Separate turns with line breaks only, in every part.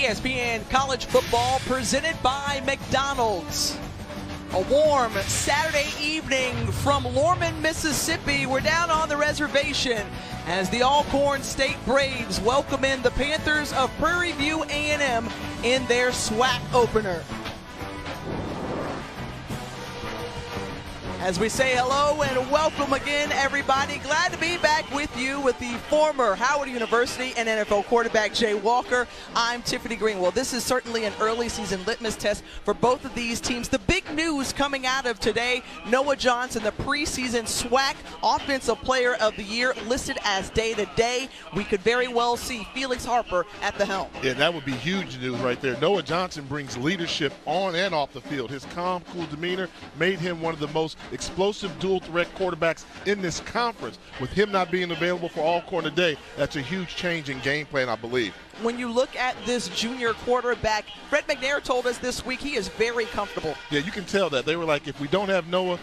ESPN College Football presented by McDonald's. A warm Saturday evening from Lorman, Mississippi. We're down on the reservation as the Alcorn State Braves welcome in the Panthers of Prairie View A&M in their SWAC opener. As we say hello and welcome again, everybody. Glad to be back with you with the former Howard University and NFL quarterback Jay Walker. I'm Tiffany Green. Well, this is certainly an early season litmus test for both of these teams. The big news coming out of today, Noah Johnson, the preseason SWAC Offensive Player of the Year, listed as day-to-day. We could very well see Felix Harper at the helm.
Yeah, that would be huge news right there. Noah Johnson brings leadership on and off the field. His calm, cool demeanor made him one of the most explosive dual-threat quarterbacks in this conference. With him not being available for Alcorn today, that's a huge change in game plan, I believe.
When you look at this junior quarterback, Fred McNair told us this week he is very comfortable.
Yeah, you can tell that. They were like, if we don't have Noah,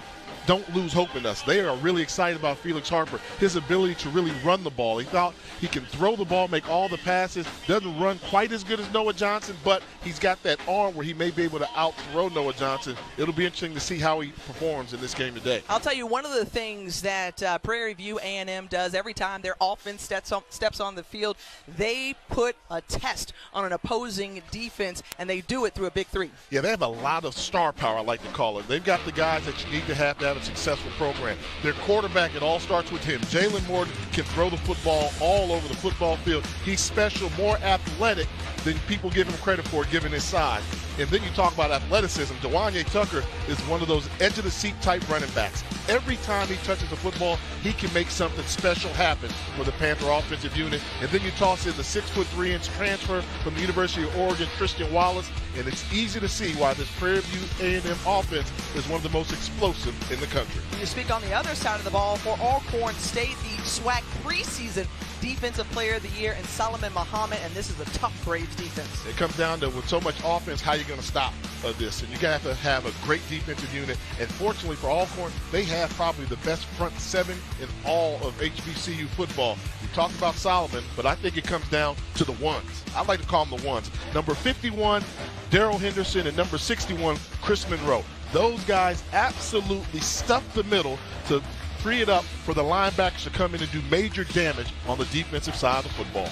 don't lose hope in us. They are really excited about Felix Harper, his ability to really run the ball. He thought he can throw the ball, make all the passes, doesn't run quite as good as Noah Johnson, but he's got that arm where he may be able to out-throw Noah Johnson. It'll be interesting to see how he performs in this game today.
I'll tell you, one of the things that Prairie View A&M does every time their offense steps on the field, they put a test on an opposing defense, and they do it through a big three.
Yeah, they have a lot of star power, I like to call it. They've got the guys that you need to have a successful program. Their quarterback, it all starts with him. Jalen Morton can throw the football all over the football field. He's special, more athletic than people give him credit for given his size. And then you talk about athleticism. Dewanye Tucker is one of those edge-of-the-seat type running backs. Every time he touches the football, he can make something special happen for the Panther offensive unit. And then you toss in the 6'3" transfer from the University of Oregon, Christian Wallace, and it's easy to see why this Prairie View A&M offense is one of the most explosive in the country.
You speak on the other side of the ball for Alcorn State, the SWAC preseason Defensive Player of the Year, and Solomon Muhammad, and this is a tough Braves defense.
It comes down to, with so much offense, how you're going to stop this. And you have to have a great defensive unit. And fortunately for Alcorn, they have probably the best front seven in all of HBCU football. You talked about Solomon, but I think it comes down to the ones. I like to call them the ones. Number 51, Darrell Henderson, and number 61, Chris Monroe. Those guys absolutely stuff the middle to free it up for the linebackers to come in and do major damage on the defensive side of the football.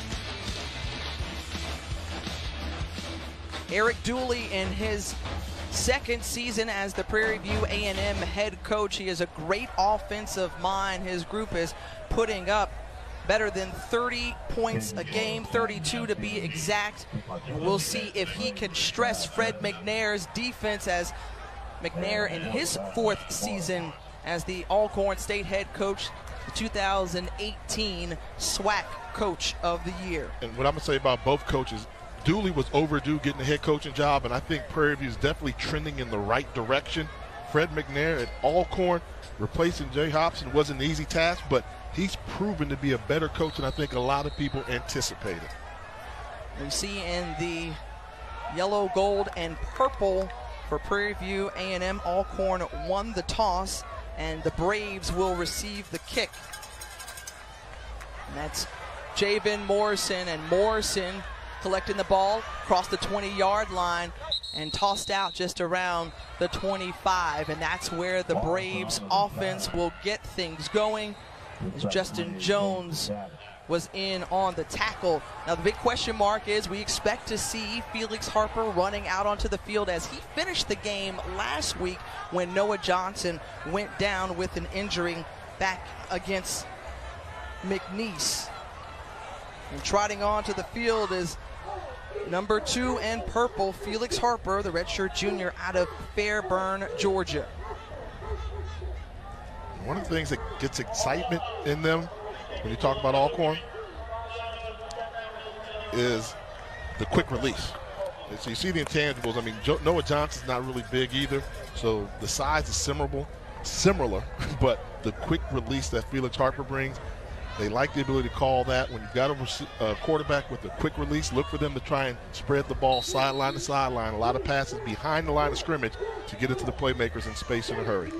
Eric Dooley in his second season as the Prairie View A&M head coach. He is a great offensive mind. His group is putting up better than 30 points a game, 32 to be exact. We'll see if he can stress Fred McNair's defense, as McNair in his fourth season as the Alcorn State head coach, the 2018 SWAC Coach of the Year.
And what I'm going to say about both coaches, Dooley was overdue getting the head coaching job, and I think Prairie View is definitely trending in the right direction. Fred McNair at Alcorn, replacing Jay Hobson wasn't an easy task, but he's proven to be a better coach than I think a lot of people anticipated.
We see in the yellow, gold, and purple for Prairie View A&M, Alcorn won the toss, and the Braves will receive the kick. And that's Javen Morrison, and Morrison collecting the ball across the 20-yard line and tossed out just around the 25. And that's where the Braves offense will get things going, as Justin Jones was in on the tackle. Now the big question mark is, we expect to see Felix Harper running out onto the field, as he finished the game last week when Noah Johnson went down with an injury back against McNeese. And trotting onto the field is number 2 and purple, Felix Harper, the redshirt junior out of Fairburn, Georgia.
One of the things that gets excitement in them when you talk about Alcorn is the quick release. And so you see the intangibles. I mean, Noah Johnson's not really big either, so the size is similar, but the quick release that Felix Harper brings, they like the ability to call that. When you've got a quarterback with a quick release, look for them to try and spread the ball sideline to sideline. A lot of passes behind the line of scrimmage to get it to the playmakers in space in a hurry.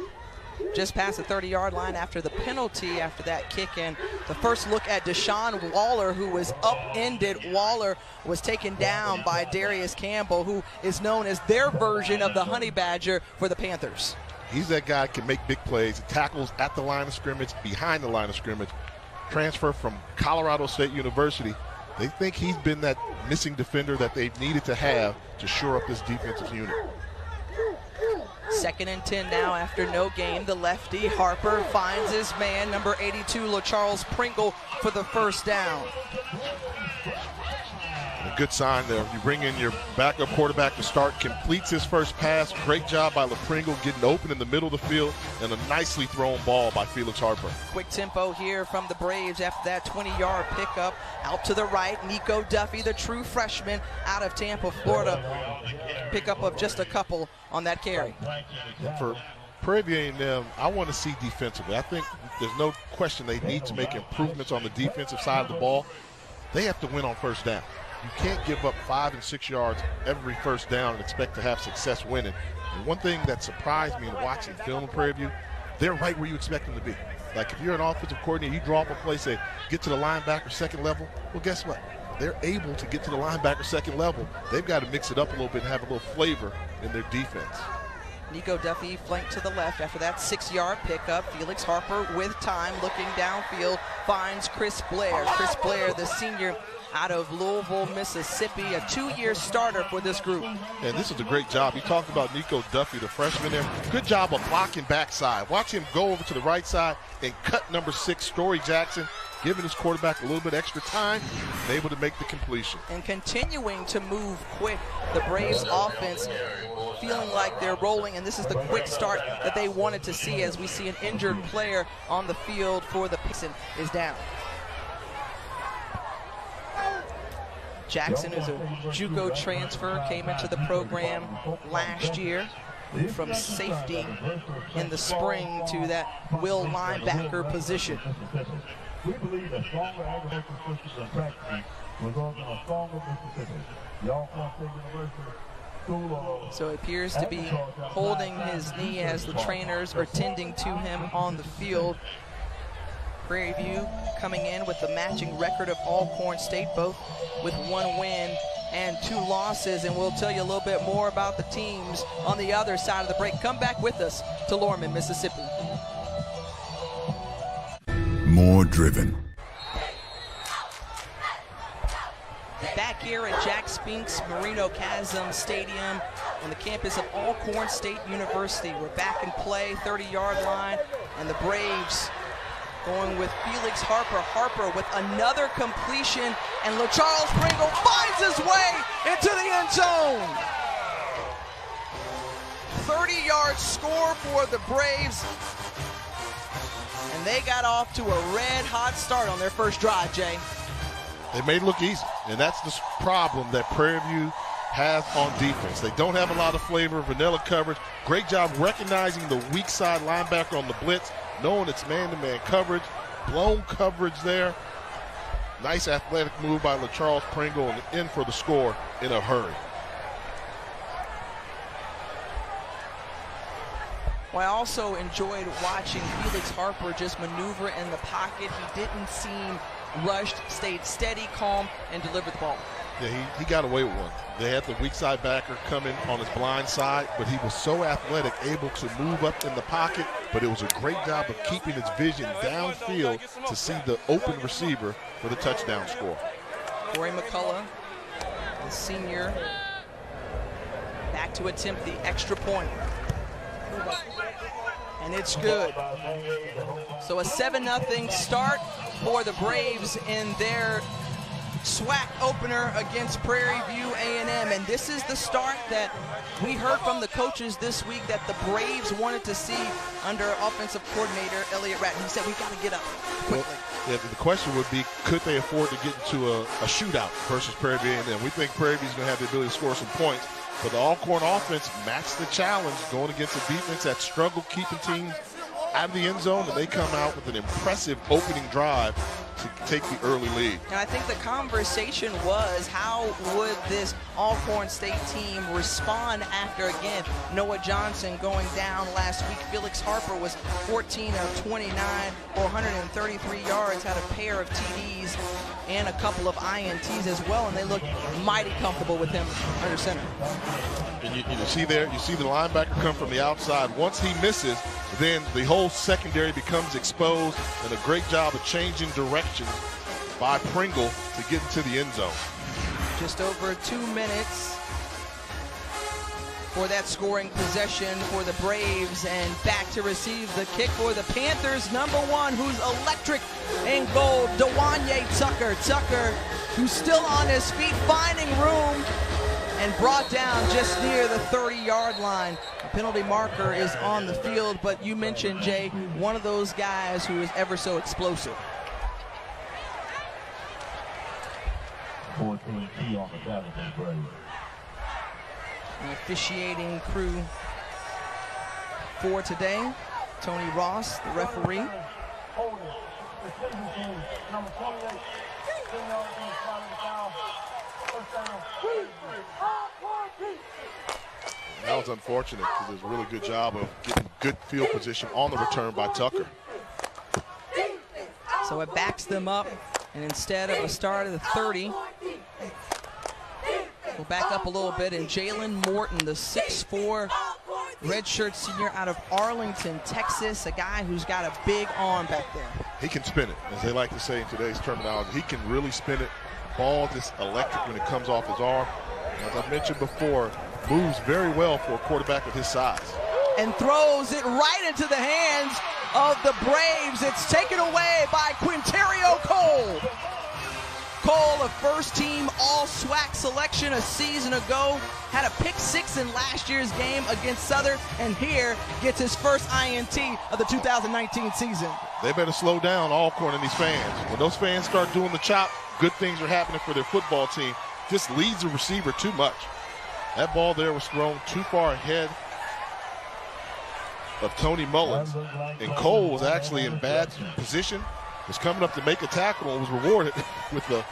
just past the 30-yard line after the penalty after that kick. And the first look at Deshaun Waller, who was upended. Waller was taken down by Darius Campbell, who is known as their version of the Honey Badger for the Panthers.
He's that guy that can make big plays. He tackles at the line of scrimmage, behind the line of scrimmage. Transfer from Colorado State University. They think he's been that missing defender that they've needed to have to shore up this defensive unit.
2nd and 10 now after no gain. The lefty, Harper, finds his man, number 82, LaCharles Pringle, for the first down.
A good sign there. You bring in your backup quarterback to start, completes his first pass. Great job by LaPringle getting open in the middle of the field, and a nicely thrown ball by Felix Harper.
Quick tempo here from the Braves after that 20-yard pickup. Out to the right, Nico Duffy, the true freshman out of Tampa, Florida. Pickup of just a couple on that carry.
For Prairie View A&M, I want to see defensively. I think there's no question they need to make improvements on the defensive side of the ball. They have to win on first down. You can't give up 5 and 6 yards every first down and expect to have success winning. And one thing that surprised me in watching film in Prairie View, they're right where you expect them to be. Like if you're an offensive coordinator, you draw up a play, say, get to the linebacker second level. Well, guess what? They're able to get to the linebacker second level. They've got to mix it up a little bit and have a little flavor in their defense.
Nico Duffy flanked to the left after that 6-yard pickup. Felix Harper with time, looking downfield, finds Chris Blair. Chris Blair, the senior out of Louisville, Mississippi, a 2-year starter for this group.
And this is a great job. You talked about Nico Duffy, the freshman there. Good job of blocking backside. Watch him go over to the right side and cut number 6, Story Jackson, giving his quarterback a little bit extra time and able to make the completion.
And continuing to move quick, the Braves offense feeling like they're rolling, and this is the quick start that they wanted to see as we see an injured player on the field for the Pixon is down. Jackson is a JUCO transfer, came into the program last year from safety in the spring to that will linebacker position.
We believe that stronger agricultural systems and practices result in a stronger Mississippi. The Alcorn State University School of
So it appears to be holding his knee as the trainers are tending to him on the field. Prairie View coming in with the matching record of Alcorn State, both with 1 win and 2 losses, and we'll tell you a little bit more about the teams on the other side of the break. Come back with us to Lorman, Mississippi.
More driven.
Back here at Jack Spinks Marino Chasm Stadium on the campus of Alcorn State University. We're back in play, 30-yard line, and the Braves going with Felix Harper. Harper with another completion, and LaCharles Pringle finds his way into the end zone. 30-yard score for the Braves, and they got off to a red-hot start on their first drive, Jay.
They made it look easy, and that's the problem that Prairie View has on defense. They don't have a lot of flavor, vanilla coverage. Great job recognizing the weak side linebacker on the blitz, knowing it's man-to-man coverage, blown coverage there. Nice athletic move by LaCharles Pringle, and in for the score in a hurry.
Well, I also enjoyed watching Felix Harper just maneuver in the pocket. He didn't seem rushed, stayed steady, calm, and delivered the ball.
Yeah, he got away with one. They had the weak side backer come in on his blind side, but he was so athletic, able to move up in the pocket, but it was a great job of keeping his vision downfield to see the open receiver for the touchdown score.
Corey McCullough, the senior, back to attempt the extra point. And it's good. So a 7-0 start for the Braves in their SWAC opener against Prairie View A&M, and this is the start that we heard from the coaches this week that the Braves wanted to see under offensive coordinator Elliott Ratton. He said, we got to get up quickly.
Well, yeah, the question would be, could they afford to get into a shootout versus Prairie View A&M? We think Prairie View is going to have the ability to score some points, but the Alcorn offense matched the challenge going against a defense that struggled keeping teams out of the end zone, and they come out with an impressive opening drive to to take the early lead.
And I think the conversation was, how would this Alcorn State team respond after, again, Noah Johnson going down last week? Felix Harper was 14 of 29 for 133 yards, had a pair of TDs and a couple of INTs as well, and they looked mighty comfortable with him under center.
And you see there, you see the linebacker come from the outside. Once he misses, then the whole secondary becomes exposed, and a great job of changing directions by Pringle to get into the end zone.
Just over 2 minutes for that scoring possession for the Braves, and back to receive the kick for the Panthers. Number 1, who's electric in gold, Dewanye Tucker. Tucker, who's still on his feet, finding room, and brought down just near the 30-yard line. The penalty marker is on the field, but you mentioned, Jay, one of those guys who is ever so explosive.
14 key on the Dallas and Prairie.
The officiating crew for today, Tony Ross, the referee.
Number 28.
That was unfortunate because it was a really good job of getting good field position on the return by Tucker.
So it backs them up, and instead of a start of the 30, we'll back up a little bit, and Jalen Morton, the 6'4", redshirt senior out of Arlington, Texas, a guy who's got a big arm back there.
He can spin it, as they like to say in today's terminology. He can really spin it. Ball just electric when it comes off his arm. And as I mentioned before, moves very well for a quarterback of his size.
And throws it right into the hands of the Braves. It's taken away by Quinterio Cole. Cole, a first-team All-SWAC selection a season ago, had a pick 6 in last year's game against Southern, and here gets his first INT of the 2019 season.
They better slow down, Alcorn and these fans. When those fans start doing the chop, good things are happening for their football team. Just leads the receiver too much. That ball there was thrown too far ahead of Tony Mullins, and Cole was actually in bad position, was coming up to make a tackle, and was rewarded with a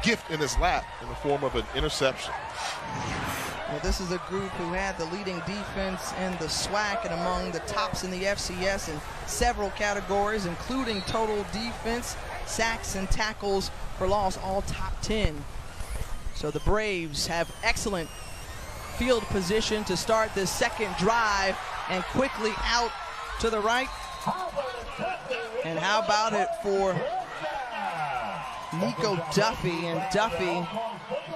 gift in his lap in the form of an interception.
Well, this is a group who had the leading defense in the SWAC and among the tops in the FCS in several categories, including total defense, sacks, and tackles for loss, all top 10. So the Braves have excellent field position to start this second drive, and quickly out to the right. And how about it for Nico Duffy, and Duffy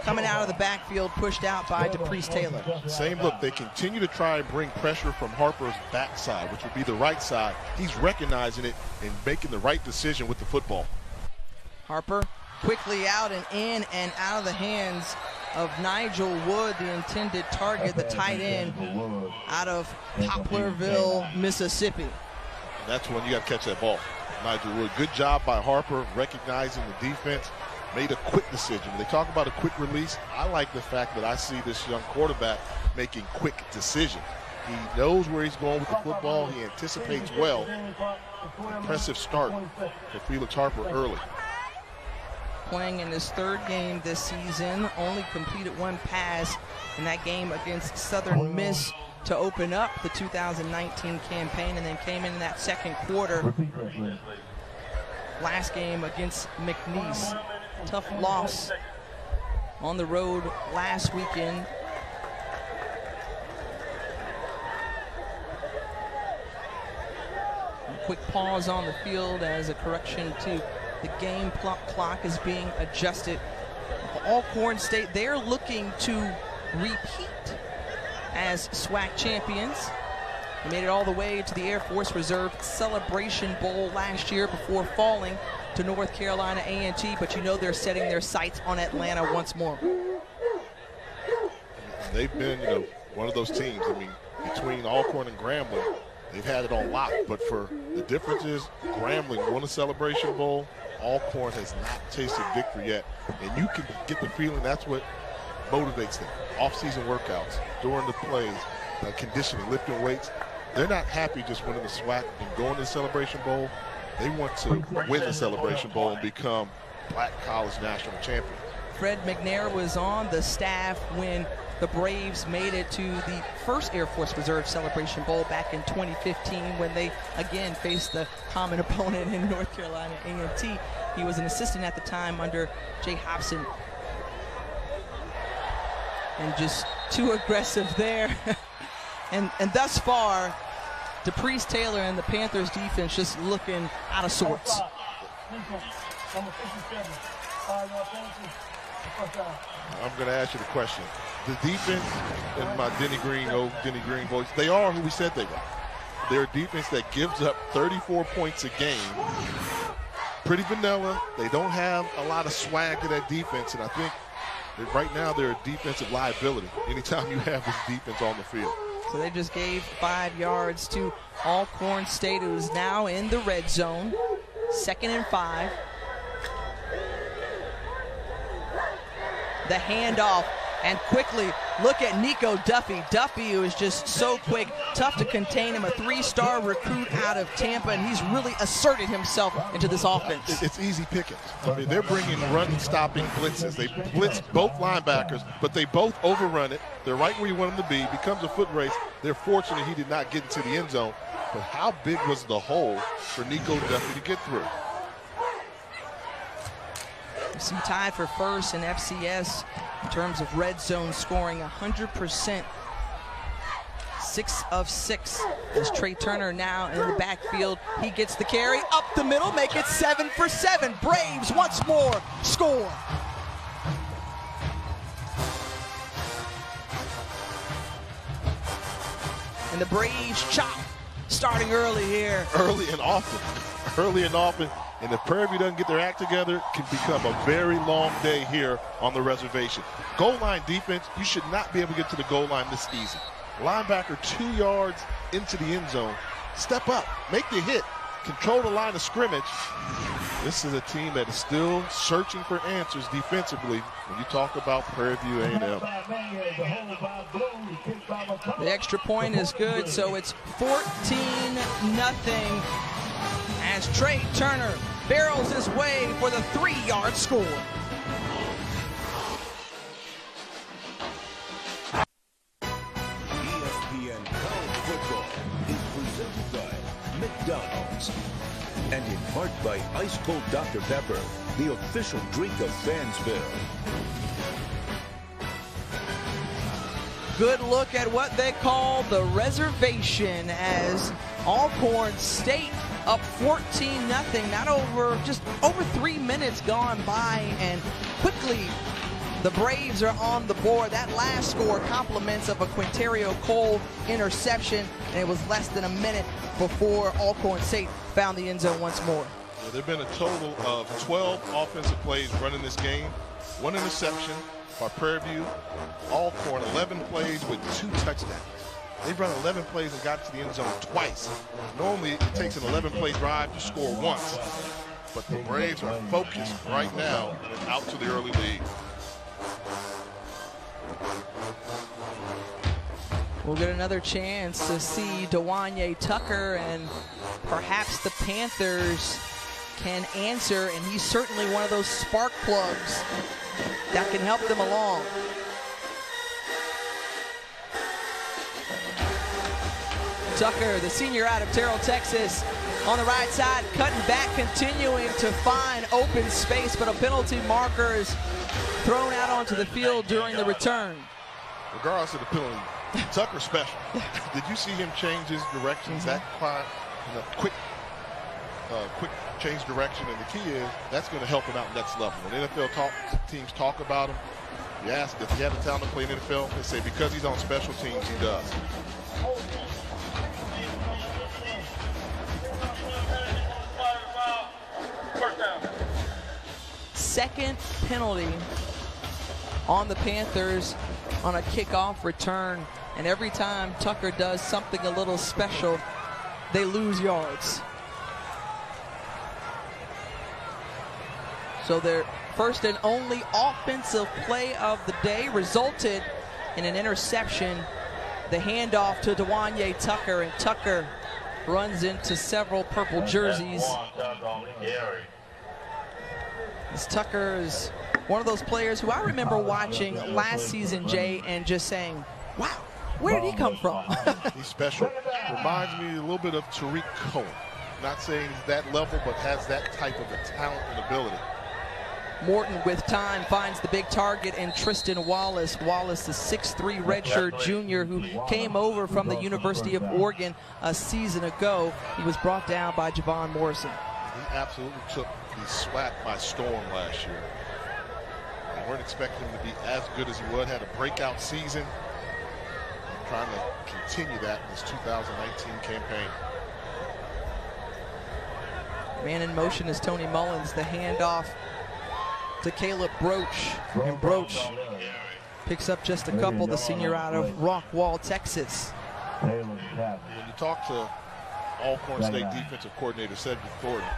coming out of the backfield, pushed out by DePriest Taylor.
Same look. They continue to try and bring pressure from Harper's backside, which would be the right side. He's recognizing it and making the right decision with the football.
Harper quickly out and in and out of the hands of Nigel Wood, the intended target, the tight end out of Poplarville, Mississippi.
That's when you got to catch that ball. Nigel Wood, good job by Harper recognizing the defense, made a quick decision. When they talk about a quick release, I like the fact that I see this young quarterback making quick decisions. He knows where he's going with the football. He anticipates well. Impressive start for Felix Harper early.
Playing in his third game this season, only completed one pass in that game against Southern Miss to open up the 2019 campaign, and then came in that second quarter. Last game against McNeese. Tough loss on the road last weekend. A quick pause on the field as a correction to the game clock is being adjusted. Alcorn State, they're looking to repeat as SWAC champions. They made it all the way to the Air Force Reserve Celebration Bowl last year before falling to North Carolina A&T, but you know they're setting their sights on Atlanta once more.
They've been, one of those teams. I mean, between Alcorn and Grambling, they've had it on lock, but for the difference is Grambling won a Celebration Bowl. Alcorn has not tasted victory yet, and you can get the feeling that's what motivates them. Off-season workouts, during the plays, conditioning, lifting weights. They're not happy just winning the SWAC and going to the Celebration Bowl. They want to win the Celebration Bowl and become Black College National Champion.
Fred McNair was on the staff when the Braves made it to the first Air Force Reserve Celebration Bowl back in 2015 when they again faced the common opponent in North Carolina A&T. He was an assistant at the time under Jay Hobson. And just too aggressive there. and thus far, DePriest Taylor and the Panthers defense just looking out of sorts.
I'm going to ask you the question. The defense, in my Denny Green voice, they are who we said they were. They're a defense that gives up 34 points a game. Pretty vanilla. They don't have a lot of swag to that defense, and I think that right now they're a defensive liability anytime you have this defense on the field.
So they just gave 5 yards to Alcorn State, who's now in the red zone. 2nd and 5. The handoff, and quickly look at Nico Duffy. Duffy, who is just so quick, tough to contain him, a 3-star recruit out of Tampa, and he's really asserted himself into this offense.
It's easy pickings. I mean, they're bringing run-stopping blitzes. They blitz both linebackers, but they both overrun it. They're right where you want them to be. Becomes a foot race. They're fortunate he did not get into the end zone, but how big was the hole for Nico Duffy to get through?
See, tied for first in FCS in terms of red zone scoring, 100%. 6 of 6 as Trey Turner now in the backfield. He gets the carry up the middle, make it 7 for 7. Braves once more score. And the Braves chop starting early here.
Early and often. And if Prairie View doesn't get their act together, it can become a very long day here on the reservation. Goal line defense, you should not be able to get to the goal line this easy. Linebacker 2 yards into the end zone. Step up, make the hit, control the line of scrimmage. This is a team that is still searching for answers defensively when you talk about Prairie View A&M.
The extra point is good, so it's 14-0. As Trey Turner barrels his way for the 3-yard score.
ESPN College Football is presented by McDonald's and in part by Ice Cold Dr. Pepper, the official drink of Fansville.
Good look at what they call the reservation as Alcorn State up 14-0. Just over 3 minutes gone by, and quickly the Braves are on the board. That last score compliments of a Quinterio Cole interception, and it was less than a minute before Alcorn State found the end zone once more.
There have been a total of 12 offensive plays running this game. 1 interception by Prairie View. Alcorn 11 plays with 2 touchdowns. They've run 11 plays and got to the end zone twice. Normally, it takes an 11-play drive to score once. But the Braves are focused right now and out to the early lead.
We'll get another chance to see Dewanye Tucker, and perhaps the Panthers can answer, and he's certainly one of those spark plugs that can help them along. Tucker, the senior out of Terrell, Texas, on the right side, cutting back, continuing to find open space, but a penalty marker is thrown out onto the field during the return.
Regardless of the penalty, Tucker's special. Did you see him change his directions that quick change direction? And the key is that's going to help him out next level. When NFL teams talk about him, you ask if he had the talent to play in the NFL, they say because he's on special teams, he does.
Second penalty on the Panthers on a kickoff return, and every time Tucker does something a little special, they lose yards. So their first and only offensive play of the day resulted in an interception. The handoff to Dewanye Tucker, and Tucker runs into several purple jerseys. As Tucker is one of those players who I remember watching last season, Jay, and just saying, wow, where did he come from?
He's special. Reminds me a little bit of Tariq Cohen. Not saying he's that level, but has that type of a talent and ability.
Morton with time finds the big target in Tristan Wallace. Wallace, the 6'3" redshirt junior who came over from the University of Oregon a season ago. He was brought down by Javon Morrison.
He absolutely took the SWAC by storm last year. We weren't expecting him to be as good as he would. Had a breakout season. Trying to continue that in his 2019 campaign.
Man in motion is Tony Mullins. The handoff to Caleb Broach. And Broach picks up just a couple, the senior out of Rockwall, Texas.
When you talk to Alcorn State defensive coordinator Cedric Thornton,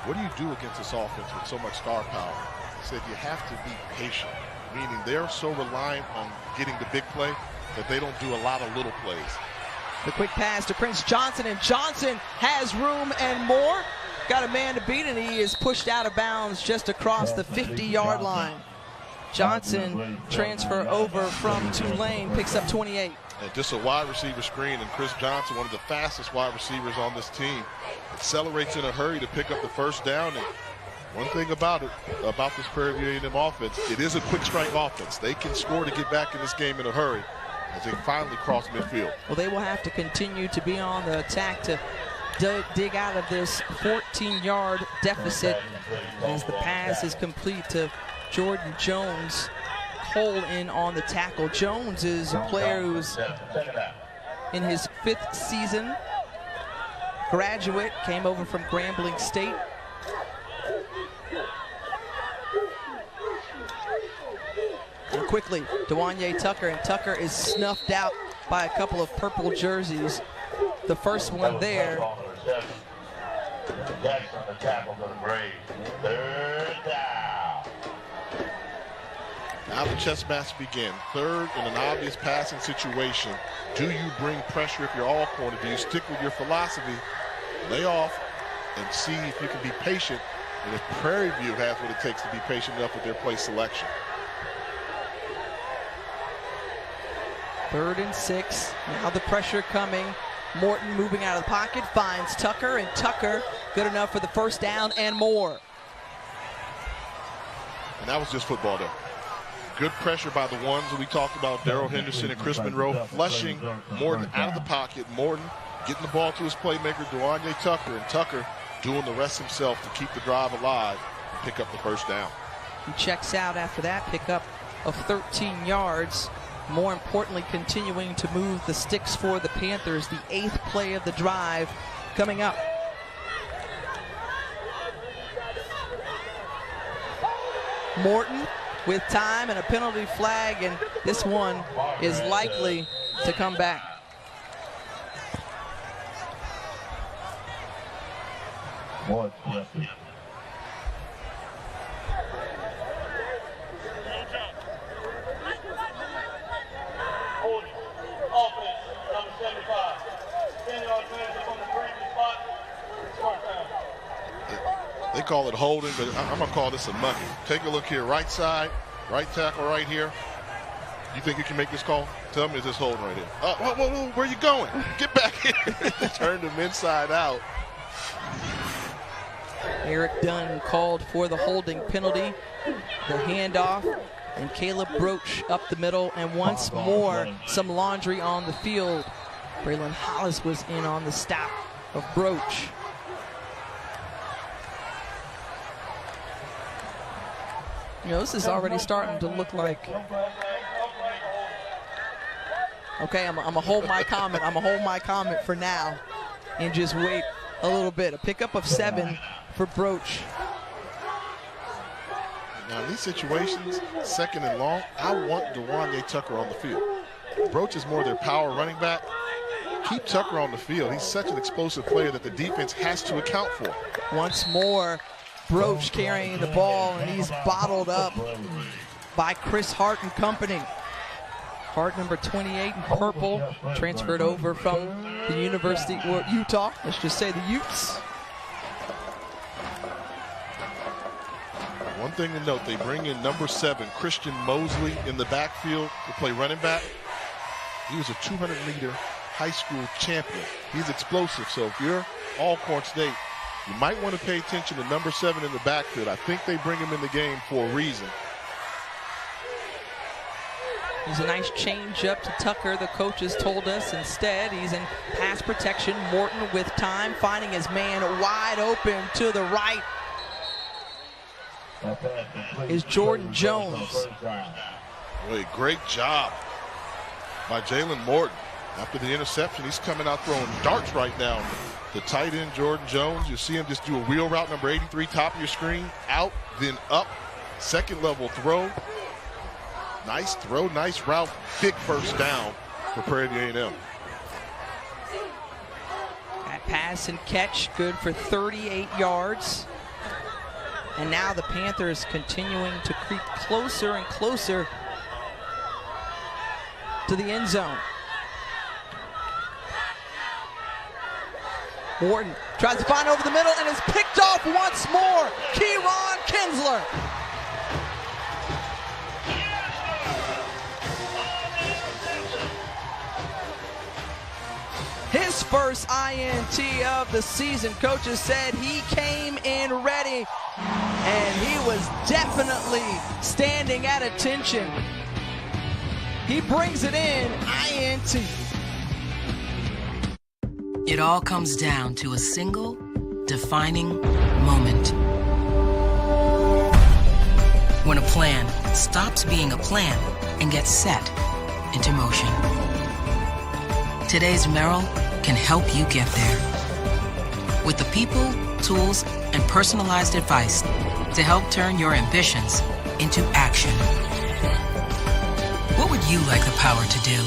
what do you do against this offense with so much star power? He said you have to be patient, meaning they're so reliant on getting the big play that they don't do a lot of little plays.
The quick pass to Prince Johnson, and Johnson has room and more. Got a man to beat, and he is pushed out of bounds just across the 50-yard line. Johnson transfer over from Tulane, picks up 28.
And just a wide receiver screen, and Chris Johnson, one of the fastest wide receivers on this team, accelerates in a hurry to pick up the first down. And one thing about this Prairie View A&M offense, it is a quick strike offense. They can score to get back in this game in a hurry as they finally cross midfield.
Well, they will have to continue to be on the attack to dig out of this 14-yard deficit as the pass is complete to Jordan Jones. Cole in on the tackle. Jones is a player who's in his 5th season. Graduate, came over from Grambling State. And quickly, Dewanye Tucker, and Tucker is snuffed out by a couple of purple jerseys. The first one there.
Jackson, the tackle to the Braves. 3rd down.
Now the chess match begin. 3rd in an obvious passing situation. Do you bring pressure if you're Alcorn? Do you stick with your philosophy, lay off, and see if you can be patient? And if Prairie View has what it takes to be patient enough with their play selection.
3rd and 6. Now the pressure coming. Morton moving out of the pocket, finds Tucker, and Tucker good enough for the first down and more.
And that was just football there. Good pressure by the ones that we talked about, Darrell Henderson and Chris Monroe, flushing Morton out of the pocket. Morton getting the ball to his playmaker, Dewanye Tucker, and Tucker doing the rest himself to keep the drive alive and pick up the first down.
He checks out after that pickup of 13 yards. More importantly, continuing to move the sticks for the Panthers. The 8th play of the drive coming up. Morton with time and a penalty flag, and this one is likely to come back.
They call it holding, but I'm going to call this a mugging. Take a look here. Right side, right tackle right here. You think you can make this call? Tell me, is this holding right here? Whoa, where are you going? Get back here. Turned him inside out.
Eric Dunn called for the holding penalty. The handoff, and Caleb Broach up the middle, and once more some laundry on the field. Braylon Hollis was in on the stop of Broach. You know, this is already starting to look like, okay, I'm gonna hold my comment. I'm gonna hold my comment for now and just wait a little bit. A pickup of 7 for Broach.
Now, in these situations, 2nd and long, I want Dewanye Tucker on the field. Broach is more their power running back. Keep Tucker on the field. He's such an explosive player that the defense has to account for.
Once more, Broach carrying the ball, and he's bottled up by Chris Hart and company. Card number 28 in purple, transferred over from the University of Utah. Let's just say the Utes.
One thing to note, they bring in number 7, Christian Mosley, in the backfield to play running back. He was a 200-meter high school champion. He's explosive, so if you're Alcorn State, you might want to pay attention to number 7 in the backfield. I think they bring him in the game for a reason.
He's a nice change up to Tucker, the coaches told us. Instead, he's in pass protection. Morton with time, finding his man wide open to the right is Jordan Jones.
Boy, great job by Jalen Morton. After the interception, he's coming out throwing darts right now. The tight end, Jordan Jones, you see him just do a wheel route, number 83, top of your screen, out, then up, second level throw. Nice throw, nice route, big first down for Prairie A&M.
That pass and catch, good for 38 yards. And now the Panthers continuing to creep closer and closer to the end zone. Morton tries to find over the middle and is picked off once more. Kieron Kinsler. His first INT of the season. Coaches said he came in ready, and he was definitely standing at attention. He brings it in, INT.
It all comes down to a single defining moment. When a plan stops being a plan and gets set into motion. Today's Merrill can help you get there. With the people, tools, and personalized advice to help turn your ambitions into action. What would you like the power to do?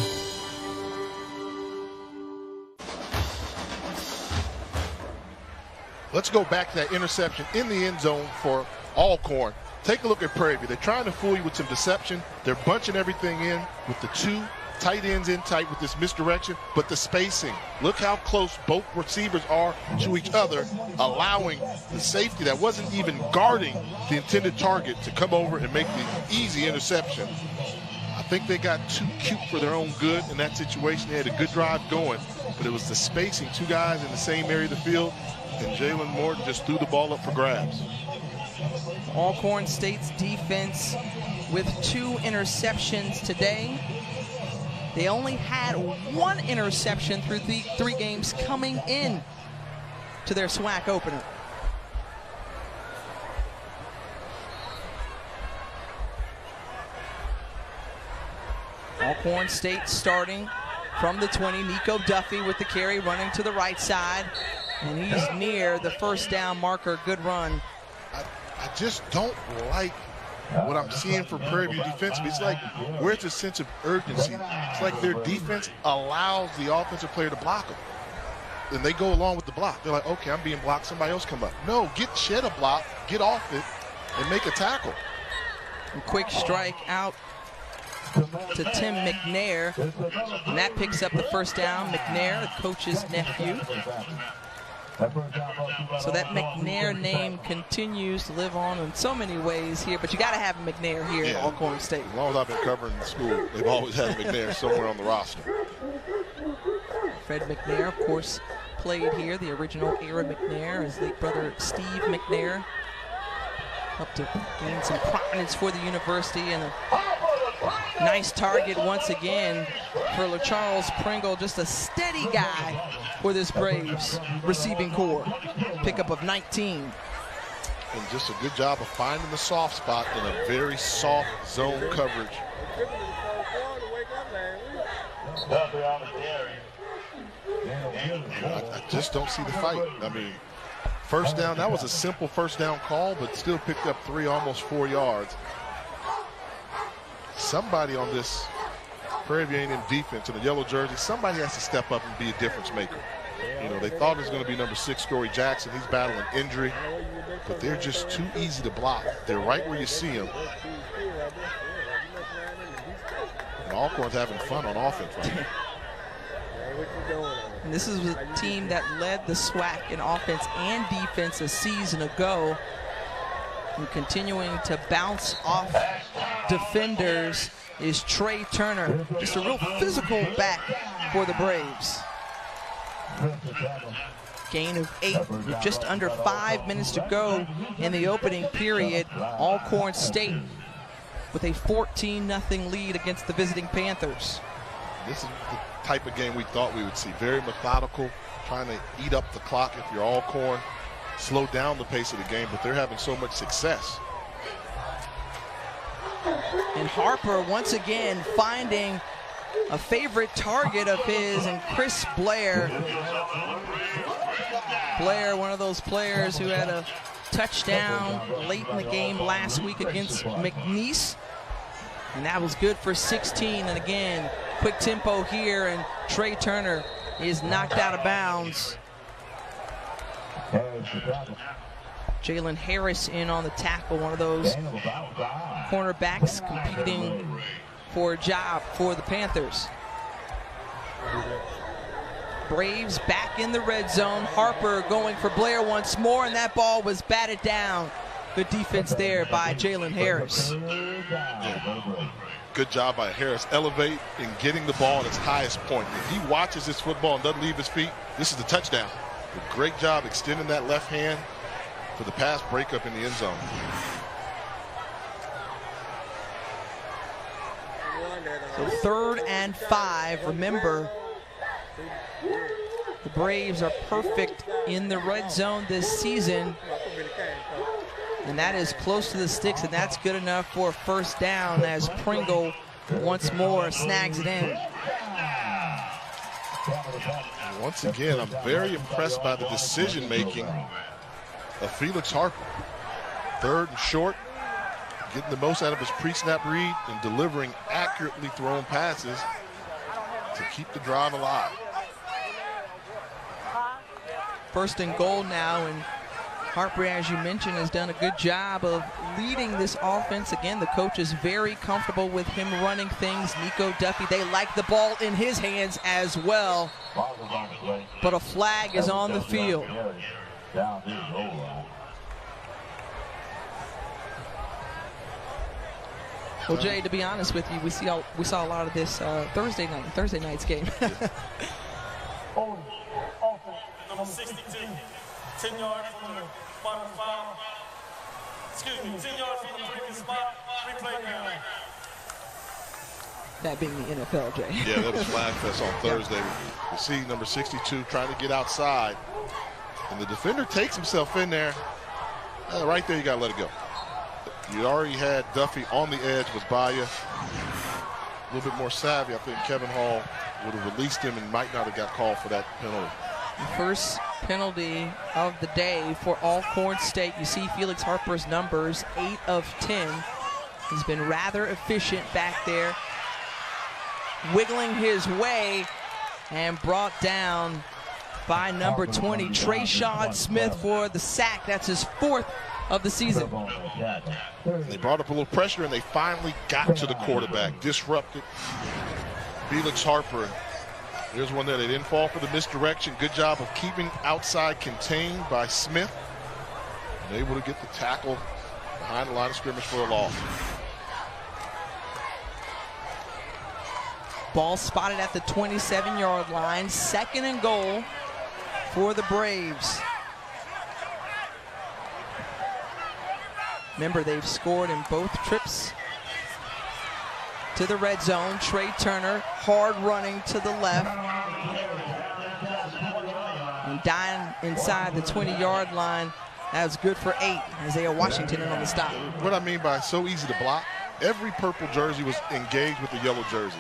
Let's go back to that interception in the end zone for Alcorn. Take a look at Prairie. They're trying to fool you with some deception. They're bunching everything in with the 2 tight ends in tight with this misdirection, but the spacing. Look how close both receivers are to each other, allowing the safety that wasn't even guarding the intended target to come over and make the easy interception. I think they got too cute for their own good in that situation. They had a good drive going, but it was the spacing, 2 guys in the same area of the field, and Jalen Morton just threw the ball up for grabs.
Alcorn State's defense with 2 interceptions today. They only had 1 interception through the 3 games coming in to their SWAC opener. Alcorn State starting from the 20. Nico Duffy with the carry, running to the right side, and he's near the first down marker. Good run.
I just don't like what I'm seeing for Prairie View defensively. It's like, where's the sense of urgency? It's like their defense allows the offensive player to block them. And they go along with the block. They're like, okay, I'm being blocked, somebody else come up. No, shed a block, get off it, and make a tackle.
A quick strike out to Tim McNair, and that picks up the first down. McNair, the coach's nephew. So that McNair name continues to live on in so many ways here, but you got to have a McNair here at Alcorn State.
As long as I've been covering the school, they've always had McNair somewhere on the roster.
Fred McNair, of course, played here, the original era McNair. His late brother Steve McNair helped to gain some prominence for the university, and a nice target once again for LaCharles Pringle. Just a steady guy for this Braves receiving core. Pickup of 19.
And just a good job of finding the soft spot in a very soft zone coverage. I just don't see the fight. I mean, first down, that was a simple first down call, but still picked up 3, almost 4 yards. Somebody on this Prairie View A&M defense in the yellow jersey, somebody has to step up and be a difference maker. You know, they thought it was going to be number 6, Corey Jackson. He's battling injury, but they're just too easy to block. They're right where you see them. And Alcorn's having fun on offense right now.
And this is a team that led the SWAC in offense and defense a season ago. And continuing to bounce off defenders is Trey Turner. Just a real physical back for the Braves. Gain of 8 with just under 5 minutes to go in the opening period. Alcorn State with a 14-0 lead against the visiting Panthers.
This is the type of game we thought we would see. Very methodical, trying to eat up the clock if you're Alcorn. Slow down the pace of the game, but they're having so much success.
And Harper once again finding a favorite target of his and Chris Blair. Blair, one of those players who had a touchdown late in the game last week against McNeese. And that was good for 16. And again, quick tempo here, and Trey Turner is knocked out of bounds. Jalen Harris in on the tackle, one of those cornerbacks competing for a job for the Panthers. Braves back in the red zone. Harper going for Blair once more, and that ball was batted down. Good defense there by Jalen Harris.
Good job by Harris. Elevate and getting the ball at its highest point. If he watches this football and doesn't leave his feet, this is the touchdown. A great job extending that left hand for the pass breakup in the end zone.
So 3rd and 5. Remember, the Braves are perfect in the red zone this season. And that is close to the sticks, and that's good enough for a first down as Pringle once more snags it in.
Once again, I'm very impressed by the decision making of Felix Harper. 3rd and short, getting the most out of his pre-snap read and delivering accurately thrown passes to keep the drive alive.
1st and goal now, and Harper, as you mentioned, has done a good job of leading this offense. Again, the coach is very comfortable with him running things. Nico Duffy, they like the ball in his hands as well. But a flag is on the field. Well, Jay, to be honest with you, we saw a lot of this Thursday night's game.
Number 62, 10 yards from the bottom foul. Excuse me, 10 yards from the previous spot. Replay now.
That being the NFL, Jay.
Yeah, that was flag fest on Thursday. You see number 62 trying to get outside, and the defender takes himself in there. Right there, you got to let it go. You already had Duffy on the edge, was by you. A little bit more savvy, I think Kevin Hall would have released him and might not have got called for that penalty.
The first penalty of the day for Alcorn State. You see Felix Harper's numbers, 8 of 10. He's been rather efficient back there, wiggling his way, and brought down by number 20, Trayshawn Smith, for the sack. That's his 4th of the season.
They brought up a little pressure, and they finally got to the quarterback, disrupted Felix Harper. There's one there. They didn't fall for the misdirection. Good job of keeping outside contained by Smith, and able to get the tackle behind the line of scrimmage for a loss.
Ball spotted at the 27-yard line. 2nd and goal for the Braves. Remember, they've scored in both trips to the red zone. Trey Turner, hard running to the left. And dying inside the 20-yard line. That was good for 8. Isaiah Washington in on the stop.
What I mean by so easy to block, every purple jersey was engaged with the yellow jersey.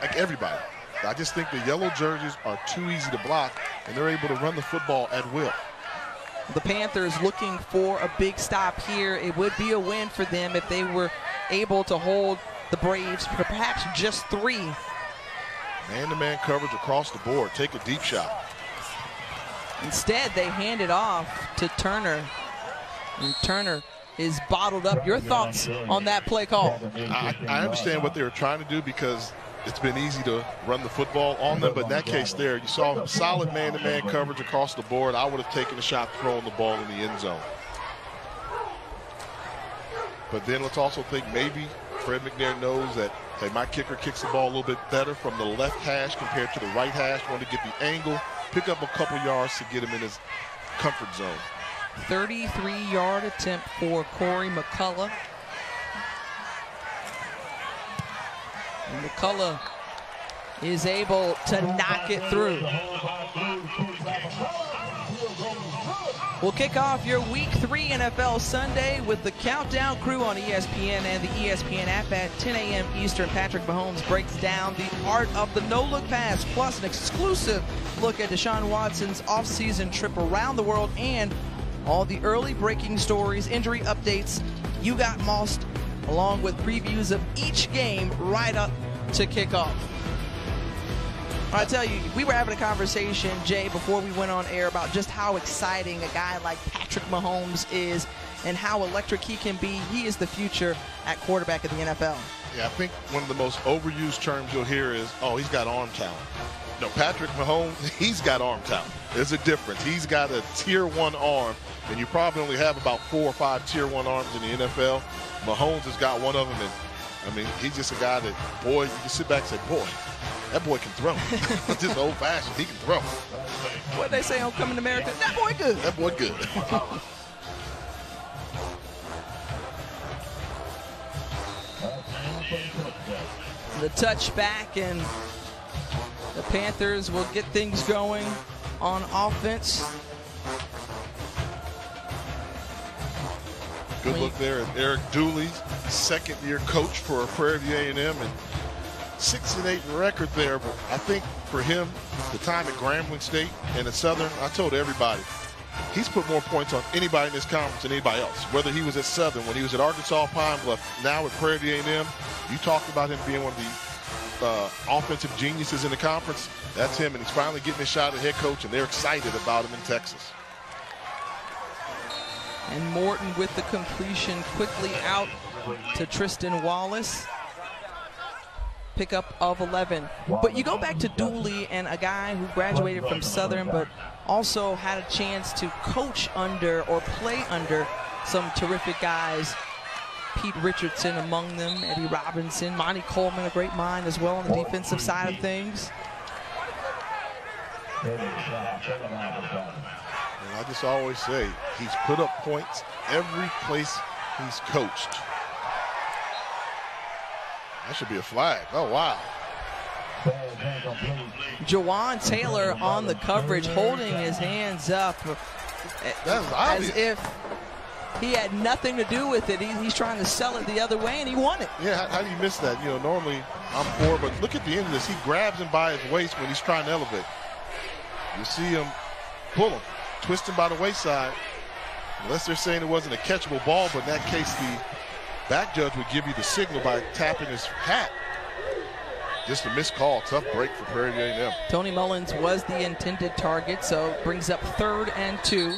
Like everybody. I just think the yellow jerseys are too easy to block, and they're able to run the football at will.
The Panthers looking for a big stop here. It would be a win for them if they were able to hold the Braves for perhaps just 3.
Man-to-man coverage across the board. Take a deep shot.
Instead, they hand it off to Turner. And Turner is bottled up. Your thoughts on that play call?
I understand what they were trying to do, because it's been easy to run the football on them, but in that case there, you saw solid man-to-man coverage across the board. I would have taken a shot throwing the ball in the end zone. But then let's also think maybe Fred McNair knows that, hey, my kicker kicks the ball a little bit better from the left hash compared to the right hash. Want to get the angle, pick up a couple yards to get him in his comfort zone.
33-yard attempt for Corey McCullough. And McCullough is able to knock it through. We'll kick off your Week 3 NFL Sunday with the Countdown crew on ESPN and the ESPN app at 10 a.m. Eastern. Patrick Mahomes breaks down the art of the no-look pass, plus an exclusive look at Deshaun Watson's offseason trip around the world and all the early breaking stories, injury updates. You got mossed, along with previews of each game right up to kickoff. I tell you, we were having a conversation, Jay, before we went on air about just how exciting a guy like Patrick Mahomes is and how electric he can be. He is the future at quarterback of the NFL.
Yeah, I think one of the most overused terms you'll hear is, oh, he's got arm talent. No, Patrick Mahomes, he's got arm talent. There's a difference. He's got a tier 1 arm, and you probably only have about 4 or 5 tier 1 arms in the NFL. Mahomes has got one of them, and I mean, he's just a guy that, boy, you can sit back and say, boy, that boy can throw. Just old-fashioned, he can throw.
What they say on Coming to America? That boy good.
That boy good.
The touchback, and the Panthers will get things going on offense.
Good look there at Eric Dooley, second-year coach for Prairie View A&M, and 6-8 record there. But I think for him, the time at Grambling State and at Southern, I told everybody, he's put more points on anybody in this conference than anybody else. Whether he was at Southern, when he was at Arkansas Pine Bluff, now at Prairie View A&M, you talked about him being one of the offensive geniuses in the conference. That's him, and he's finally getting his shot at head coach, and they're excited about him in Texas.
And Morton with the completion quickly out to Tristan Wallace. Pickup of 11. But you go back to Dooley, and a guy who graduated from Southern but also had a chance to coach under or play under some terrific guys. Pete Richardson among them, Eddie Robinson, Monty Coleman, a great mind as well on the defensive side of things.
And I just always say, he's put up points every place he's coached. That should be a flag. Oh, wow.
Jawan Taylor on the coverage, holding his hands up as if he had nothing to do with it. He's trying to sell it the other way, and he won it.
Yeah, how do you miss that? You know, normally I'm for, but look at the end of this. He grabs him by his waist when he's trying to elevate. You see him pull him, twist him by the wayside. Unless they're saying it wasn't a catchable ball, but in that case, the back judge would give you the signal by tapping his hat. Just a missed call. Tough break for Prairie View A&M.
Tony Mullins was the intended target, so brings up 3rd and 2.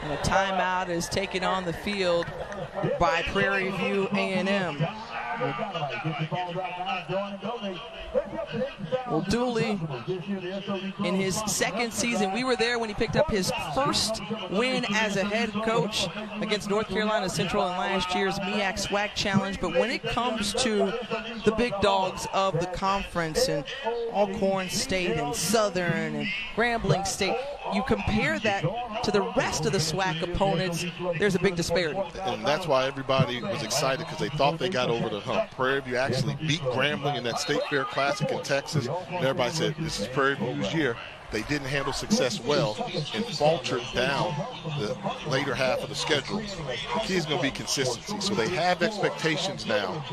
And a timeout is taken on the field by Prairie View A&M. Well, Dooley, in his 2nd season, we were there when he picked up his first win as a head coach against North Carolina Central in last year's MEAC SWAC Challenge. But when it comes to the big dogs of the conference, and Alcorn State and Southern and Grambling State, you compare that to the rest of the SWAC opponents, there's a big disparity.
And that's why everybody was excited, because they thought they got over the hump. Prairie View actually beat Grambling in that State Fair Classic in Texas, and everybody said, this is Prairie View's year. They didn't handle success well and faltered down the later half of the schedule. The key is going to be consistency. So they have expectations now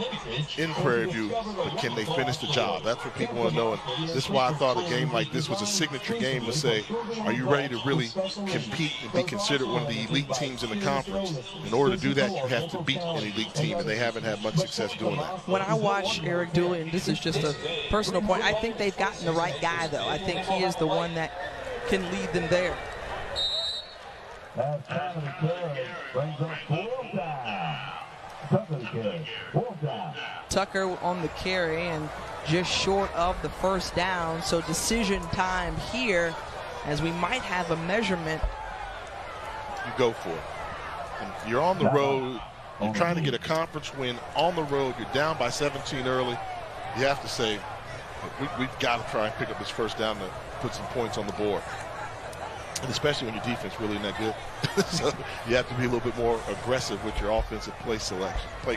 in Prairie View, but can they finish the job? That's what people want to know. And this is why I thought a game like this was a signature game to say, are you ready to really compete and be considered one of the elite teams in the conference? In order to do that, you have to beat an elite team, and they haven't had much success doing that.
When I watch Eric Dooley, and this is just a personal point, I think they've gotten the right guy, though. I think he is the one that can lead them there.
Tucker to carry. Fourth down.
Tucker on the carry and just short of the first down. So decision time here, as we might have a measurement.
You go for it. And you're on the road. You're trying to get a conference win on the road. You're down by 17 early. You have to say, we've got to try and pick up this first down to put some points on the board. And especially when your defense really isn't that good. So you have to be a little bit more aggressive with your offensive play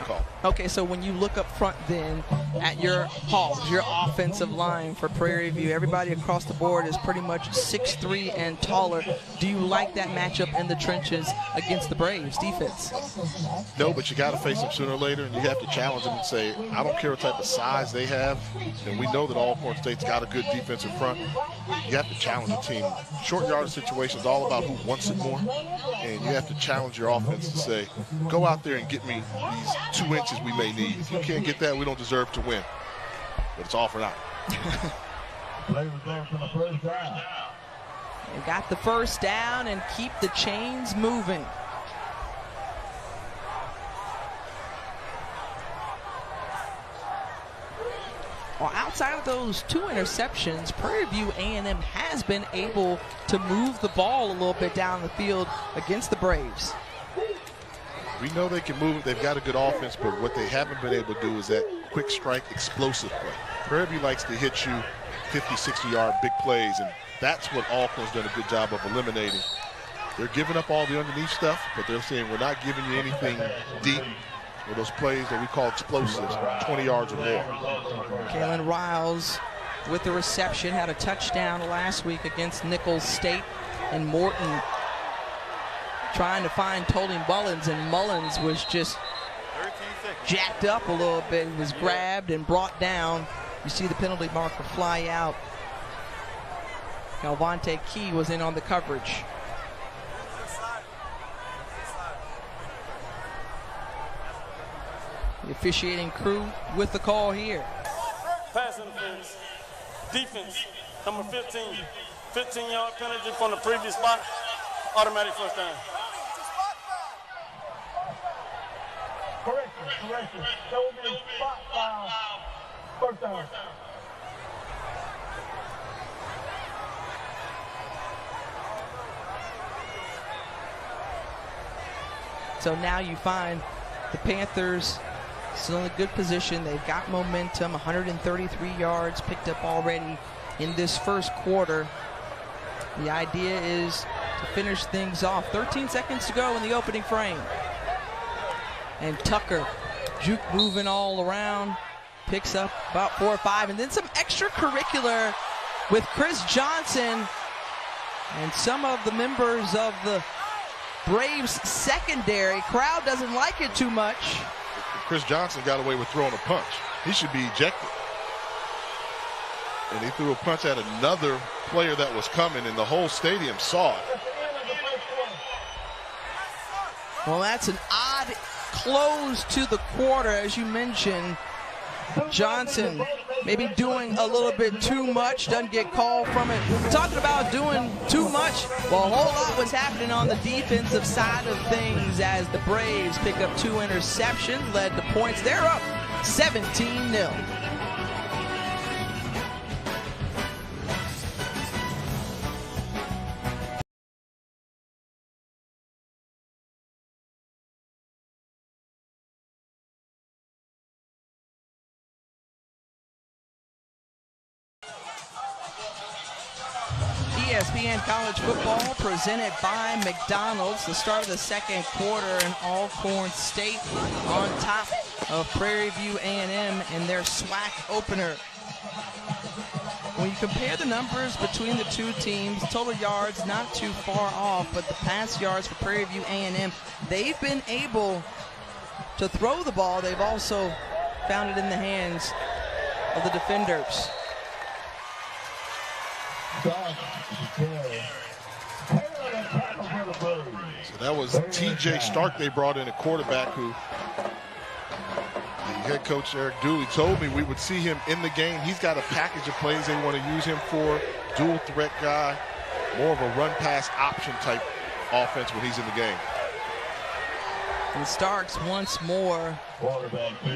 call.
Okay, so when you look up front then at your Hogs, your offensive line for Prairie View, everybody across the board is pretty much 6'3" and taller. Do you like that matchup in the trenches against the Braves defense?
No, but you got to face them sooner or later, and you have to challenge them and say, I don't care what type of size they have, and we know that Alcorn State's got a good defensive front. You have to challenge a team. Short yardage situation is all about who wants it more, and you have to challenge your offense to say, go out there and get me these 2 inches we may need. If you can't get that, we don't deserve to win. But it's all for now.
Play results on the first down.
They got the first down and keep the chains moving. Well, outside of those 2 interceptions, Prairie View A&M has been able to move the ball a little bit down the field against the Braves.
We know they can move it. They've got a good offense, but what they haven't been able to do is that quick strike, explosive play. Prairie View likes to hit you 50, 60-yard big plays, and that's what Alcorn's done a good job of eliminating. They're giving up all the underneath stuff, but they're saying we're not giving you anything deep. Or those plays that we call explosives, 20 yards or more.
Kalen Riles with the reception, had a touchdown last week against Nichols State, and Morton trying to find Tony Mullins, and Mullins was just jacked up a little bit. He was grabbed and brought down. You see the penalty marker fly out. Calvante Key was in on the coverage. The officiating crew with the call here.
Pass interference. Defense, number 15. 15-yard penalty from the previous spot. Automatic first down.
Correction. That will be a spot foul. First down.
So now you find the Panthers still in a good position. They've got momentum, 133 yards picked up already in this first quarter. The idea is to finish things off. 13 seconds to go in the opening frame. And Tucker, juke moving all around, picks up about 4 or 5, and then some extracurricular with Chris Johnson and some of the members of the Braves secondary. Crowd doesn't like it too much.
Chris Johnson got away with throwing a punch. He should be ejected. And he threw a punch at another player that was coming, and the whole stadium saw it.
Well, that's an odd close to the quarter, as you mentioned. Johnson maybe doing a little bit too much, doesn't get called from it. We're talking about doing too much. Well, a whole lot was happening on the defensive side of things as the Braves pick up 2 interceptions, led to points. They're up 17-0. ESPN College Football presented by McDonald's. The start of the second quarter, and Alcorn State on top of Prairie View A&M in their SWAC opener. When you compare the numbers between the two teams, total yards not too far off, but the pass yards for Prairie View A&M, they've been able to throw the ball. They've also found it in the hands of the defenders.
So that was T.J. Stark. They brought in a quarterback who the head coach Eric Dooley told me we would see him in the game. He's got a package of plays they want to use him for. Dual threat guy, more of a run pass option type offense when he's in the game.
And Starks once more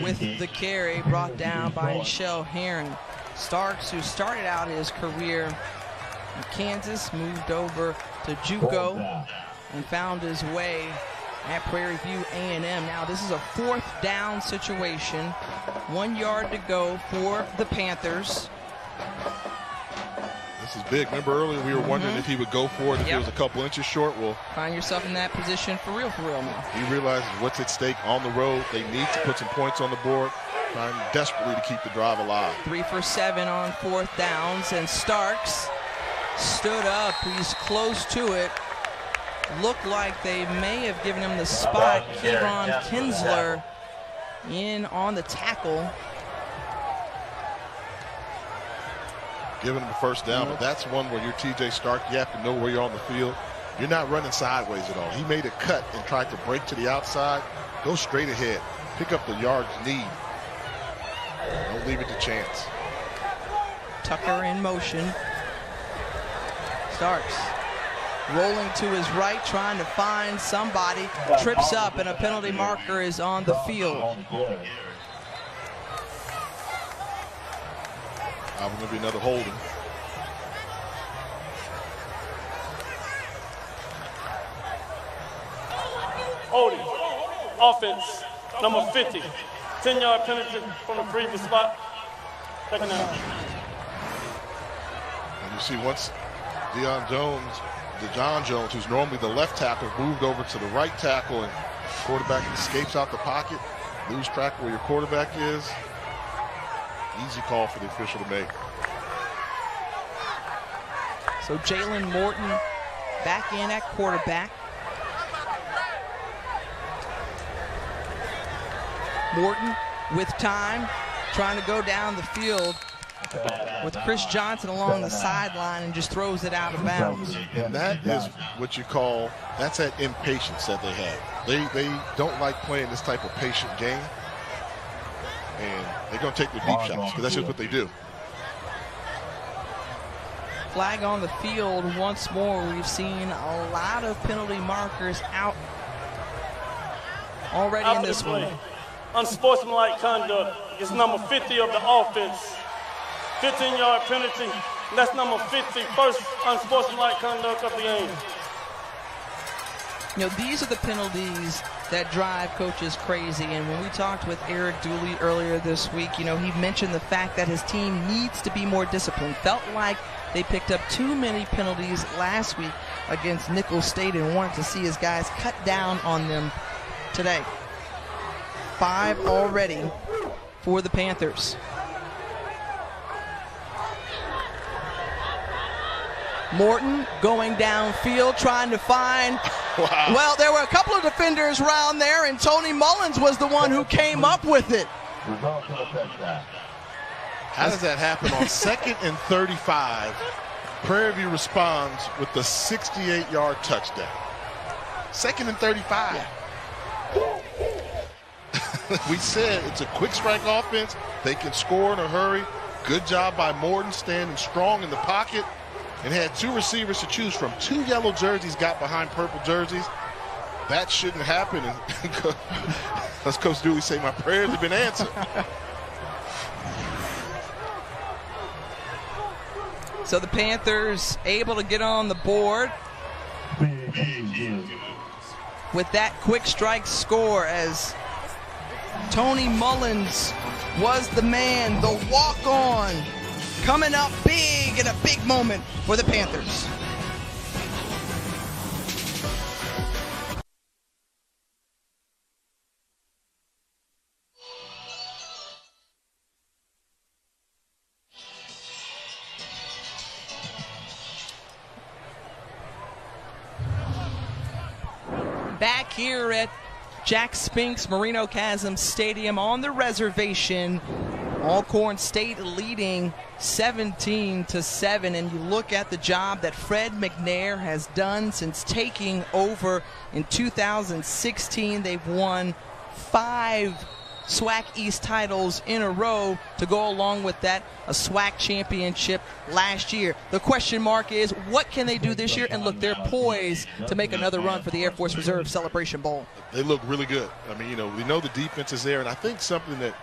with the carry, brought down by Michelle Herron. Starks, who started out his career in Kansas, moved over to JUCO and found his way at Prairie View A&M. Now this is a 4th down situation. 1 yard to go for the Panthers.
This is big. Remember earlier we were wondering if he would go for it if it was a couple inches short. Well,
find yourself in that position for real now.
He realizes what's at stake on the road. They need to put some points on the board, trying desperately to keep the drive alive.
3 for 7 on 4th downs, and Starks stood up. He's close to it. Looked like they may have given him the spot. Kieran Kinsler in on the tackle.
Giving him the first down, but that's one where you're TJ Stark. You have to know where you're on the field. You're not running sideways at all. He made a cut and tried to break to the outside. Go straight ahead. Pick up the yards need. Don't leave it to chance.
Tucker in motion. Starks rolling to his right, trying to find somebody. Trips up, and a penalty marker is on the field.
Going to be another holding.
Holding. Offense, number 50. 10-yard penalty from the previous spot. Second down.
And you see once John Jones, who's normally the left tackle, moved over to the right tackle, and quarterback escapes out the pocket. Lose track where your quarterback is. Easy call for the official to make.
So Jalen Morton back in at quarterback. Morton with time, trying to go down the field with Chris Johnson along the sideline, and just throws it out of bounds.
And that is what you call, that's that impatience that they have. They don't like playing this type of patient game. And they're going to take their deep shots because that's just what they do.
Flag on the field once more. We've seen a lot of penalty markers out already in this one.
Unsportsmanlike conduct is number 50 of the offense. 15-yard penalty. That's number 50, first unsportsmanlike conduct of the game.
You know, these are the penalties that drive coaches crazy. And when we talked with Eric Dooley earlier this week, you know, he mentioned the fact that his team needs to be more disciplined. Felt like they picked up too many penalties last week against Nicholls State and wanted to see his guys cut down on them today. 5 already for the Panthers. Morton going downfield, trying to find.
Wow.
Well, there were a couple of defenders around there, and Tony Mullins was the one who came up with it.
How does that happen on 2nd and 35? Prairie View responds with the 68-yard touchdown. 2nd and 35. Yeah. We said it's a quick strike offense. They can score in a hurry. Good job by Morton standing strong in the pocket, and had 2 receivers to choose from. 2 yellow jerseys got behind purple jerseys. That shouldn't happen. And as Coach Dooley say, my prayers have been answered.
So the Panthers able to get on the board with that quick strike score, as Tony Mullins was the man, the walk-on, coming up big in a big moment for the Panthers. Back here at Jack Spinks Marino Chasm Stadium on the reservation, Alcorn State leading 17-7, and you look at the job that Fred McNair has done since taking over in 2016. They've won 5 SWAC East titles in a row to go along with that, a SWAC championship last year. The question mark is, what can they do this year? And look, they're poised to make another run for the Air Force Reserve Celebration Bowl.
They look really good. I mean, we know the defense is there, and I think something that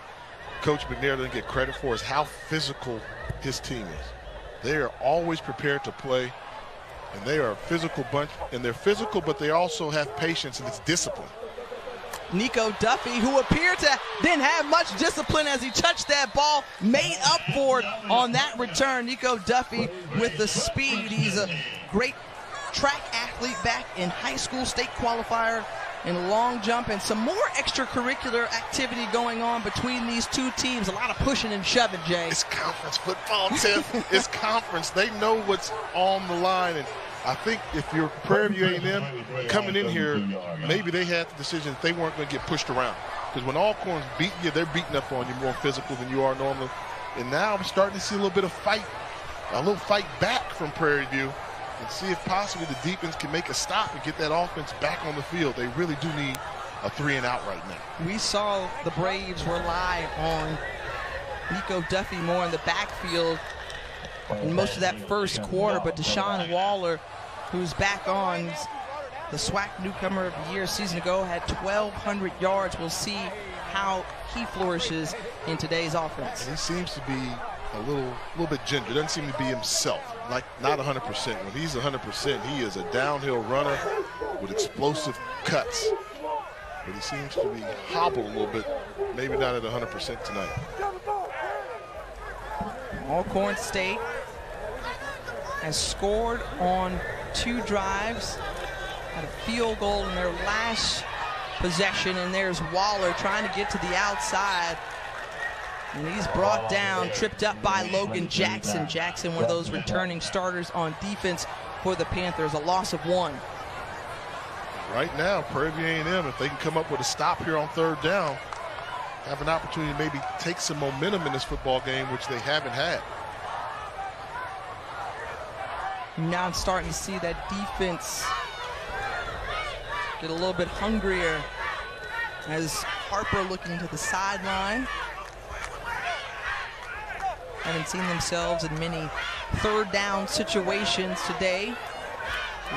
Coach McNair doesn't get credit for is how physical his team is. They are always prepared to play, and they are a physical bunch, and they're physical, but they also have patience, and it's discipline.
Nico Duffy, who appeared to didn't have much discipline as he touched that ball, made up for it on that return. Nico Duffy with the speed. He's a great track athlete back in high school, state qualifier in long jump, and some more extracurricular activity going on between these two teams. A lot of pushing and shoving, Jay.
It's conference football, Tiff. It's conference. They know what's on the line, and I think if you're Prairie View A&M coming in here, maybe they had the decision that they weren't going to get pushed around. Because when Alcorn's beating you, they're beating up on you more physical than you are normally. And now I'm starting to see a little bit of fight, a little fight back from Prairie View, and see if possibly the defense can make a stop and get that offense back on the field. They really do need a 3-and-out right now.
We saw the Braves rely on Nico Duffy more in the backfield in most of that first quarter, but Deshaun Waller, who's back on, the SWAC newcomer of the year a season ago, had 1,200 yards. We'll see how he flourishes in today's offense.
He seems to be a little bit ginger. Doesn't seem to be himself, like not 100%. When he's 100%, he is a downhill runner with explosive cuts. But he seems to be hobbled a little bit, maybe not at 100% tonight.
Alcorn State has scored on 2 drives, had a field goal in their last possession, and there's Waller trying to get to the outside, and he's brought down, tripped up by Logan Jackson. Jackson, one of those returning starters on defense for the Panthers, a loss of 1.
Right now, Prairie View A&M, if they can come up with a stop here on 3rd down, have an opportunity to maybe take some momentum in this football game, which they haven't had.
Now I'm starting to see that defense get a little bit hungrier as Harper looking to the sideline. Haven't seen themselves in many 3rd down situations today.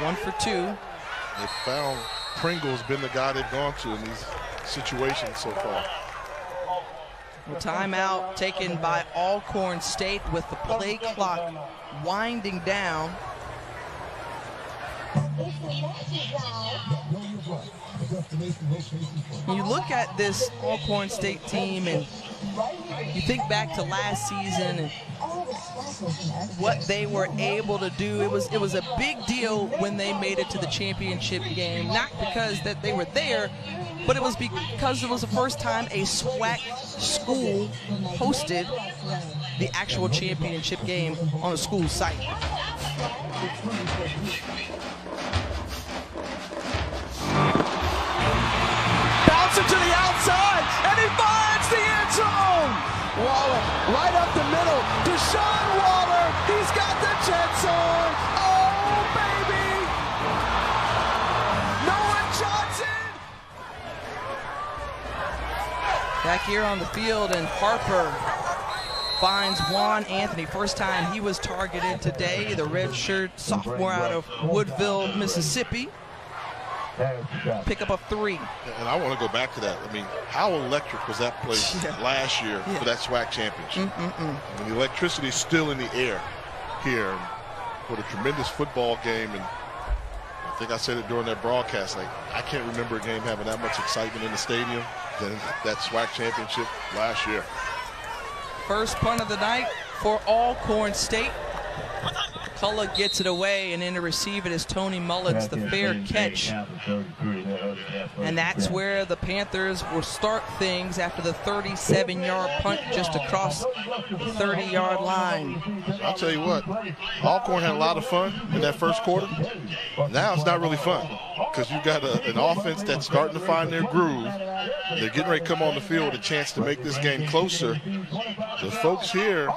1 for 2.
They found Pringle's been the guy they've gone to in these situations so far.
A timeout taken by Alcorn State with the play clock winding down. When you look at this Alcorn State team and you think back to last season and what they were able to do, it was a big deal when they made it to the championship game, not because that they were there, but it was because it was the first time a SWAC school hosted the actual championship game on a school site. Bounce it to the outside, and he finds the end zone! Waller right up the middle. Deshaun Waller, he's got the Jets on. Oh, baby! Noah Johnson! Back here on the field, and Harper finds Juan Anthony. First time he was targeted today, the redshirt sophomore out of Woodville, Mississippi. Pick up a 3.
And I want to go back to that. I mean, how electric was that place last year for that SWAC championship? I mean, the electricity is still in the air here. What a tremendous football game. And I think I said it during that broadcast. Like, I can't remember a game having that much excitement in the stadium than that SWAC championship last year.
First punt of the night for Alcorn State. McCullough gets it away, and in to receive it is Tony Mullins, the fair catch. And that's where the Panthers will start things after the 37-yard punt just across the 30-yard line.
I'll tell you what, Alcorn had a lot of fun in that first quarter. Now it's not really fun because you've got an offense that's starting to find their groove. They're getting ready to come on the field with a chance to make this game closer. The folks here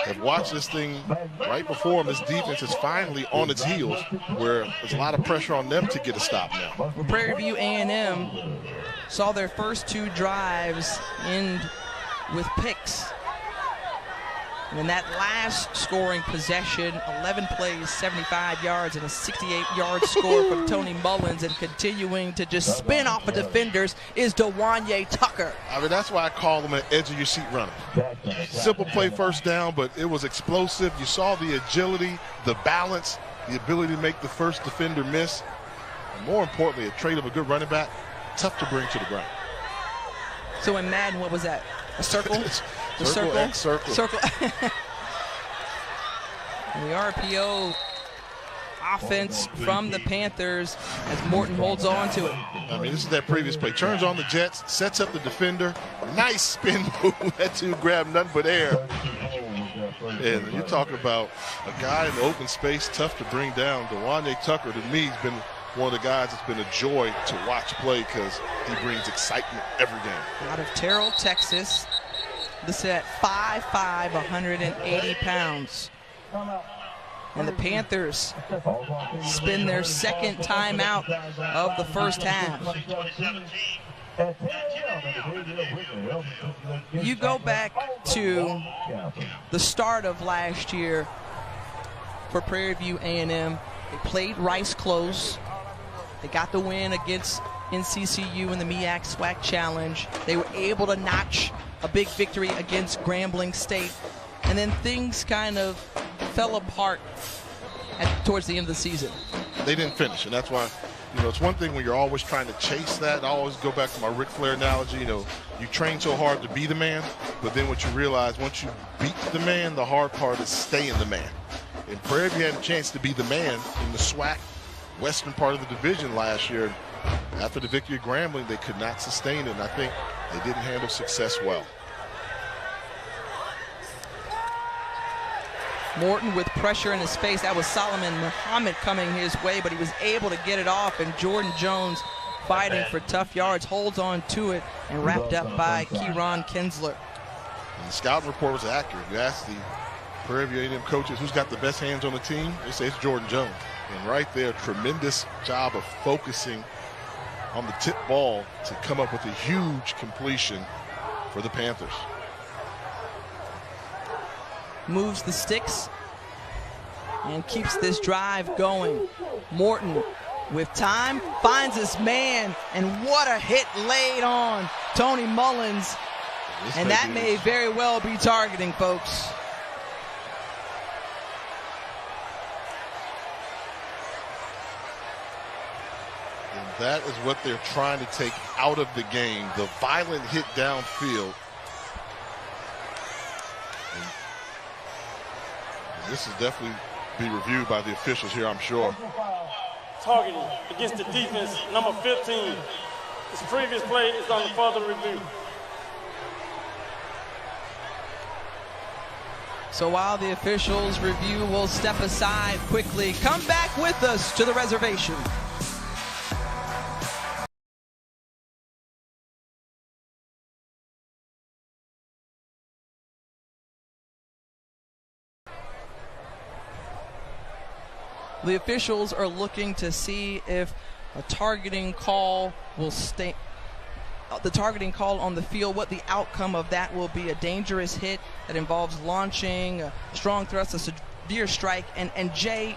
have watched this thing right before him. This defense is finally on its heels, where there's a lot of pressure on them to get a stop now.
Well, Prairie View A&M saw their first 2 drives end with picks. And in that last scoring possession, 11 plays, 75 yards, and a 68-yard score from Tony Mullins, and continuing to just spin off of defenders is DeWanye Tucker.
I mean, that's why I call him an edge-of-your-seat runner. Simple play first down, but it was explosive. You saw the agility, the balance, the ability to make the first defender miss. And more importantly, a trait of a good running back, tough to bring to the ground.
So in Madden, what was that? A circle? The
circle, X, circle.
Circle. And the RPO offense from the Panthers as Morton holds on to it.
I mean, this is that previous play. Turns on the jets, sets up the defender. Nice spin move. That dude grabbed nothing but air. And you're talking about a guy in the open space, tough to bring down. DeWanye Tucker, to me, has been one of the guys that's been a joy to watch play because he brings excitement every game.
Out of Terrell, Texas. This is at 5'5", 180 pounds. And the Panthers spin their second timeout of the first half. You go back to the start of last year for Prairie View A&M. They played Rice close. They got the win against NCCU in the MEAC SWAC Challenge. They were able to notch a big victory against Grambling State. And then things kind of fell apart towards the end of the season.
They didn't finish, and that's why, it's one thing when you're always trying to chase that. I always go back to my Ric Flair analogy. You train so hard to be the man, but then what you realize, once you beat the man, the hard part is staying the man. And Prairie View had a chance to be the man in the SWAC western part of the division last year. After the victory at Grambling, they could not sustain it, and I think they didn't handle success well.
Morton with pressure in his face. That was Solomon Muhammad coming his way, but he was able to get it off, and Jordan Jones, fighting for tough yards, holds on to it and wrapped up by Kieran Kinsler.
And the scouting report was accurate. You asked the Prairie View A&M coaches who's got the best hands on the team, they say it's Jordan Jones. And right there, tremendous job of focusing on the tip ball to come up with a huge completion for the Panthers.
Moves the sticks and keeps this drive going. Morton with time finds his man, and what a hit laid on Tony Mullins. And that may very well be targeting, folks.
And that is what they're trying to take out of the game, the violent hit downfield. And this is definitely be reviewed by the officials here, I'm sure.
Targeting against the defense, number 15. This previous play is on the further review.
So while the officials review, we'll step aside quickly. Come back with us to the reservation. The officials are looking to see if a targeting call will stay. The targeting call on the field, what the outcome of that will be. A dangerous hit that involves launching, a strong thrust, a severe strike. And Jay,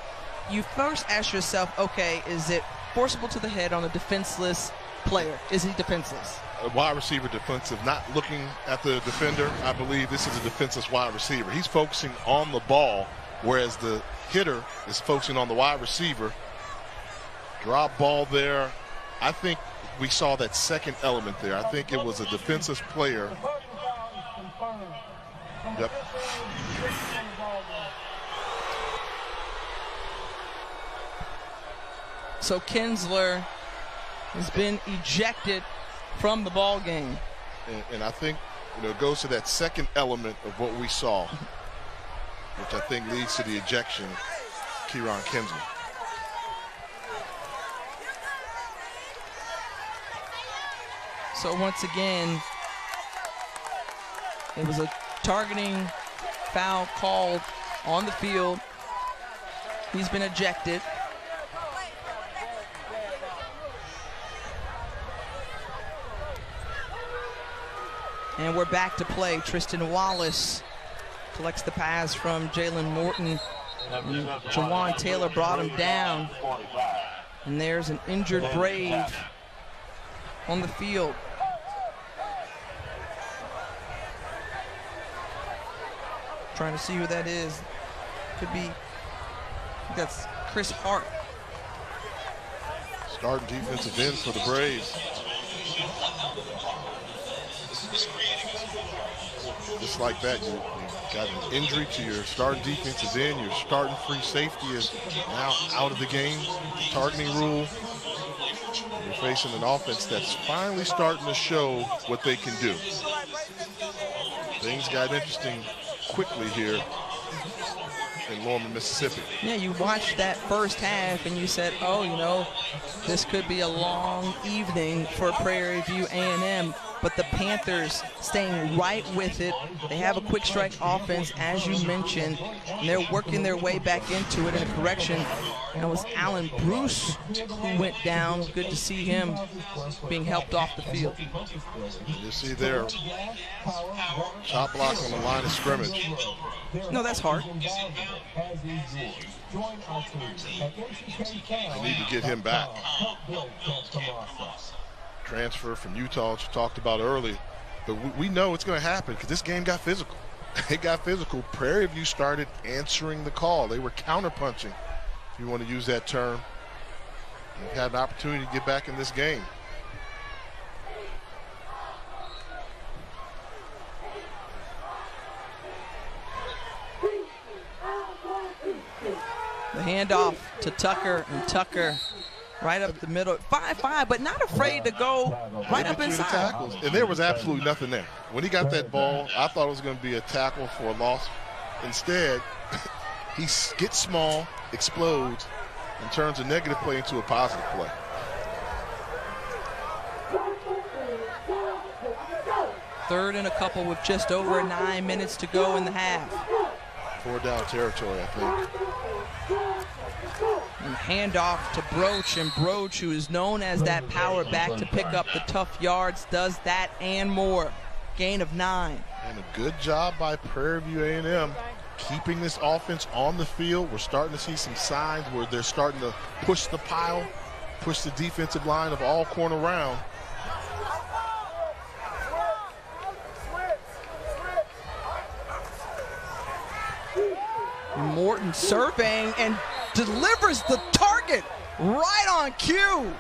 you first ask yourself, okay, is it forcible to the head on a defenseless player? Is he defenseless?
A wide receiver defensive, not looking at the defender. I believe this is a defenseless wide receiver. He's focusing on the ball, whereas the hitter is focusing on the wide receiver. Drop ball there. I think we saw that second element there. I think it was a defensive player. Yep.
So Kinsler has been ejected from the ball game.
And I think, it goes to that second element of what we saw, which I think leads to the ejection, Kieran Kinsler.
So once again, it was a targeting foul called on the field. He's been ejected. And we're back to play. Tristan Wallace collects the pass from Jalen Morton. And Jawan Taylor brought him down. And there's an injured Brave on the field. Trying to see who that is. Could be, that's Chris Hart.
Starting defensive end for the Braves. Just like that, you got an injury to your starting defensive end. Your starting free safety is now out of the game. Targeting rule. You're facing an offense that's finally starting to show what they can do. Things got interesting quickly here in Norman, Mississippi.
Yeah, you watched that first half and you said, oh, you know, this could be a long evening for Prairie View A&M. But the Panthers staying right with it. They have a quick strike offense, as you mentioned, and they're working their way back into it. In a correction, that was Alan Bruce who went down. Good to see him being helped off the field.
You see there, chop block on the line of scrimmage.
No, that's hard.
They need to get him back. Transfer from Utah, which we talked about earlier. But we know it's going to happen because this game got physical. It got physical. Prairie View started answering the call. They were counterpunching, if you want to use that term. They had an opportunity to get back in this game.
The handoff to Tucker, and Tucker right up the middle, 5'5", but not afraid to go right up inside.
Tackles. And there was absolutely nothing there. When he got that ball, I thought it was going to be a tackle for a loss. Instead, he gets small, explodes, and turns a negative play into a positive play.
Third and a couple with just over 9 minutes to go in the half.
4 down territory, I think.
And handoff to Broach, and Broach, who is known as that power back to pick up the tough yards, does that and more. Gain of 9.
And a good job by Prairie View A&M keeping this offense on the field. We're starting to see some signs where they're starting to push the pile, push the defensive line of Alcorn around.
Morton surveying and delivers the target right on cue.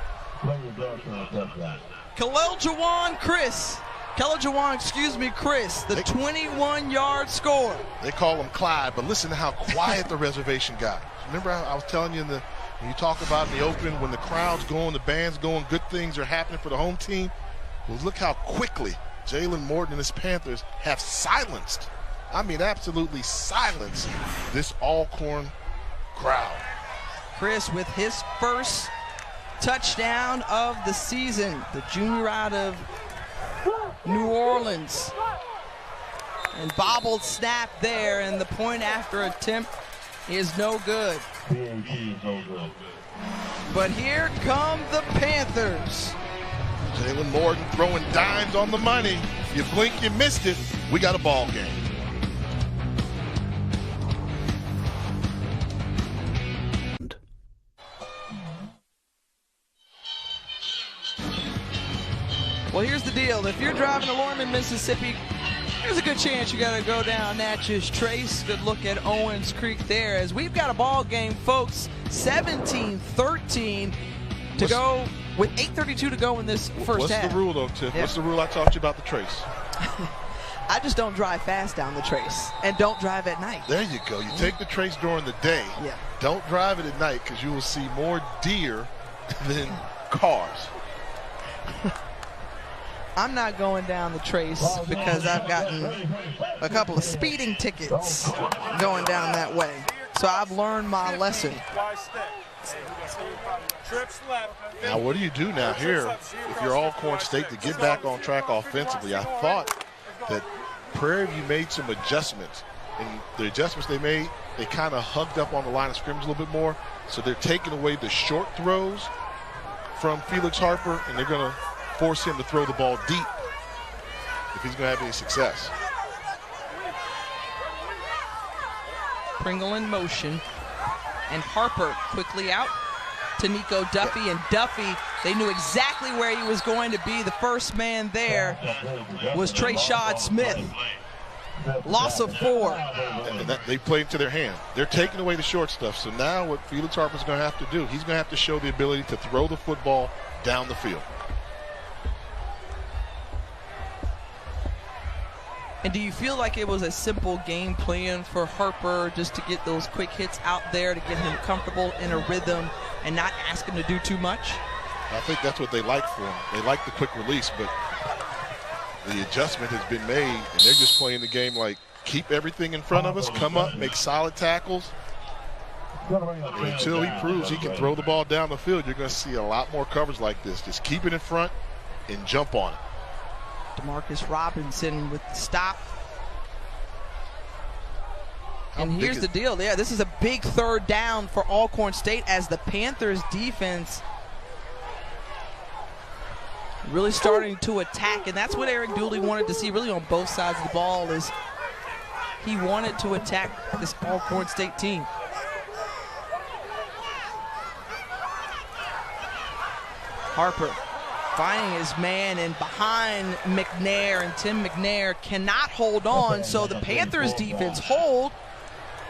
Chris, the 21-yard score.
They call him Clyde, but listen to how quiet the reservation got. Remember I was telling you when you talk about in the open, when the crowd's going, the band's going, good things are happening for the home team. Well, look how quickly Jalen Morton and his Panthers have silenced, I mean absolutely silenced, this Alcorn crowd.
Chris with his first touchdown of the season, the junior out of New Orleans. And bobbled snap there, and the point after attempt is no good. But here come the Panthers.
Jalen Morton throwing dimes on the money. You blink, you missed it. We got a ball game.
Well, here's the deal. If you're driving to Lorman, Mississippi, there's a good chance you got to go down Natchez Trace. Good look at Owens Creek there, as we've got a ball game, folks. 17-13 to go with 8:32 to go in this first half.
What's the rule, though, Tiff?
Yeah.
What's the rule I taught you about the Trace?
I just don't drive fast down the Trace, and don't drive at night.
There you go. You take the Trace during the day.
Yeah.
Don't drive it at night, because you will see more deer than cars.
I'm not going down the Trace because I've gotten a couple of speeding tickets going down that way. So I've learned my lesson.
Now, what do you do now here if you're Alcorn State to get back on track offensively? I thought that Prairie View made some adjustments and the adjustments they made, they kind of hugged up on the line of scrimmage a little bit more. So they're taking away the short throws from Felix Harper, and they're going to force him to throw the ball deep if he's going to have any success.
Pringle in motion, and Harper quickly out to Nico Duffy, and Duffy, they knew exactly where he was going to be. The first man there was Trayshad Smith. Loss of 4.
And they played to their hand. They're taking away the short stuff. So now what Felix Harper's going to have to do, he's going to have to show the ability to throw the football down the field.
And do you feel like it was a simple game plan for Harper just to get those quick hits out there to get him comfortable in a rhythm and not ask him to do too much?
I think that's what they like for him. They like the quick release, but the adjustment has been made, and they're just playing the game like, keep everything in front of us, come up, make solid tackles. And until he proves he can throw the ball down the field, you're going to see a lot more coverage like this. Just keep it in front and jump on it.
Demarcus Robinson with the stop. And here's the deal. Yeah, this is a big third down for Alcorn State as the Panthers defense really starting to attack. And that's what Eric Dooley wanted to see really on both sides of the ball, is he wanted to attack this Alcorn State team. Harper finding his man and behind McNair, and Tim McNair cannot hold on, so the Panthers defense hold.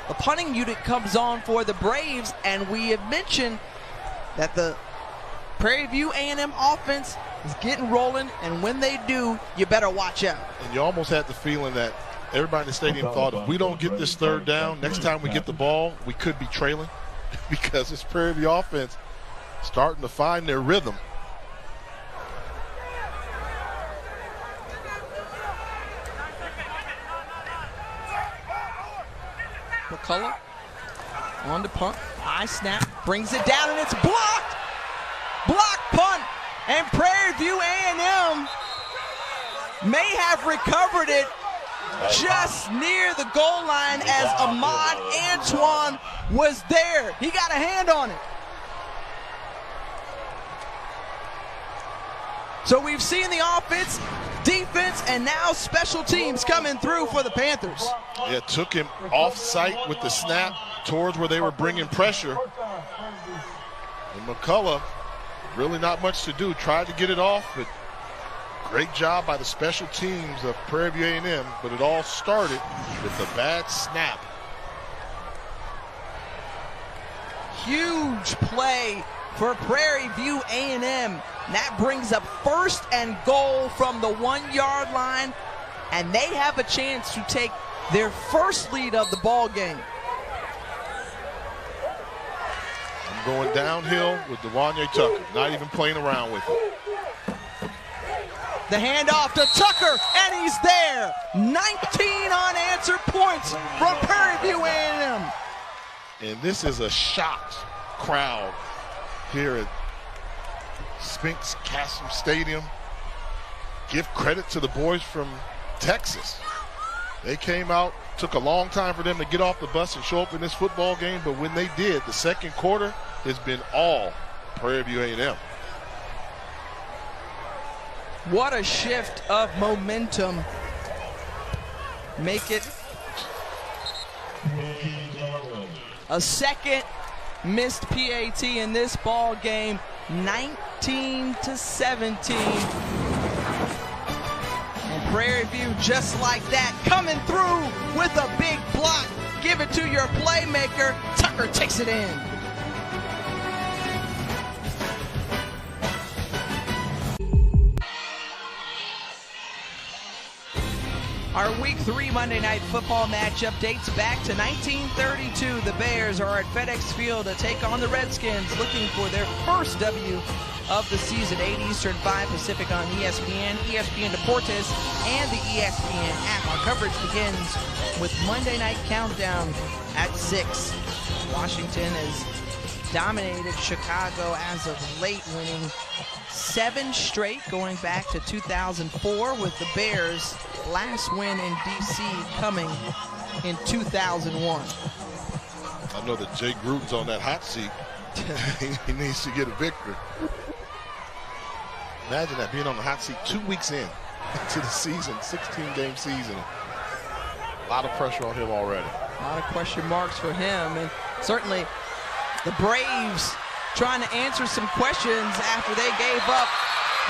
The punting unit comes on for the Braves, and we have mentioned that the Prairie View A&M offense is getting rolling, and when they do, you better watch out.
And you almost had the feeling that everybody in the stadium thought, if we don't get this third down, next time we get the ball, we could be trailing because this Prairie View offense starting to find their rhythm.
McCullough on the punt, high snap, brings it down, and it's blocked. Block punt, and Prairie View A&M may have recovered it just near the goal line as Ahmad Antoine was there. He got a hand on it. So we've seen the offense, defense, and now special teams coming through for the Panthers.
Yeah, took him off site with the snap towards where they were bringing pressure. And McCullough, really not much to do. Tried to get it off, but great job by the special teams of Prairie View A&M. But it all started with a bad snap.
Huge play for Prairie View A&M. That brings up 1st and goal from the 1-yard line, and they have a chance to take their first lead of the ball game.
I'm going downhill with Dewanye Tucker, not even playing around with it.
The handoff to Tucker, and he's there. 19 unanswered points from Prairie View A&M.
And this is a shocked crowd here at Spinks Castle Stadium. Give credit to the boys from Texas. They came out, took a long time for them to get off the bus and show up in this football game, but when they did, the second quarter has been all Prairie View A&M.
What a shift of momentum. Make it a second missed PAT in this ball game, 19-17. And Prairie View, just like that, coming through with a big block. Give it to your playmaker. Tucker takes it in. Our Week 3 Monday Night Football matchup dates back to 1932. The Bears are at FedEx Field to take on the Redskins, looking for their first W of the season. 8 Eastern, 5 Pacific on ESPN, ESPN Deportes, and the ESPN app. Our coverage begins with Monday Night Countdown at 6. Washington has dominated Chicago as of late, winning 7 straight going back to 2004, with the Bears' last win in D.C. coming in 2001.
I know that Jay Gruden's on that hot seat. He needs to get a victory. Imagine that, being on the hot seat 2 weeks in to the season, 16-game season. A lot of pressure on him already.
A lot of question marks for him, and certainly the Braves trying to answer some questions after they gave up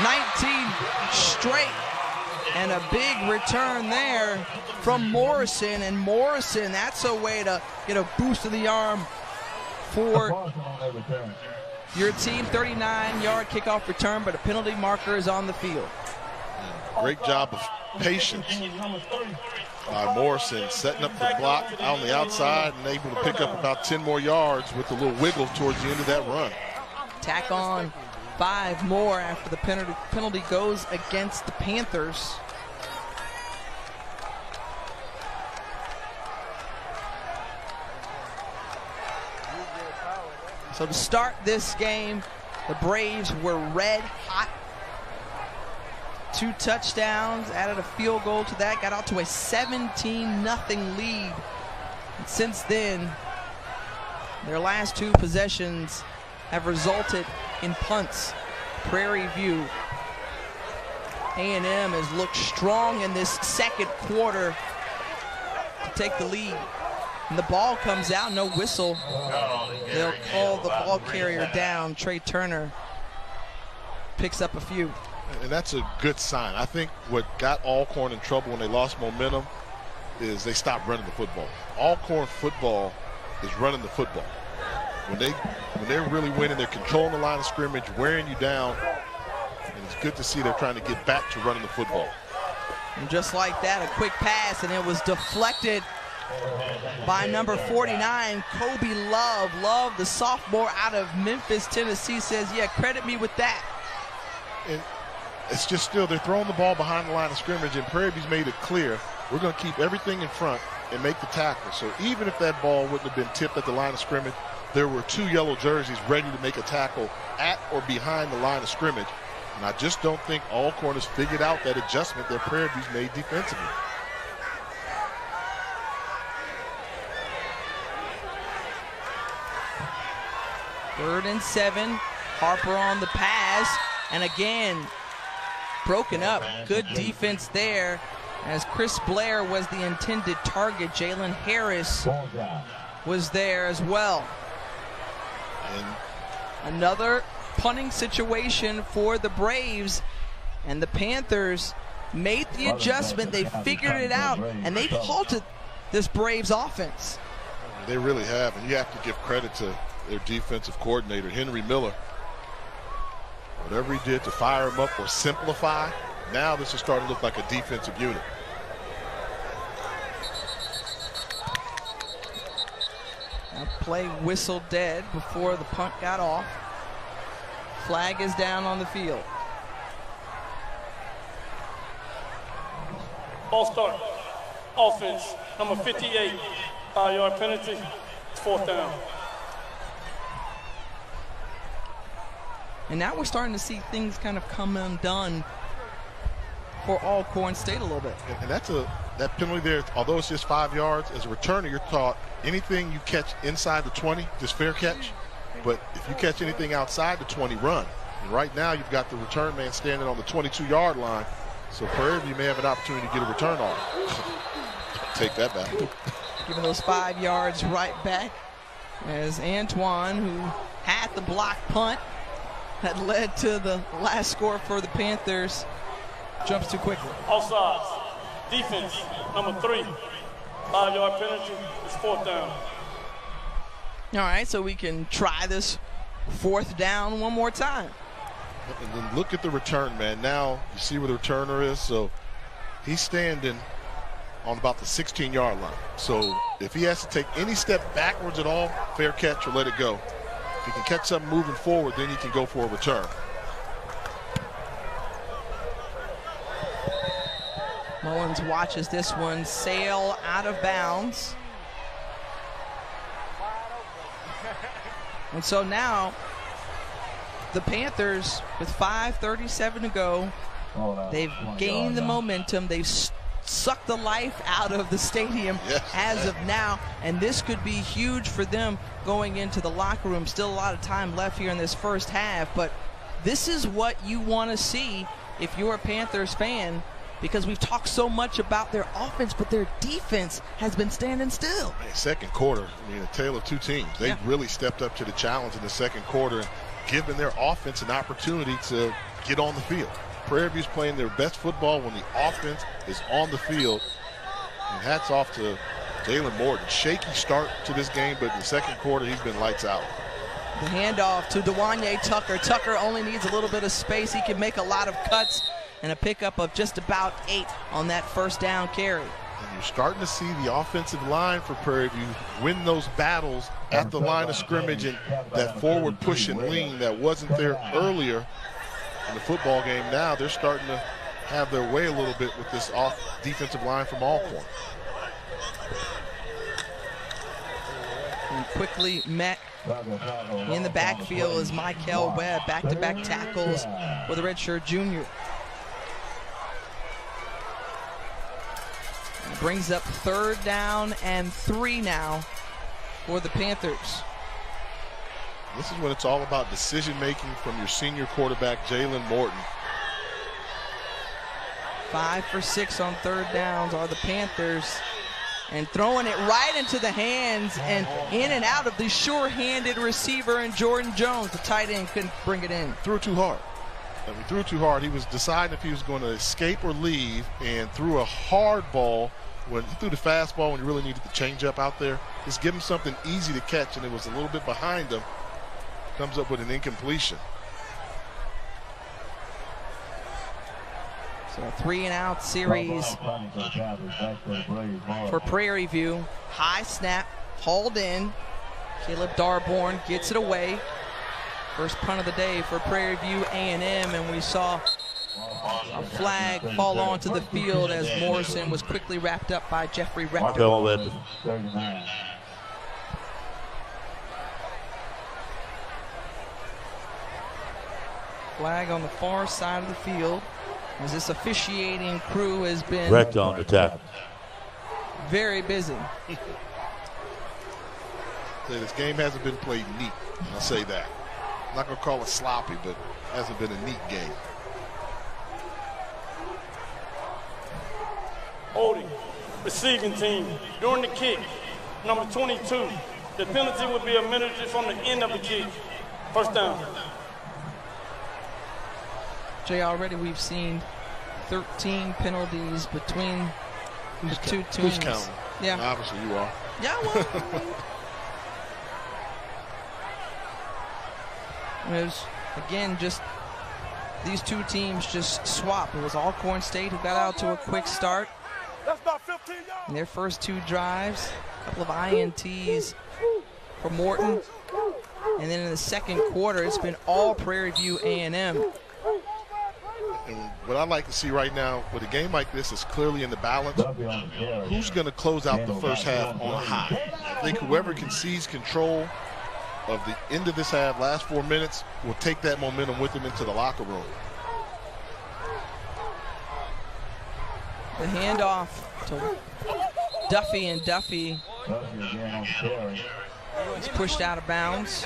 19 straight. And a big return there from Morrison. And Morrison, that's a way to get a boost of the arm for your team. 39-yard kickoff return, but a penalty marker is on the field.
Great job of patience by Morrison, setting up the block out on the outside and able to pick up about 10 more yards with a little wiggle towards the end of that run.
Tack on 5 more after the penalty goes against the Panthers. So to start this game, the Braves were red hot. 2 touchdowns, added a field goal to that, got out to a 17-0 lead. And since then, their last 2 possessions have resulted in punts. Prairie View A&M has looked strong in this second quarter to take the lead. And the ball comes out, no whistle. They'll call the ball carrier down. Trey Turner picks up a few.
And that's a good sign. I think what got Alcorn in trouble when they lost momentum is they stopped running the football. Alcorn football is running the football. When they're really winning, they're controlling the line of scrimmage, wearing you down, and it's good to see they're trying to get back to running the football.
And just like that, a quick pass, and it was deflected by number 49, Kobe Love. Love, the sophomore out of Memphis, Tennessee, says, yeah, credit me with that.
And it's just still, they're throwing the ball behind the line of scrimmage, and Prairie View's made it clear, we're going to keep everything in front and make the tackle. So even if that ball wouldn't have been tipped at the line of scrimmage, there were 2 yellow jerseys ready to make a tackle at or behind the line of scrimmage. And I just don't think Alcorn has figured out that adjustment that Prairie View's made defensively.
Third and 7, Harper on the pass, and again, broken up. Good defense there, as Chris Blair was the intended target. Jalen Harris was there as well. And another punting situation for the Braves, and the Panthers made the adjustment. They figured it out, and they've halted this Braves offense.
They really have, and you have to give credit to their defensive coordinator, Henry Miller. Whatever he did to fire him up or simplify, now this is starting to look like a defensive unit.
That play whistled dead before the punt got off. Flag is down on the field.
Ball start. Offense, number 58. 5-yard penalty. 4th down.
And now we're starting to see things kind of come undone for Alcorn State a little bit.
And that's that penalty there, although it's just 5 yards, as a returner, you're taught anything you catch inside the 20, just fair catch. But if you catch anything outside the 20, run. And right now, you've got the return man standing on the 22-yard line. So Prairie View may have an opportunity to get a return off. Take that back.
Giving those 5 yards right back, as Antoine, who had the block punt, that led to the last score for the Panthers, jumps too quickly.
Offsides. Defense, number 3. 5-yard penalty. It's 4th down.
All right, so we can try this 4th down one more time.
And then look at the return, man. Now you see where the returner is. So he's standing on about the 16-yard line. So if he has to take any step backwards at all, fair catch or let it go. If he can catch something moving forward, then he can go for a return.
Mullins watches this one sail out of bounds. And so now the Panthers, with 5:37 to go, they've gained the momentum. They've sucked the life out of the stadium as of now, and this could be huge for them going into the locker room. Still a lot of time left here in this first half, but this is what you want to see if you're a Panthers fan, because we've talked so much about their offense, but their defense has been standing still.
Second quarter, I mean, a tale of two teams. They really stepped up to the challenge in the second quarter and given their offense an opportunity to get on the field. Prairie View's playing their best football when the offense is on the field. And hats off to Jalen Morton. Shaky start to this game, but in the second quarter, he's been lights out.
The handoff to Dewanye Tucker. Tucker only needs a little bit of space. He can make a lot of cuts, and a pickup of just about 8 on that first down carry.
And you're starting to see the offensive line for Prairie View win those battles at the line of scrimmage, and that forward push and lean that wasn't there earlier in the football game. Now they're starting to have their way a little bit with this defensive line from Alcorn.
And quickly met in the backfield is Michael Webb, back-to-back tackles with a redshirt junior. Brings up 3rd down and 3 now for the Panthers.
This is when it's all about decision-making from your senior quarterback, Jalen Morton.
5 for 6 on 3rd downs are the Panthers, and throwing it right into the hands and in and out of the sure-handed receiver and Jordan Jones. The tight end couldn't bring it in.
Threw too hard. He threw too hard. He was deciding if he was going to escape or leave, and threw a hard ball when he threw the fastball when he really needed the changeup out there. Just give him something easy to catch, and it was a little bit behind him. Comes up with an incompletion.
So a 3-and-out series for Prairie View. High snap, hauled in. Caleb Darborn gets it away. First punt of the day for Prairie View A&M, and we saw a flag fall onto the field as Morrison was quickly wrapped up by Jeffrey Rector. Flag on the far side of the field, as this officiating crew has been
wrecked on the tackle.
Very busy.
This game hasn't been played neat, I'll say that. I'm not going to call it sloppy, but it hasn't been a neat game.
Holding, receiving team, during the kick, number 22. The penalty would be a minute from the end of the kick. First down.
Jay, already we've seen 13 penalties between the two teams.
Who's counting?
Yeah.
Obviously you are.
Yeah, well, it was, again, just these two teams just swap. It was Alcorn State who got out to a quick start.
That's about 15 yards.
In their first 2 drives, a couple of INTs for Morton. And then in the second quarter, it's been all Prairie View A&M.
And what I like to see right now with a game like this is clearly in the balance. Who's going to close out the first half on a high? I think whoever can seize control of the end of this half, last 4 minutes, will take that momentum with them into the locker room.
The handoff to Duffy, and Duffy is pushed out of bounds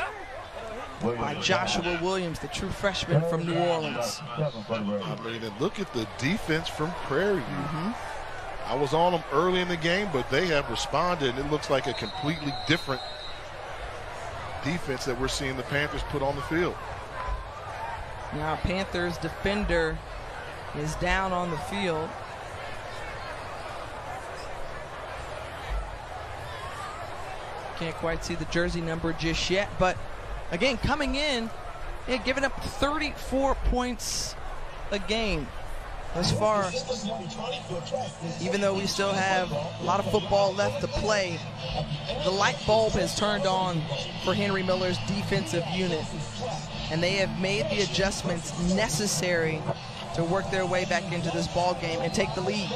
by Joshua Williams, the true freshman from New Orleans.
I mean, and look at the defense from Prairie View. I was on them early in the game, but they have responded, and it looks like a completely different defense that we're seeing the Panthers put on the field.
Now Panthers defender is down on the field. Can't quite see the jersey number just yet, but again, coming in, giving up 34 points a game thus far. Even though we still have a lot of football left to play, the light bulb has turned on for Henry Miller's defensive unit, and they have made the adjustments necessary to work their way back into this ball game and take the lead.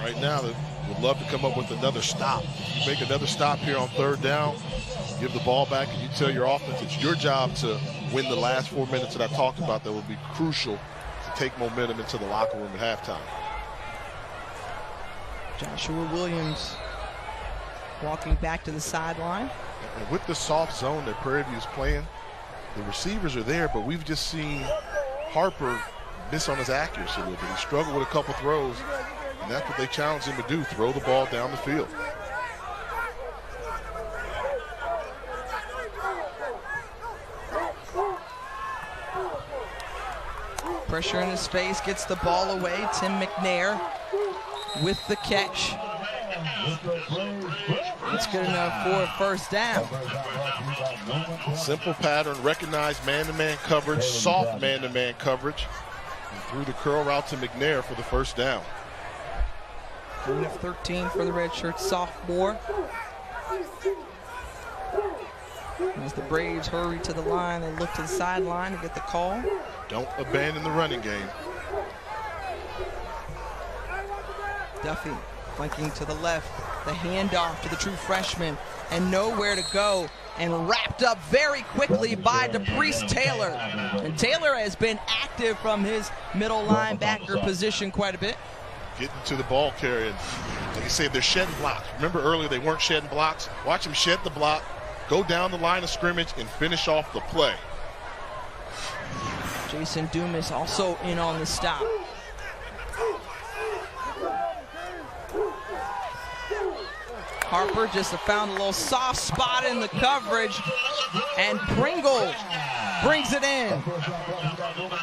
Right now, would love to come up with another stop. If you make another stop here on 3rd down, give the ball back, and you tell your offense it's your job to win the last 4 minutes that I talked about that will be crucial to take momentum into the locker room at halftime.
Joshua Williams walking back to the sideline.
And with the soft zone that Prairie View is playing, the receivers are there, but we've just seen Harper miss on his accuracy a little bit. He struggled with a couple throws, and that's what they challenged him to do, throw the ball down the field.
Pressure in his face, gets the ball away. Tim McNair with the catch. It's good enough for a first down.
Simple pattern, recognized man-to-man coverage, soft man-to-man coverage, and threw the curl route to McNair for the first down.
Gain of 13 for the redshirt sophomore. As the Braves hurry to the line, they look to the sideline to get the call.
Don't abandon the running game.
Duffy flanking to the left. The handoff to the true freshman, and nowhere to go, and wrapped up very quickly by DePriest Taylor. And Taylor has been active from his middle linebacker position quite a bit.
Getting to the ball carrier. Like you say, they're shedding blocks. Remember earlier they weren't shedding blocks? Watch them shed the block, go down the line of scrimmage, and finish off the play.
Jason Dumas also in on the stop. Harper just found a little soft spot in the coverage, and Pringle brings it in.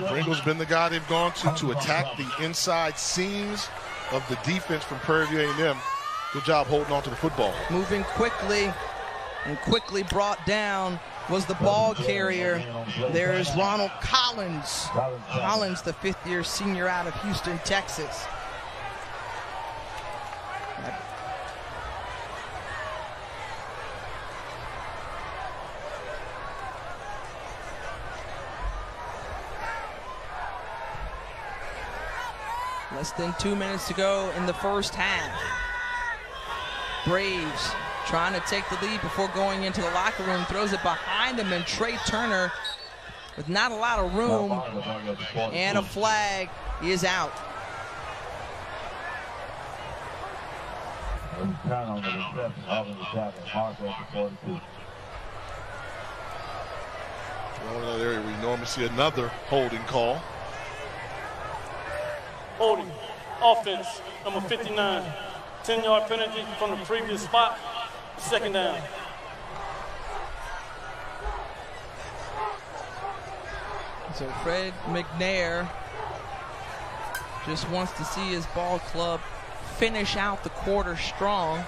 Pringle's been the guy they've gone to attack the inside seams of the defense from Prairie View A&M. Good job holding on to the football.
Moving quickly, and quickly brought down was the ball carrier. There's Ronald Collins. Collins, the 5th-year senior out of Houston, Texas. Less than 2 minutes to go in the first half. Braves trying to take the lead before going into the locker room. Throws it behind him, and Trey Turner, with not a lot of room, and a flag, is out.
One other area we normally see another holding call.
Holding, offense, number 59. 10-yard penalty from the previous spot, 2nd down.
So Fred McNair just wants to see his ball club finish out the quarter strong.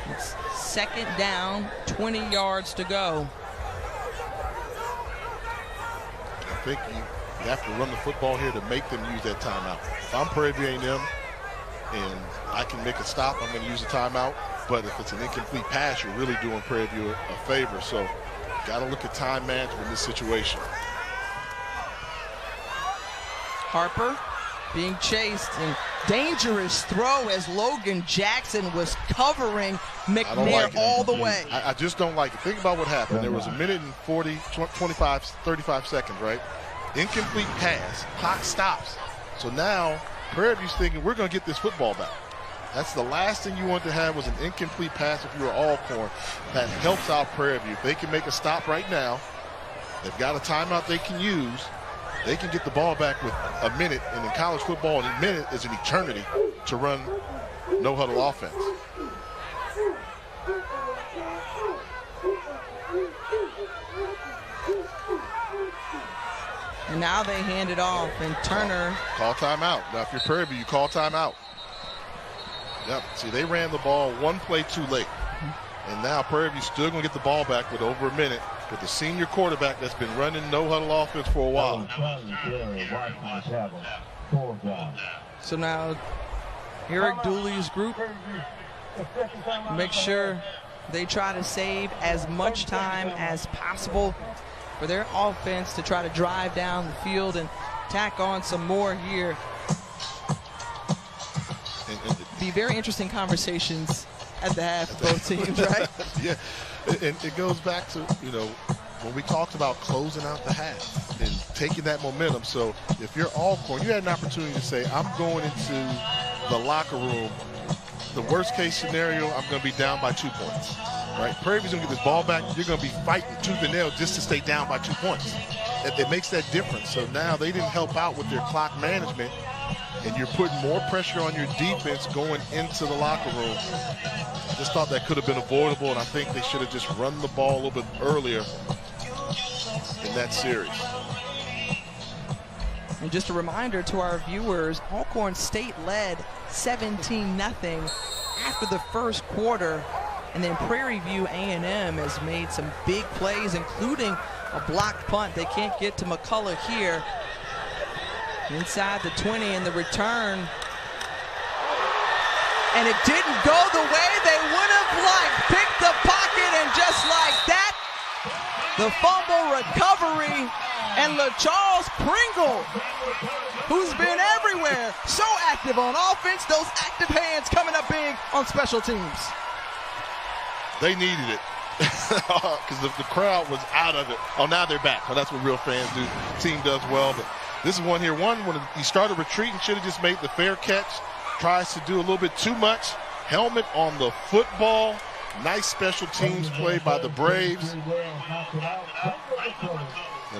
It's 2nd down, 20 yards to go.
I think you have to run the football here to make them use that timeout. If I'm Prairie View A&M and I can make a stop, I'm going to use a timeout. But if it's an incomplete pass, you're really doing Prairie View a favor. So got to look at time management in this situation.
Harper being chased, and dangerous throw as Logan Jackson was covering McNair all the way.
I just don't like it. Think about what happened. There was a minute and 35 seconds, right? Incomplete pass, clock stops. So now Prairie View's thinking, we're going to get this football back. That's the last thing you want to have, was an incomplete pass if you were Alcorn. That helps out Prairie View. If they can make a stop right now, they've got a timeout they can use. They can get the ball back with a minute, and in college football, a minute is an eternity to run no-huddle offense.
And now they hand it off, and Turner.
Call timeout. Now, if you're Prairie View, you call timeout. Yep. See, they ran the ball one play too late. And now Prairie View's still going to get the ball back with over a minute with the senior quarterback that's been running no-huddle offense for a while.
So now Eric Dooley's group make sure they try to save as much time as possible for their offense to try to drive down the field and tack on some more here be very interesting conversations at the half of both teams, right?
Yeah, and it goes back to, you know, when we talked about closing out the half and taking that momentum. So if you're Alcorn, you had an opportunity to say, I'm going into the locker room, the worst case scenario, I'm going to be down by 2 points, right? Prairie's going to get this ball back. You're going to be fighting tooth and nail just to stay down by 2 points. It makes that difference. So now they didn't help out with their clock management, and you're putting more pressure on your defense going into the locker room. Just thought that could have been avoidable, and I think they should have just run the ball a little bit earlier in that series.
And just a reminder to our viewers, Alcorn State led 17-0 after the first quarter, and then Prairie View A&M has made some big plays, including a blocked punt. They can't get to McCullough here. Inside the 20 and the return. And it didn't go the way they would have liked. Picked the pocket, and just like that, the fumble recovery, and LaCharles Pringle, who's been everywhere, so active on offense, those active hands coming up big on special teams.
They needed it because the crowd was out of it. Oh, now they're back. Oh, that's what real fans do. Team does well, but this is one here. One, when he started retreating, should have just made the fair catch. Tries to do a little bit too much. Helmet on the football. Nice special teams play by the Braves. And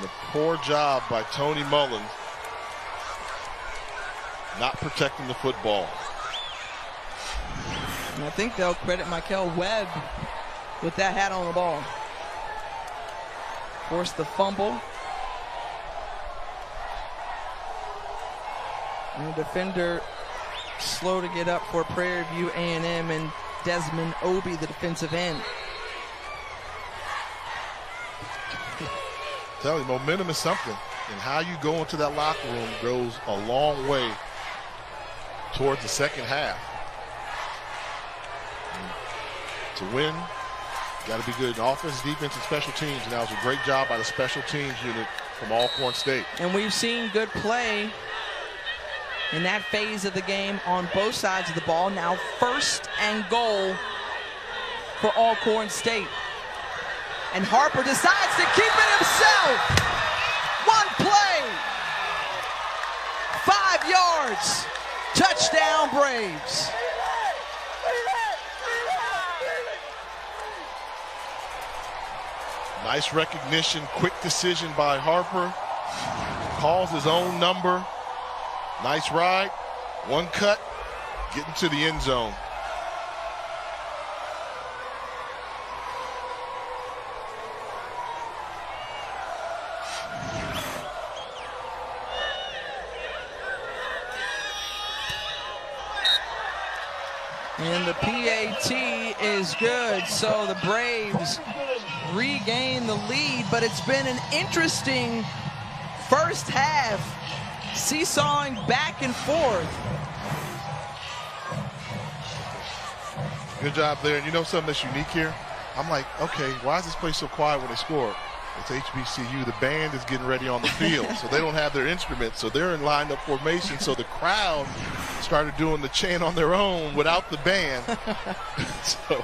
a poor job by Tony Mullins not protecting the football.
And I think they'll credit Michael Webb with that hat on the ball. Forced the fumble. And the defender slow to get up for Prairie View A&M, and Desmond Obie, the defensive end.
Tell you, momentum is something, and how you go into that locker room goes a long way towards the second half. And to win, got to be good in offense, defense, and special teams, and that was a great job by the special teams unit from Alcorn State.
And we've seen good play in that phase of the game on both sides of the ball. Now 1st and goal for Alcorn State. And Harper decides to keep it himself. One play. 5 yards. Touchdown Braves.
Nice recognition, quick decision by Harper. Calls his own number. Nice ride, one cut, getting to the end zone.
And the PAT is good, so the Braves regain the lead, but it's been an interesting first half. Seesawing back and forth.
Good job there. And you know something that's unique here? I'm like, okay, why is this place so quiet when they score? It's HBCU. The band is getting ready on the field, so they don't have their instruments, so they're in lined up formation. So the crowd started doing the chant on their own without the band. So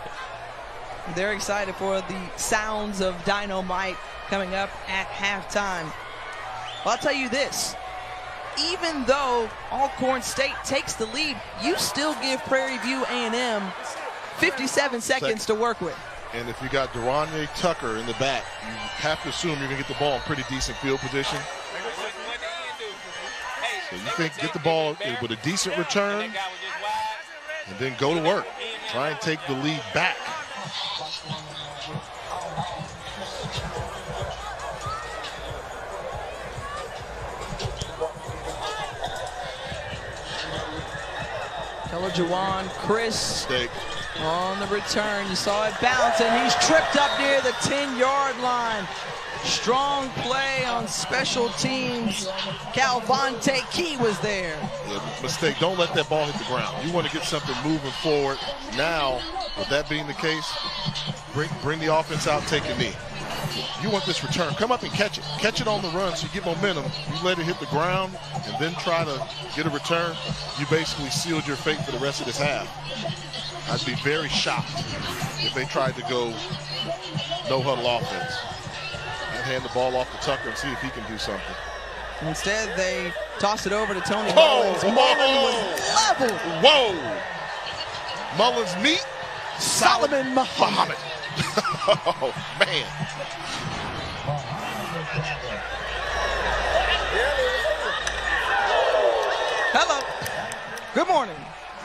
they're excited for the sounds of Dynamite coming up at halftime. Well, I'll tell you this. Even though Alcorn State takes the lead, you still give Prairie View A&M 57 seconds to work with.
And if you got Deronye Tucker in the back, you have to assume you're going to get the ball in pretty decent field position. So you think get the ball with a decent return and then go to work. Try and take the lead back.
Jawan Chris
Mistake.
On the return. You saw it bounce, and he's tripped up near the 10-yard line. Strong play on special teams. Calvante Key was there.
Yeah, mistake. Don't let that ball hit the ground. You want to get something moving forward. Now, with that being the case, bring the offense out, take a knee. You want this return. Come up and catch it. Catch it on the run so you get momentum. You let it hit the ground and then try to get a return. You basically sealed your fate for the rest of this half. I'd be very shocked if they tried to go no-huddle offense. I'd hand the ball off to Tucker and see if he can do something.
Instead, they toss it over to Tony Mullins. Mullins was leveled.
Whoa! Mullins meet
Solomon Muhammad.
Oh, man.
Hello. Good morning.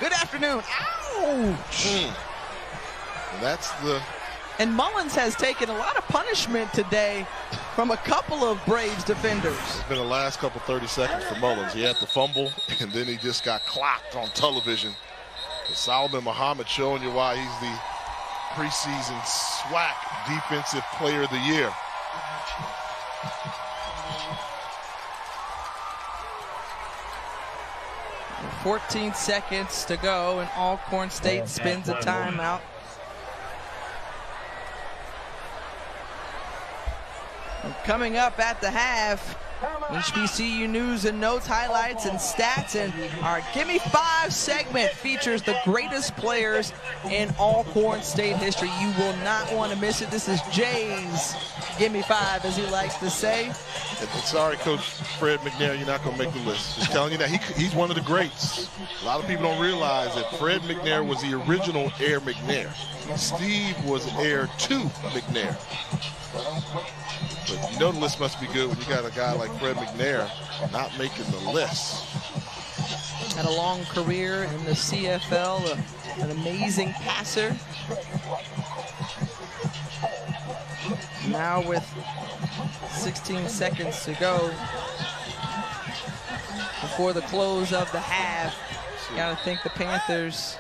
Good afternoon. Ouch.
And that's the...
And Mullins has taken a lot of punishment today from a couple of Braves defenders.
It's been the last couple 30 seconds for Mullins. He had the fumble, and then he just got clocked on television. And Solomon Muhammad showing you why he's the preseason SWAC Defensive Player of the Year.
And 14 seconds to go, and Alcorn State spins a timeout. And coming up at the half, HBCU news and notes, highlights and stats, and our Gimme 5 segment features the greatest players in Alcorn State history. You will not want to miss it. This is Jay's Gimme 5, as he likes to say.
And sorry, Coach Fred McNair, you're not going to make the list. Just telling you that he's one of the greats. A lot of people don't realize that Fred McNair was the original Air McNair. Steve was heir to McNair. But you know the list must be good when you got a guy like Fred McNair not making the list.
Had a long career in the CFL, an amazing passer. Now with 16 seconds to go before the close of the half, gotta think the Panthers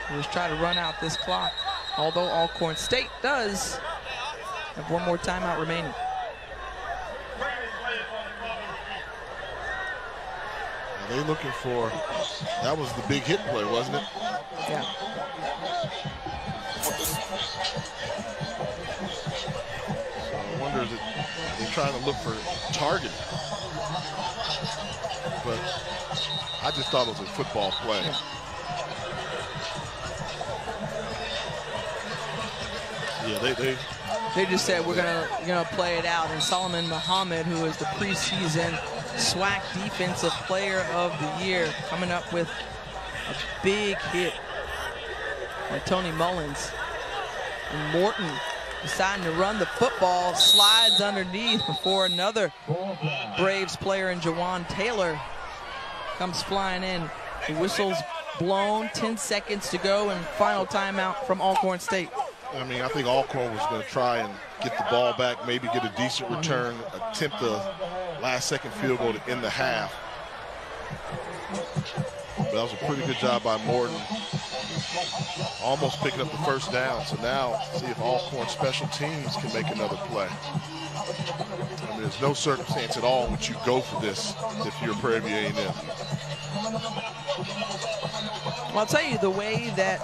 will just try to run out this clock. Although Alcorn State does have one more timeout remaining.
Are they looking for, that was the big hit play, wasn't it?
Yeah.
So I wonder if they're trying to look for targeting. But I just thought it was a football play. Yeah,
they just said we're gonna play it out, and Solomon Muhammad, who is the preseason SWAC Defensive Player of the Year, coming up with a big hit on Tony Mullins. And Morton deciding to run the football, slides underneath before another Braves player in Jawan Taylor comes flying in. The whistle's blown, 10 seconds to go, and final timeout from Alcorn State.
I mean, I think Alcorn was going to try and get the ball back, maybe get a decent return, attempt a last-second field goal to end the half. But that was a pretty good job by Morton. Almost picking up the first down. So now, see if Alcorn special teams can make another play. I mean, there's no circumstance at all in which you go for this if you're Prairie View A&M.
Well, I'll tell you, the way that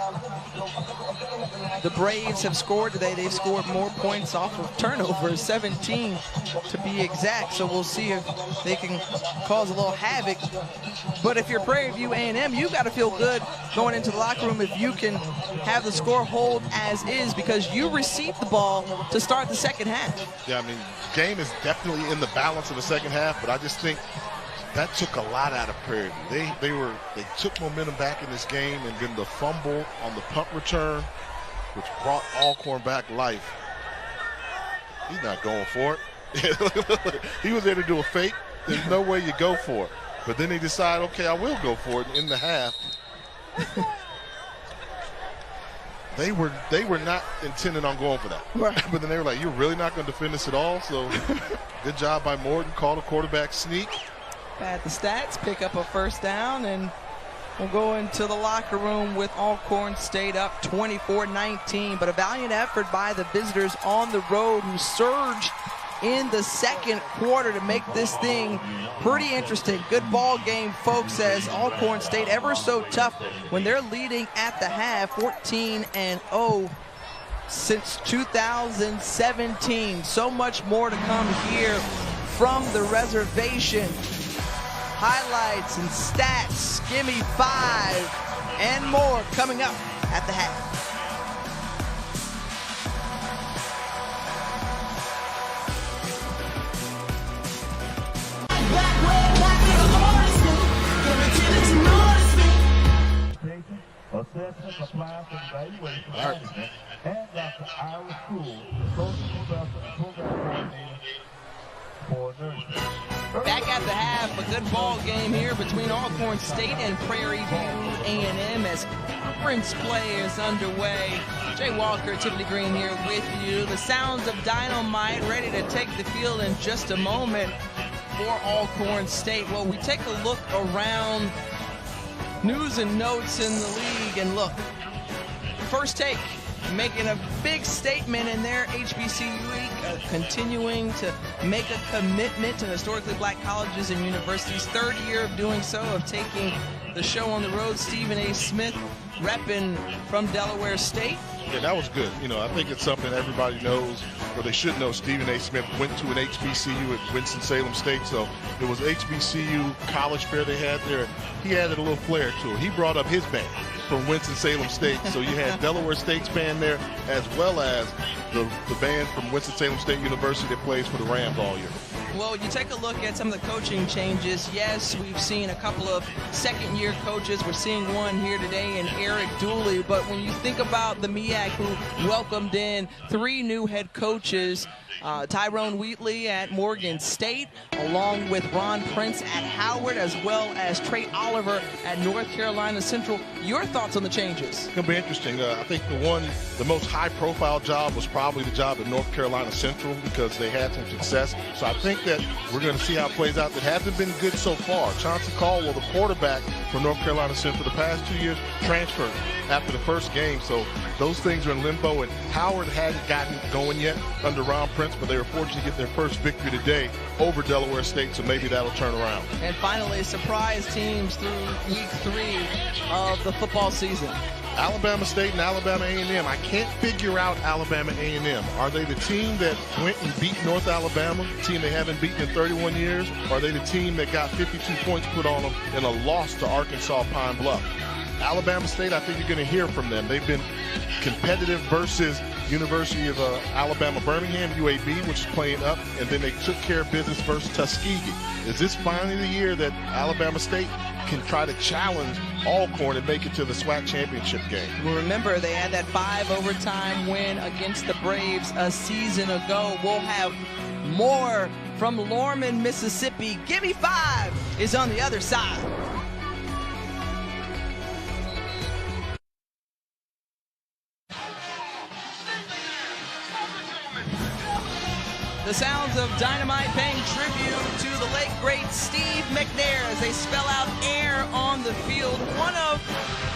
the Braves have scored today, they've scored more points off of turnovers, 17 to be exact. So we'll see if they can cause a little havoc. But if you're Prairie View A&M, you've got to feel good going into the locker room if you can have the score hold as is, because you received the ball to start the second half.
Yeah, I mean, the game is definitely in the balance of the second half, but I just think that took a lot out of Prairie View. They took momentum back in this game, and then the fumble on the punt return, which brought Alcorn back life. He's not going for it. He was there to do a fake. There's no way you go for it. But then he decided, okay, I will go for it in the half. They were not intending on going for that.
Right.
But then they were like, you're really not going to defend this at all? So good job by Morton. Called a quarterback sneak.
At the stats, pick up a first down, and we'll go into the locker room with Alcorn State up 24-19. But a valiant effort by the visitors on the road, who surged in the second quarter to make this thing pretty interesting. Good ball game, folks, as Alcorn State ever so tough when they're leading at the half, 14-0. since 2017. So much more to come here from the reservation. Highlights and stats, Gimme 5, and more coming up at the half.
Assessment, compliance, and evaluation management, and Dr. Ira School, the social professor and program coordinator for nursing.
Back at the half, a good ball game here between Alcorn State and Prairie View A&M as conference play is underway. Jay Walker, Tiffany Green here with you. The sounds of dynamite ready to take the field in just a moment for Alcorn State. Well, we take a look around news and notes in the league, and look, First Take making a big statement in their HBCU week, continuing to make a commitment to historically black colleges and universities. Third year of doing so, of taking the show on the road. Stephen A. Smith repping from Delaware State.
Yeah, that was good. You know, I think it's something everybody knows, or they should know. Stephen A. Smith went to an HBCU at Winston-Salem State, so it was HBCU college fair they had there. He added a little flair to it. He brought up his band from Winston-Salem State, so you had Delaware State's band there, as well as the band from Winston-Salem State University that plays for the Rams all year.
Well, you take a look at some of the coaching changes. Yes, we've seen a couple of second-year coaches. We're seeing one here today in Eric Dooley. But when you think about the MEAC, who welcomed in 3 new head coaches, Tyrone Wheatley at Morgan State, along with Ron Prince at Howard, as well as Trey Oliver at North Carolina Central. Your thoughts on the changes?
It's going to be interesting. I think the most high-profile job was probably the job at North Carolina Central, because they had some success. So I think that we're going to see how it plays out. That hasn't been good so far. Chauncey Caldwell, the quarterback for North Carolina Central, the past 2 years, transferred after the first game. So those things are in limbo, and Howard hadn't gotten going yet under Ron Prince, but they were fortunate to get their first victory today over Delaware State, so maybe that'll turn around.
And finally, surprise teams through week 3 of the football season.
Alabama State and Alabama A&M. I can't figure out Alabama A&M. Are they the team that went and beat North Alabama, a team they haven't beaten in 31 years? Or are they the team that got 52 points put on them in a loss to Arkansas Pine Bluff? Alabama State, I think you're going to hear from them. They've been competitive versus University of Alabama Birmingham, UAB, which is playing up, and then they took care of business versus Tuskegee. Is this finally the year that Alabama State can try to challenge Alcorn and make it to the SWAC championship game?
Well, remember, they had that 5 overtime win against the Braves a season ago. We'll have more from Lorman, Mississippi. Gimme 5 is on the other side. The sounds of dynamite paying tribute to the late, great Steve McNair as they spell out air on the field. One of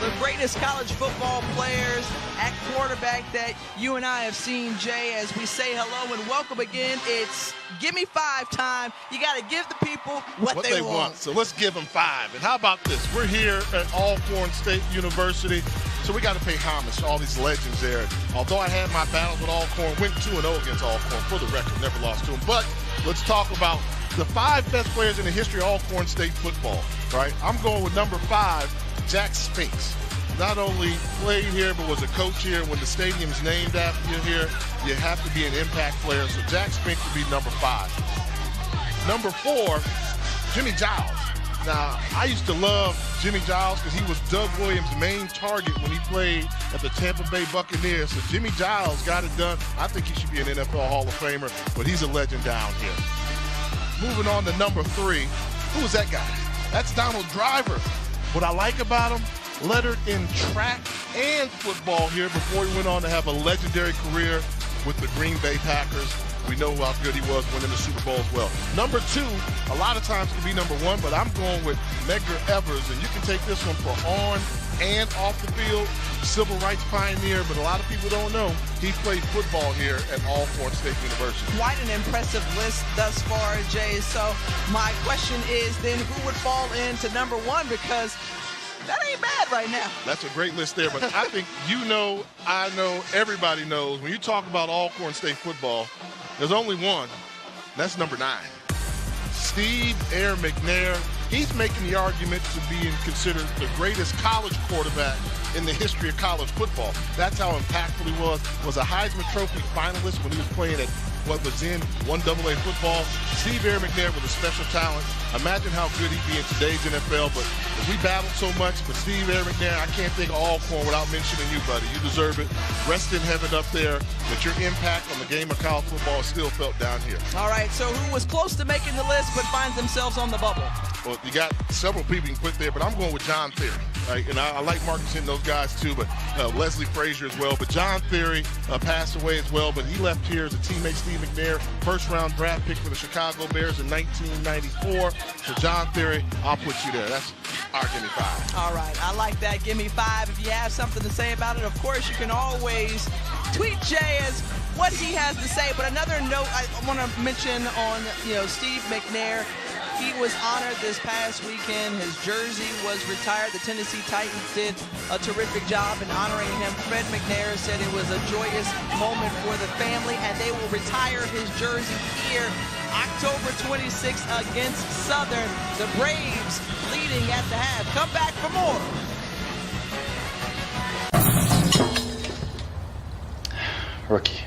the greatest college football players at quarterback that you and I have seen, Jay, as we say hello and welcome again. It's Gimme 5 time. You got to give the people what they want.
So let's give them 5. And how about this? We're here at Alcorn State University, so we got to pay homage to all these legends there. Although I had my battles with Alcorn, went 2-0 against Alcorn, for the record, never lost to them. But let's talk about the 5 best players in the history of Alcorn State football, right? I'm going with number 5, Jack Spinks. Not only played here, but was a coach here. When the stadium's named after you here, you have to be an impact player. So Jack Spinks would be number 5. Number 4, Jimmy Giles. Now, I used to love Jimmy Giles because he was Doug Williams' main target when he played at the Tampa Bay Buccaneers. So Jimmy Giles got it done. I think he should be an NFL Hall of Famer, but he's a legend down here. Moving on to number 3. Who was that guy? That's Donald Driver. What I like about him, lettered in track and football here before he went on to have a legendary career with the Green Bay Packers. We know how good he was winning the Super Bowl as well. Number 2, a lot of times can be number 1, but I'm going with Medgar Evers, and you can take this one for on and off the field. Civil rights pioneer, but a lot of people don't know he played football here at Alcorn State University.
Quite an impressive list thus far, Jay. So my question is then, who would fall into number 1? Because That ain't bad right now.
That's a great list there, but I think you know, I know, everybody knows, when you talk about Alcorn State football, there's only one. That's number 9. Steve Air McNair. He's making the argument to being considered the greatest college quarterback in the history of college football. That's how impactful he was. Was a Heisman Trophy finalist when he was playing at what was in 1AA football. Steve Air McNair was a special talent. Imagine how good he'd be in today's NFL, but we battled so much. But Steve Air McNair, I can't think of Alcorn without mentioning you, buddy. You deserve it. Rest in heaven up there, but your impact on the game of college football is still felt down here.
All right, so who was close to making the list but finds themselves on the bubble?
Well, you got several people you can put there, but I'm going with John Theory. Right? And I like Marcus and those guys too, but Leslie Frazier as well. But John Theory passed away as well, but he left here as a teammate, Steve McNair, first-round draft pick for the Chicago Bears in 1994. So John Theory, I'll put you there. That's our Give Me 5.
All right, I like that. Give Me 5. If you have something to say about it, of course, you can always tweet Jay as what he has to say. But another note I want to mention on, Steve McNair. He was honored this past weekend. His jersey was retired. The Tennessee Titans did a terrific job in honoring him. Fred McNair said it was a joyous moment for the family, and they will retire his jersey here October 26th against Southern. The Braves leading at the half. Come back for more.
Rookie.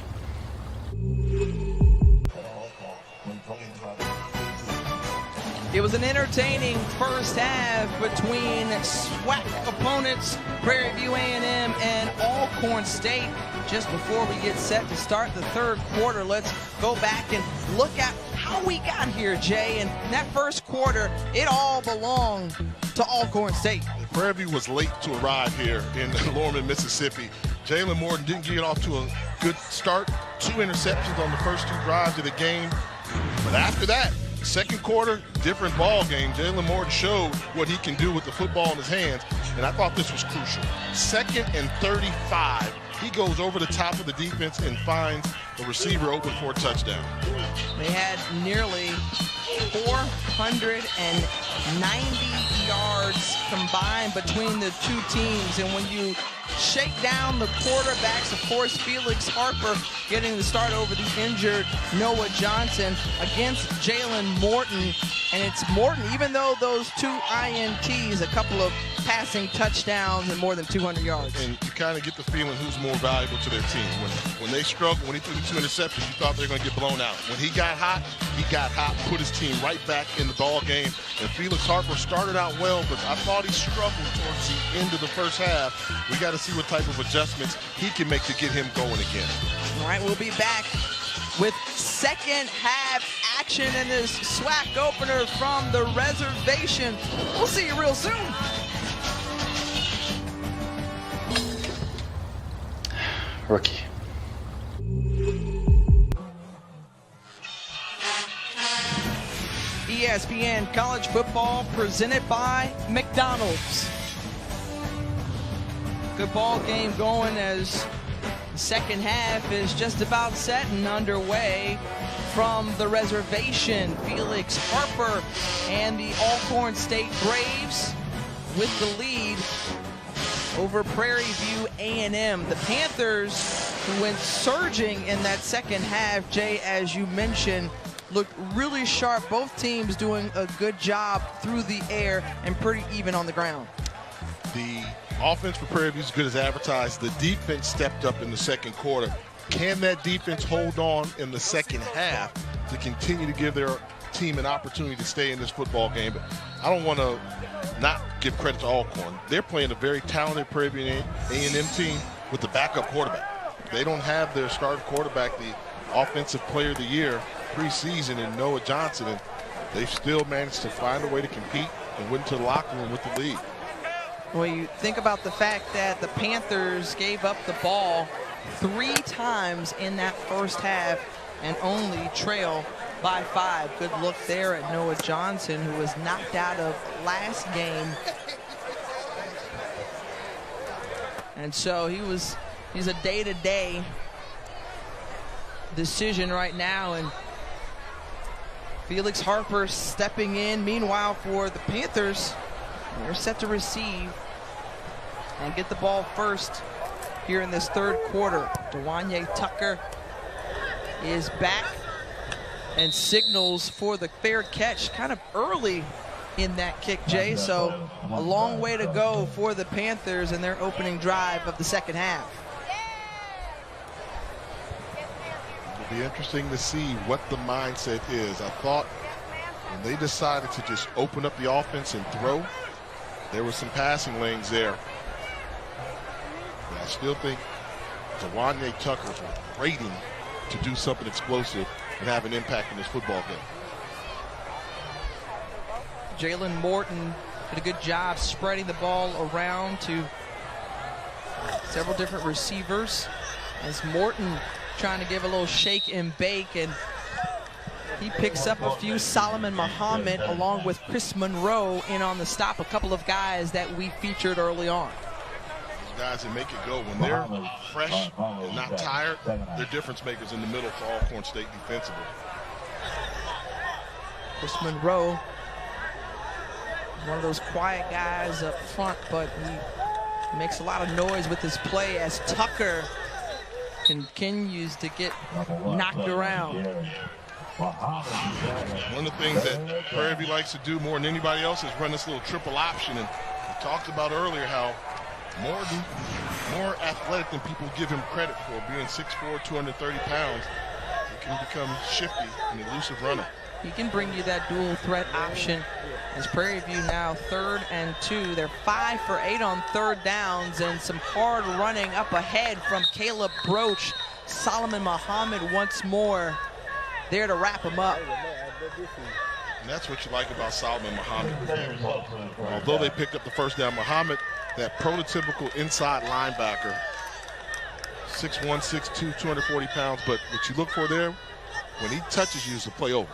It was an entertaining first half between SWAC opponents, Prairie View A&M and Alcorn State. Just before we get set to start the third quarter, let's go back and look at how we got here, Jay. And in that first quarter, it all belonged to Alcorn State.
Prairie View was late to arrive here in Lorman, Mississippi. Jalen Morton didn't get off to a good start. 2 interceptions on the first 2 drives of the game. But after that, second quarter, different ball game. Jalen Morton showed what he can do with the football in his hands, and I thought this was crucial. 2nd and 35. He goes over the top of the defense and finds the receiver open for a touchdown.
They had nearly 490 yards combined between the two teams, and when you shake down the quarterbacks, of course, Felix Harper getting the start over the injured Noah Johnson against Jalen Morton. And it's Morton, even though those 2 INTs, a couple of passing touchdowns and more than 200 yards.
And you kind of get the feeling who's more valuable to their team. When they struggled, when he threw the 2 interceptions, you thought they were going to get blown out. When he got hot, put his team right back in the ball game. And Felix Harper started out well, but I thought he struggled towards the end of the first half. We got to see what type of adjustments he can make to get him going again.
All right, we'll be back with second half action in this SWAC opener from the reservation. We'll see you real soon.
Rookie.
ESPN College Football presented by McDonald's. Good ball game going as the second half is just about set and underway from the reservation. Felix Harper and the Alcorn State Braves with the lead over Prairie View A&M. The Panthers, who went surging in that second half, Jay, as you mentioned, looked really sharp. Both teams doing a good job through the air and pretty even on the ground.
The offense for Prairie View is good as advertised. The defense stepped up in the second quarter. Can that defense hold on in the second half to continue to give their team an opportunity to stay in this football game? But I don't want to not give credit to Alcorn. They're playing a very talented Prairie View A&M team with the backup quarterback. They don't have their starting quarterback, the offensive player of the year preseason, in Noah Johnson, and they've still managed to find a way to compete and went to the locker room with the lead.
Well, you think about the fact that the Panthers gave up the ball 3 times in that first half and only trail by 5. Good look there at Noah Johnson, who was knocked out of last game. And so he's a day-to-day decision right now, and Felix Harper stepping in. Meanwhile, for the Panthers,
They're set to receive and get the ball first here in this third quarter. Dewanye Tucker is back and signals for the fair catch kind of early in that kick, Jay. So a long way to go for the Panthers in their opening drive of the second half.
It'll be interesting to see what the mindset is. I thought when they decided to just open up the offense and throw, there were some passing lanes there. But I still think Dewanye Tucker's waiting to do something explosive and have an impact in this football game.
Jalen Morton did a good job spreading the ball around to several different receivers as Morton trying to give a little shake and bake, and he picks up a few. Solomon Muhammad along with Chris Monroe in on the stop, a couple of guys that we featured early on.
Those guys that make it go when they're fresh and not tired, they're difference makers in the middle for Alcorn State defensively.
Chris Monroe, one of those quiet guys up front, but he makes a lot of noise with his play as Tucker continues to get knocked around.
One of the things that Prairie likes to do more than anybody else is run this little triple option. And we talked about earlier how Morton, more athletic than people give him credit for, being 6'4", 230 pounds. He can become shifty and elusive runner.
He can bring you that dual threat option. As Prairie View now 3rd and 2. They're 5 for 8 on third downs, and some hard running up ahead from Caleb Broach. Solomon Muhammad once more there to wrap him up.
And that's what you like about Solomon Muhammad. Although they picked up the first down, Muhammad, that prototypical inside linebacker, 6'1", 6'2", 240 pounds. But what you look for there, when he touches you, is a play over.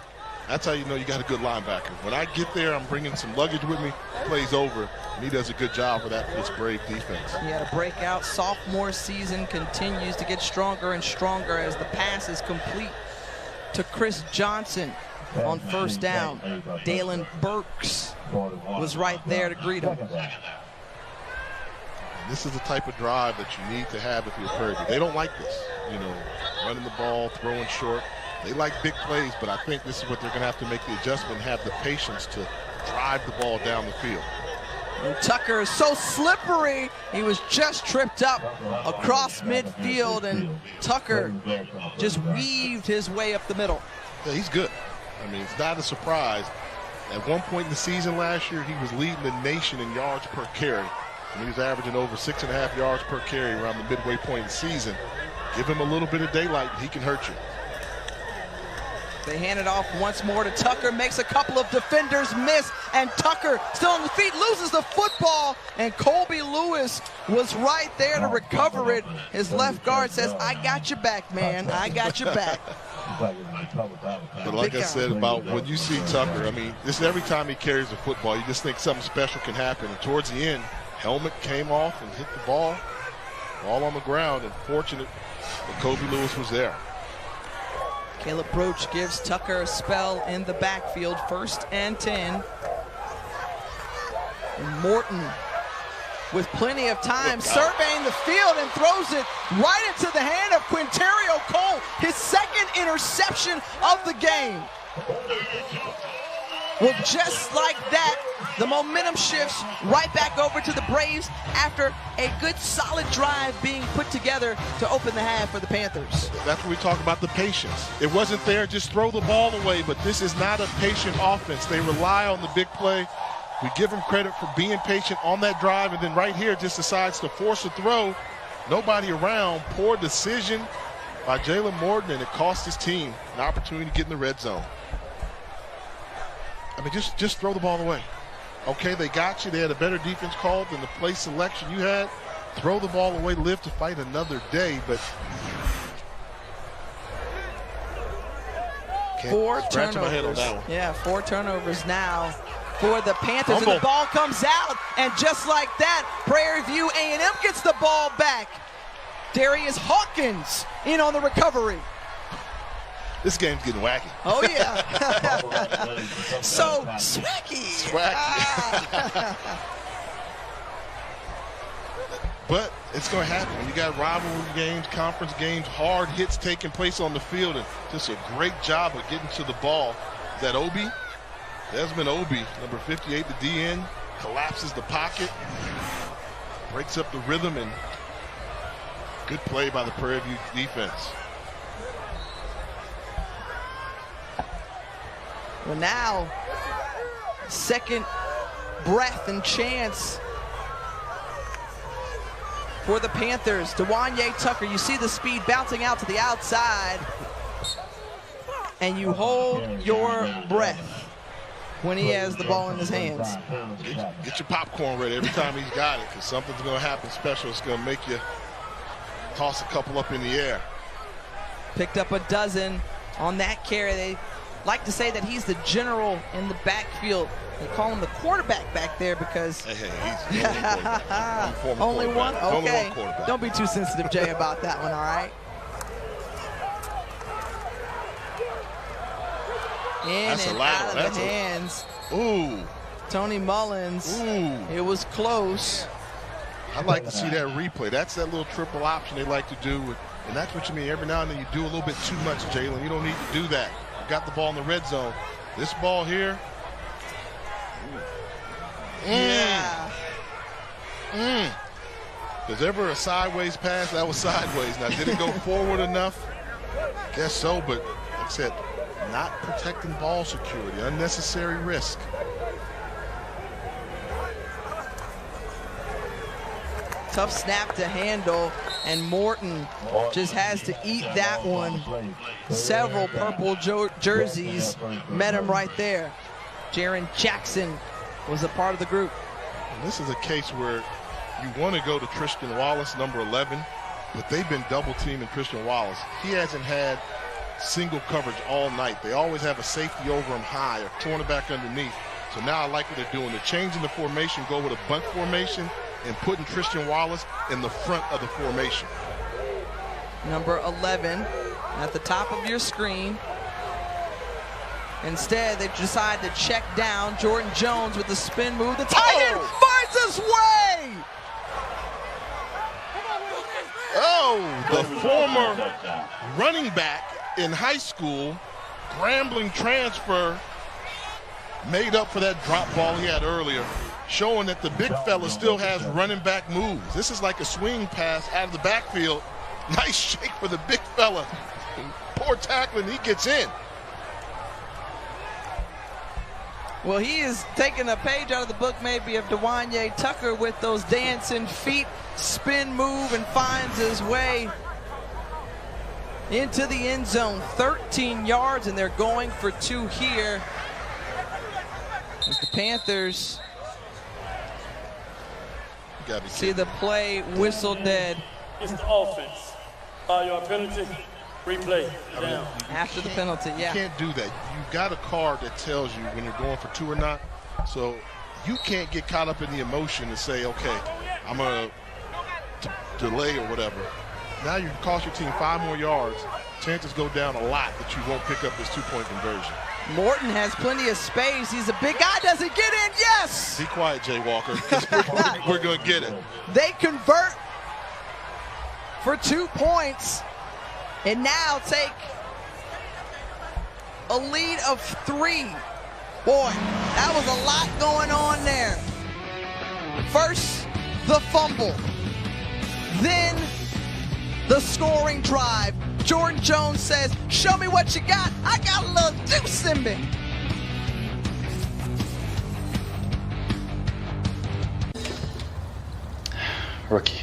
That's how you know you got a good linebacker. When I get there, I'm bringing some luggage with me, plays over, and he does a good job for that, this Brave defense.
He had a breakout sophomore season, continues to get stronger and stronger as the pass is complete to Chris Johnson on first down. Dalen Burks was right there to greet him.
This is the type of drive that you need to have if you're Prairie View. They don't like this, you know, running the ball, throwing short. They like big plays, but I think this is what they're going to have to make the adjustment and have the patience to drive the ball down the field.
And Tucker is so slippery. He was just tripped up across midfield, and Tucker just weaved his way up the middle.
Yeah, he's good. I mean, it's not a surprise. At one point in the season last year, he was leading the nation in yards per carry. And he was averaging over 6.5 yards per carry around the midway point of the season. Give him a little bit of daylight, and he can hurt you.
They hand it off once more to Tucker, makes a couple of defenders miss, and Tucker still on the feet, loses the football, and Colby Lewis was right there to recover it. His left guard says, I got your back, man, I got your back.
But like I said about when you see Tucker, I mean, this every time he carries the football, you just think something special can happen. And towards the end, helmet came off and hit the ball on the ground, and fortunate that Colby Lewis was there.
Caleb Broach gives Tucker a spell in the backfield, 1st and 10. And Morton with plenty of time surveying the field and throws it right into the hand of Quinterio Cole, his 2nd interception of the game. Well, just like that, the momentum shifts right back over to the Braves after a good solid drive being put together to open the half for the Panthers.
That's what we talk about, the patience. It wasn't there, just throw the ball away, but this is not a patient offense. They rely on the big play. We give them credit for being patient on that drive, and then right here just decides to force a throw. Nobody around, poor decision by Jalen Morton, and it cost his team an opportunity to get in the red zone. I mean, just throw the ball away. Okay, they got you. They had a better defense call than the play selection you had. Throw the ball away, live to fight another day, but
4
scratch my head on
turnovers.
that one.
Yeah, 4 turnovers now for the Panthers. And the ball comes out, and just like that, Prairie View A&M gets the ball back. Darius Hawkins in on the recovery.
This game's getting wacky.
Oh, yeah. So, SWAC.
SWAC. But it's going to happen. When you got rivalry games, conference games, hard hits taking place on the field, and just a great job of getting to the ball. Is that Obi? Desmond Obi, number 58, the DN, collapses the pocket, breaks up the rhythm, and good play by the Prairie View defense.
Well, now, second breath and chance for the Panthers. Dewanye Tucker, you see the speed bouncing out to the outside, and you hold your breath when he has the ball in his hands.
Get your popcorn ready every time he's got it, because something's going to happen special. It's going to make you toss a couple up in the air.
Picked up a dozen on that carry. They like to say that he's the general in the backfield. They call him the quarterback back there because
he's
only one. Okay,
only one quarterback.
Don't be too sensitive, Jay, about that one. All right.
That's
and
a lateral.
out of the hands.
Ooh.
Tony Mullins.
Ooh.
It was close.
I'd like to see that replay. That's that little triple option they like to do. And that's what you mean. Every now and then you do a little bit too much, Jalen. You don't need to do that. You got the ball in the red zone. This ball here.
Yeah.
There's ever a sideways pass? That was sideways. Now, did it go forward enough? Guess so, but like I said, not protecting ball security. Unnecessary risk.
Tough snap to handle, and Morton just has to eat that one. Several purple jerseys met him right there. Jaron Jackson was a part of the group.
And this is a case where you want to go to Tristan Wallace, number 11, but they've been double teaming Tristan Wallace. He hasn't had single coverage all night. They always have a safety over him high, a cornerback underneath. So now I like what they're doing. They're changing the formation, go with a bunt formation, and putting Tristan Wallace in the front of the formation.
Number 11 at the top of your screen. Instead, they decide to check down. Jordan Jones with the spin move. The tight end finds his way!
Oh, the former running back in high school, Grambling transfer, made up for that drop ball he had earlier, showing that the big fella still has running back moves. This is like a swing pass out of the backfield. Nice shake for the big fella. Poor tackling, he gets in.
Well, he is taking a page out of the book maybe of Dewanye Tucker with those dancing feet, spin move, and finds his way into the end zone. 13 yards, and they're going for 2 here. As the Panthers see the play whistle dead.
It's the offense. 5-yard penalty, replay. Down.
After the penalty, yeah.
You can't do that. You've got a card that tells you when you're going for 2 or not. So you can't get caught up in the emotion and say, okay, I'm going to delay or whatever. Now you cost your team 5 more yards. Chances go down a lot that you won't pick up this 2-point conversion.
Morton has plenty of space. He's a big guy. Does it get in? Yes!
Be quiet, Jay Walker, because we're going to get it.
They convert for 2 points and now take a lead of 3. Boy, that was a lot going on there. First, the fumble. Then, the scoring drive. Jordan Jones says, show me what you got. I got a little juice in me.
Rookie.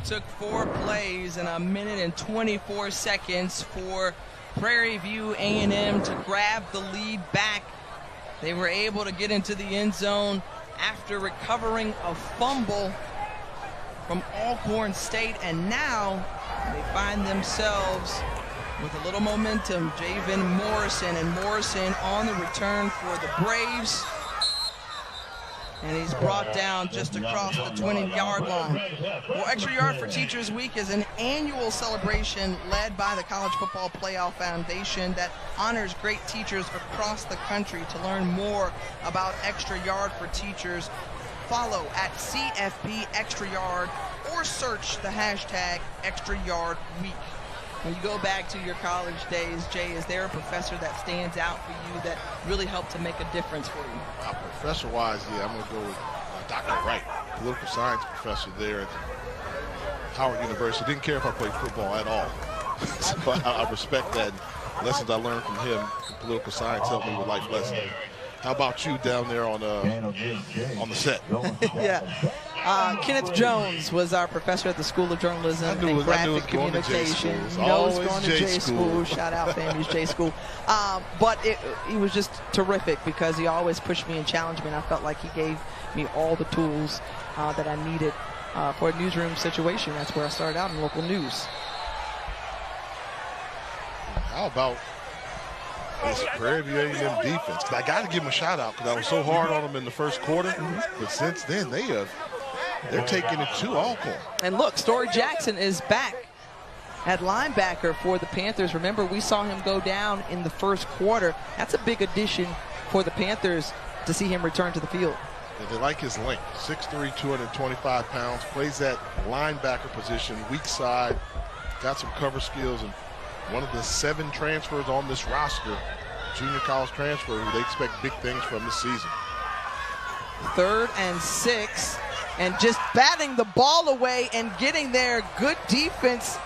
Took 4 plays in 1 minute and 24 seconds for Prairie View A&M to grab the lead back. They were able to get into the end zone after recovering a fumble from Alcorn State, and now they find themselves with a little momentum. Javen Morrison, and Morrison on the return for the Braves.
And he's brought down just across the 20-yard line. Well, Extra Yard for Teachers Week is an annual celebration led by the College Football Playoff Foundation that honors great teachers across the country. To learn more about Extra Yard for Teachers, follow at CFP Extra Yard or search the hashtag Extra Yard Week. When you go back to your college days, Jay, is there a professor that stands out for you that really helped to make a difference for you?
Professor-wise, yeah, I'm going to go with Dr. Wright, political science professor there at Howard University. Didn't care if I played football at all. So I respect that. Lessons I learned from him in political science helped me with life lessons. How about you down there on the set?
Yeah. Kenneth Jones was our professor at the School of Journalism and Graphic Communication.
He knows
going to J School. Shout out, FAMU's J School. But he was just terrific because he always pushed me and challenged me, and I felt like he gave me all the tools that I needed for a newsroom situation. That's where I started out in local news.
How about this Prairie View A&M defense? Because I got to give them a shout out because I was so hard on them in the first quarter. But since then, they're taking it to Alcorn.
And look, Story Jackson is back at linebacker for the Panthers. Remember, we saw him go down in the first quarter. That's a big addition for the Panthers to see him return to the field.
And they like his length, 6'3", 225 pounds, plays that linebacker position, weak side, got some cover skills, and one of the 7 transfers on this roster, junior college transfer, who they expect big things from this season.
3rd and 6, and just batting the ball away and getting there. Good defense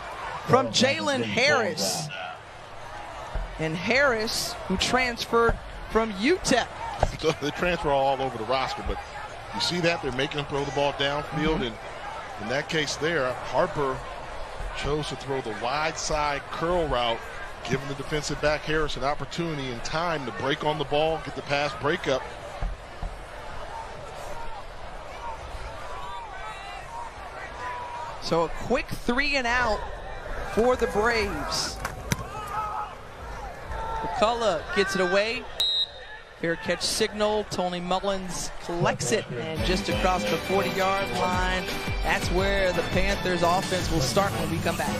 from Jalen Harris. And Harris, who transferred from UTEP.
So they transfer all over the roster, but you see that they're making him throw the ball downfield, and in that case there, Harper chose to throw the wide side curl route, giving the defensive back Harris an opportunity and time to break on the ball, get the pass breakup.
So a quick 3 and out for the Braves. McCullough gets it away. Fair catch signal. Tony Mullins collects it, and just across the 40-yard line, that's where the Panthers offense will start when we come back.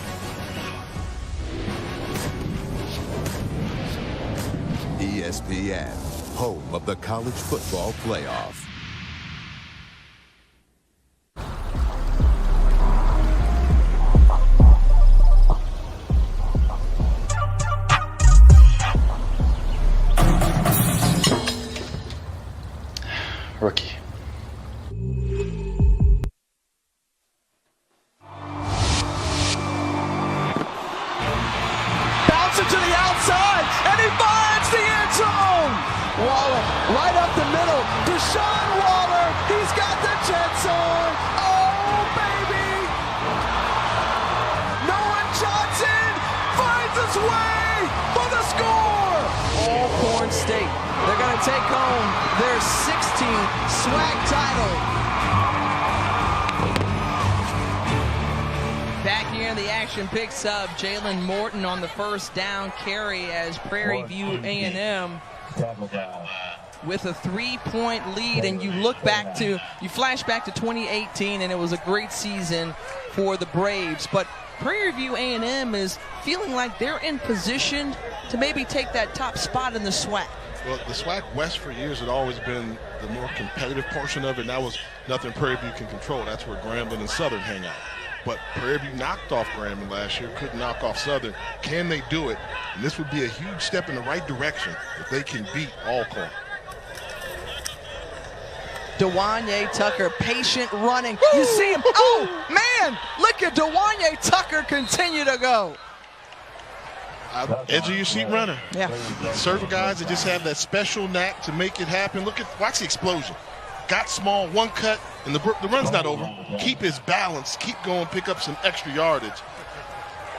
ESPN, home of the college football playoff.
Rookie.
Bounce it to the outside, and he finds the end zone. Waller right up the middle. Deshaun Waller, he's got the Jets on. Oh, baby. Noah Johnson finds his way for the score. Alcorn State. They're going to take home their 16th SWAC title. Back here in the action picks up Jalen Morton on the first down carry as Prairie View A&M with a 3-point lead. And you flash back to 2018, and it was a great season for the Braves. But Prairie View A&M is feeling like they're in position to maybe take that top spot in the SWAC.
Well, the SWAC West for years had always been the more competitive portion of it, and that was nothing Prairie View can control. That's where Grambling and Southern hang out. But Prairie View knocked off Grambling last year, couldn't knock off Southern. Can they do it? And this would be a huge step in the right direction if they can beat Alcorn.
Dewanye Tucker, patient running. You see him. Oh, man, look at Dewanye Tucker continue to go.
Edge of your seat runner.
Yeah.
Certain guys that just have that special knack to make it happen. Watch the explosion. Got small, one cut, and the run's not over. Keep his balance, keep going, pick up some extra yardage.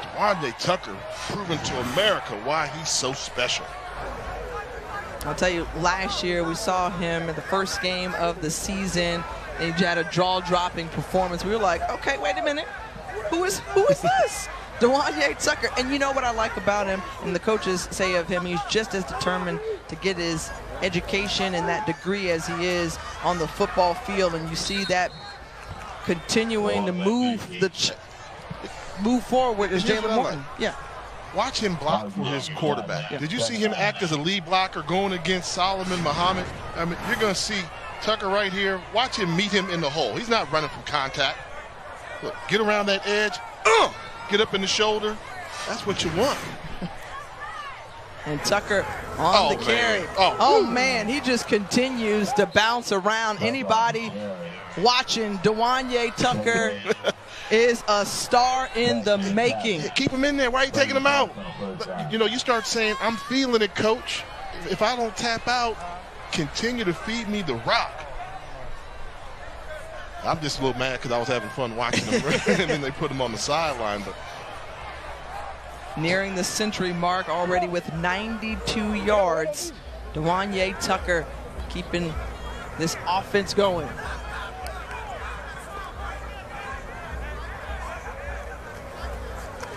Dewanye Tucker proving to America why he's so special.
I'll tell you, last year we saw him in the first game of the season, and he had a jaw-dropping performance. We were like, okay, wait a minute. Who is this? Dewanye Tucker. And you know what I like about him, and the coaches say of him, he's just as determined to get his education and that degree as he is on the football field, and you see that continuing to move forward is Jalen Morton. Yeah.
Watch him block for his quarterback. Yeah. Did you see him act as a lead blocker going against Solomon Muhammad? I mean, you're going to see Tucker right here. Watch him meet him in the hole. He's not running from contact. Look, get around that edge. Get up in the shoulder. That's what you want.
And Tucker on the carry. Oh, man, he just continues to bounce around. Anybody watching, Dewanye Tucker is a star in the making.
Keep him in there. Why are you taking him out? You know, you start saying, I'm feeling it, coach. If I don't tap out, continue to feed me the rock. I'm just a little mad because I was having fun watching him. And then they put him on the sideline. But
nearing the century mark already with 92 yards. Dewanye Tucker keeping this offense going.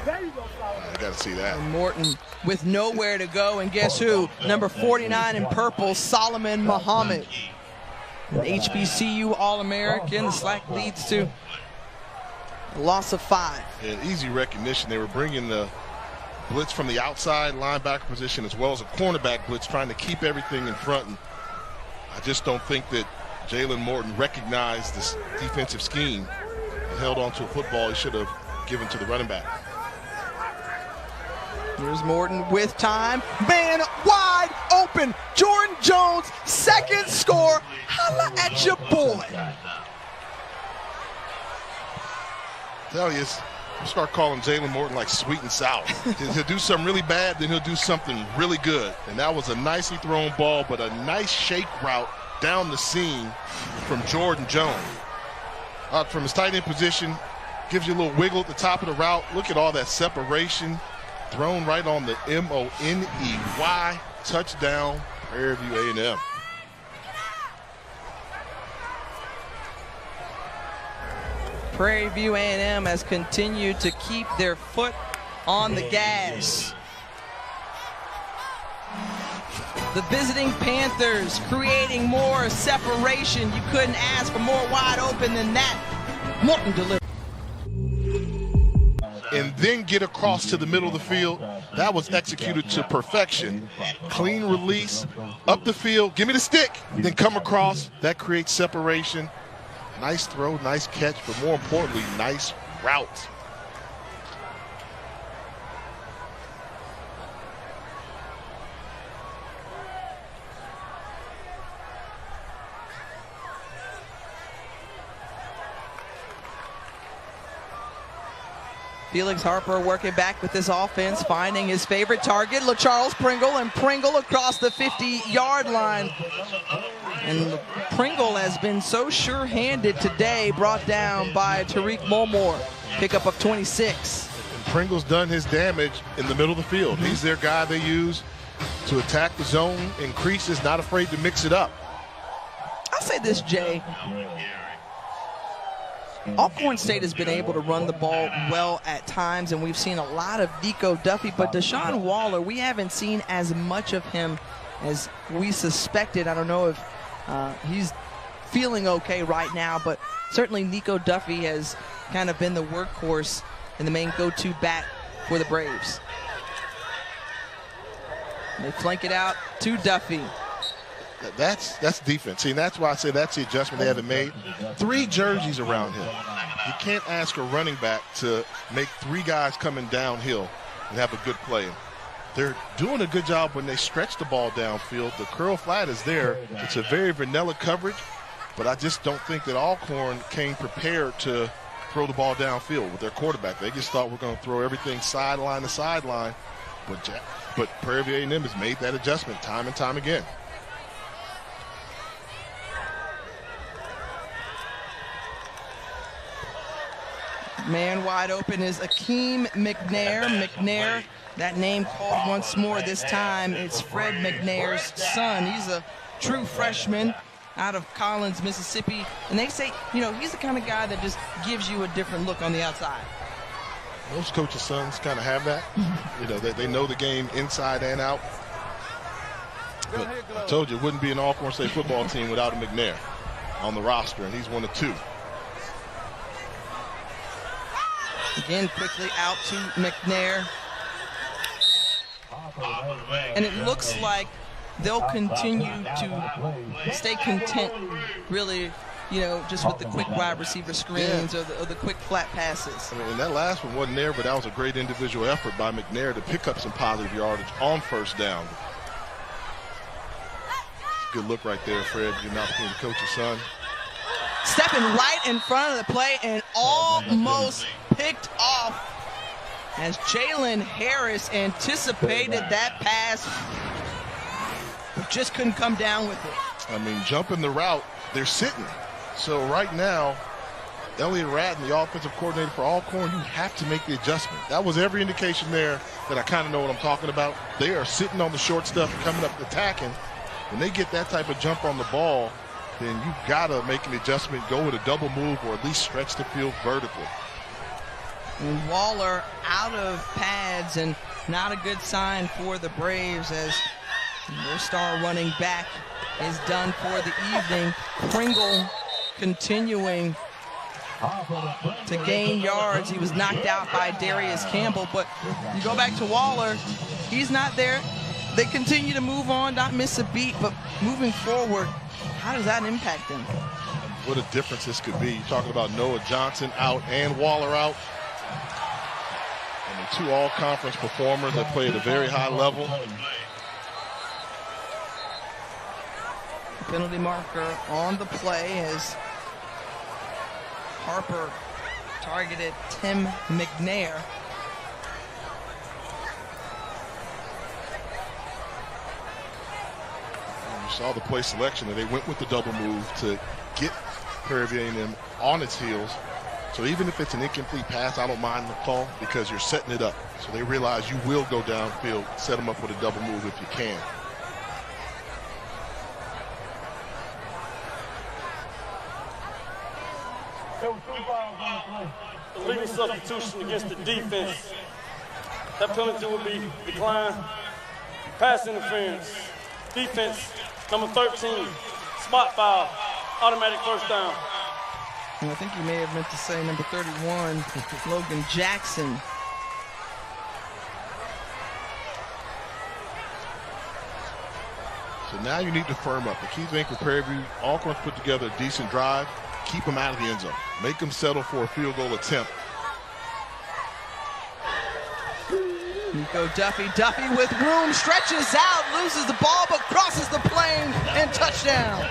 I got to see that.
And Morton with nowhere to go, and guess who? Number 49 in purple, Solomon Muhammad. An HBCU All-American. The SWAC leads to a loss of 5.
And easy recognition. They were bringing the blitz from the outside linebacker position as well as a cornerback blitz, trying to keep everything in front. And I just don't think that Jalen Morton recognized this defensive scheme and held on to a football he should have given to the running back.
Here's Morton with time. Man wide open. Jordan Jones, second score. Holla at your boy.
Tell you, I'll start calling Jalen Morton like sweet and sour. He'll do something really bad, then he'll do something really good. And that was a nicely thrown ball, but a nice shake route down the seam from Jordan Jones. From his tight end position, gives you a little wiggle at the top of the route. Look at all that separation. Thrown right on the M-O-N-E-Y. Touchdown, Prairie View A&M.
Prairie View A&M has continued to keep their foot on the gas. The visiting Panthers creating more separation. You couldn't ask for more wide open than that. Morton delivered.
And then get across to the middle of the field. That was executed to perfection. Clean release, up the field, give me the stick, then come across. That creates separation. Nice throw, nice catch, but more importantly, nice route.
Felix Harper working back with this offense, finding his favorite target, LaCharles Pringle, and Pringle across the 50-yard line. And Pringle has been so sure-handed today, brought down by Tariq Mulmore, pickup of 26.
And Pringle's done his damage in the middle of the field. He's their guy they use to attack the zone, increases, not afraid to mix it up.
I'll say this, Jay. Alcorn State has been able to run the ball well at times, and we've seen a lot of Nico Duffy, but Deshaun Waller, we haven't seen as much of him as we suspected. I don't know if he's feeling okay right now, but certainly Nico Duffy has kind of been the workhorse and the main go-to back for the Braves. They flank it out to Duffy.
That's defense. See, that's why I say that's the adjustment they haven't made. 3 jerseys around him. You can't ask a running back to make 3 guys coming downhill and have a good play. They're doing a good job when they stretch the ball downfield. The curl flat is there. It's a very vanilla coverage, but I just don't think that Alcorn came prepared to throw the ball downfield with their quarterback. They just thought we're going to throw everything sideline to sideline, but Prairie View A&M has made that adjustment time and time again.
Man wide open is Akeem McNair. McNair, that name called once more. This time it's Fred McNair's son. He's a true freshman out of Collins, Mississippi. And they say, you know, he's the kind of guy that just gives you a different look on the outside.
Most coaches' sons kind of have that. You know, they know the game inside and out. I told you it wouldn't be an Alcorn State football team without a McNair on the roster, and he's one of two.
Again, quickly out to McNair. And it looks like they'll continue to stay content, really, you know, just with the quick wide receiver screens or the quick flat passes.
I mean, and that last one wasn't there, but that was a great individual effort by McNair to pick up some positive yardage on first down. Good look right there, Fred. You're not going to coach your son.
Stepping right in front of the play and almost picked off as Jalen Harris anticipated that pass, but just couldn't come down with it.
I mean, jumping the route, they're sitting. So right now, Elliott Radden, the offensive coordinator for Alcorn, you have to make the adjustment. That was every indication there that I kind of know what I'm talking about. They are sitting on the short stuff, coming up attacking. When they get that type of jump on the ball, then you got to make an adjustment, go with a double move, or at least stretch the field vertically.
And Waller out of pads, and not a good sign for the Braves as their star running back is done for the evening. Pringle continuing to gain yards. He was knocked out by Darius Campbell, but you go back to Waller, he's not there. They continue to move on, not miss a beat, but moving forward, how does that impact them?
What a difference this could be. You're talking about Noah Johnson out and Waller out. And the two all-conference performers that play at a very high level.
Penalty marker on the play as Harper targeted Tim McNair.
You saw the play selection that they went with the double move to get Prairie View A&M on its heels. So even if it's an incomplete pass, I don't mind the call because you're setting it up. So they realize you will go downfield, set them up with a double move if you can.
Illegal substitution against the defense. That penalty will be declined. Pass interference. Defense, number 13, spot foul, automatic first down.
And I think you may have meant to say number 31, Logan Jackson.
So now you need to firm up. The key thing for Prairie View, Alcorn's put together a decent drive. Keep them out of the end zone. Make them settle for a field goal attempt.
Nico Duffy with room, stretches out, loses the ball, but crosses the plane and touchdown.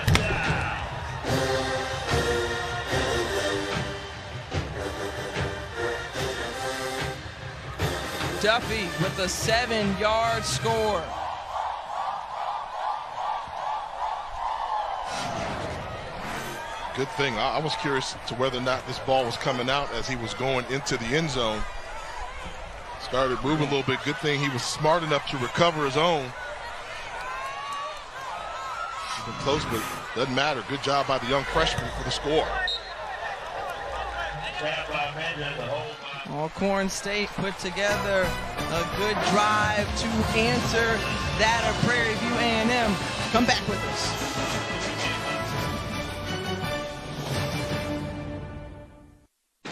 Duffy with a 7-yard score.
Good thing. I was curious to whether or not this ball was coming out as he was going into the end zone. Started moving a little bit. Good thing he was smart enough to recover his own. He's been close, but doesn't matter. Good job by the young freshman for the score.
Alcorn State put together a good drive to answer that of Prairie View A&M. Come back with us.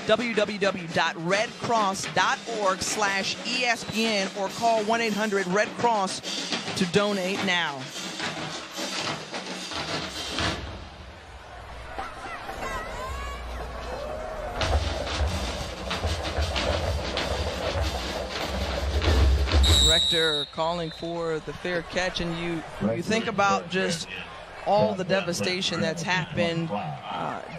www.redcross.org/ESPN or call 1-800-RED-CROSS to donate now. Rector calling for the fair catch, and you think about just all the devastation that's happened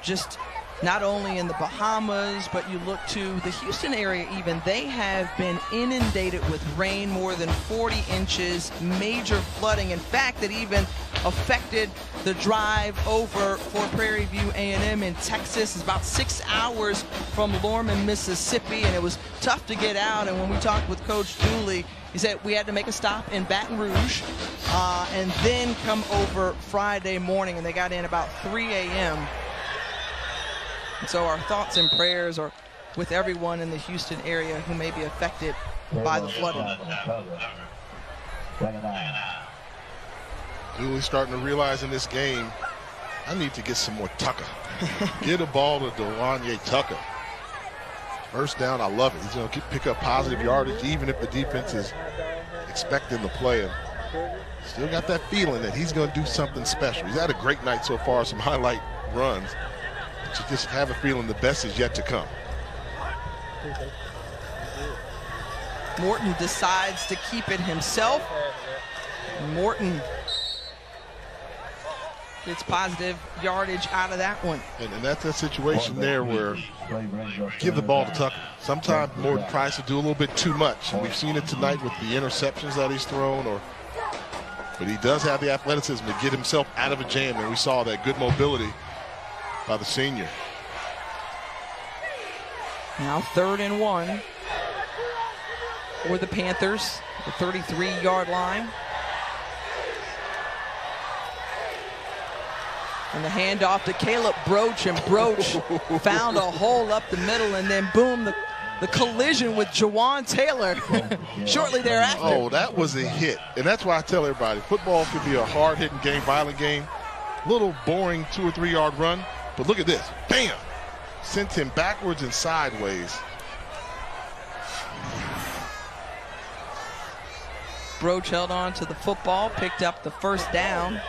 just not only in the Bahamas, but you look to the Houston area even. They have been inundated with rain, more than 40 inches, major flooding. In fact, that even affected the drive over for Prairie View A&M in Texas. It's about 6 hours from Lorman, Mississippi, and it was tough to get out. And when we talked with Coach Dooley, he said we had to make a stop in Baton Rouge and then come over Friday morning, and they got in about 3 a.m. So our thoughts and prayers are with everyone in the Houston area who may be affected by the flooding.
Dooley's starting to realize in this game, I need to get some more Tucker. Get a ball to Dewanye Tucker. First down, I love it. He's going to pick up positive yardage, even if the defense is expecting the play. And still got that feeling that he's going to do something special. He's had a great night so far, some highlight runs. But you just have a feeling the best is yet to come.
Morton decides to keep it himself. Morton gets positive yardage out of that one.
And that's a situation there where give the ball to Tucker. Sometimes Morton tries to do a little bit too much. And we've seen it tonight with the interceptions that he's thrown. But he does have the athleticism to get himself out of a jam. And we saw that good mobility by the senior.
Now 3rd and 1 for the Panthers, the 33-yard line. And the handoff to Caleb Broach, and Broach found a hole up the middle, and then boom, the collision with Jawan Taylor shortly thereafter.
Oh, that was a hit. And that's why I tell everybody, football could be a hard-hitting game, violent game, little boring 2 or 3 yard run, but look at this, bam, sent him backwards and sideways.
Broach held on to the football, picked up the first down.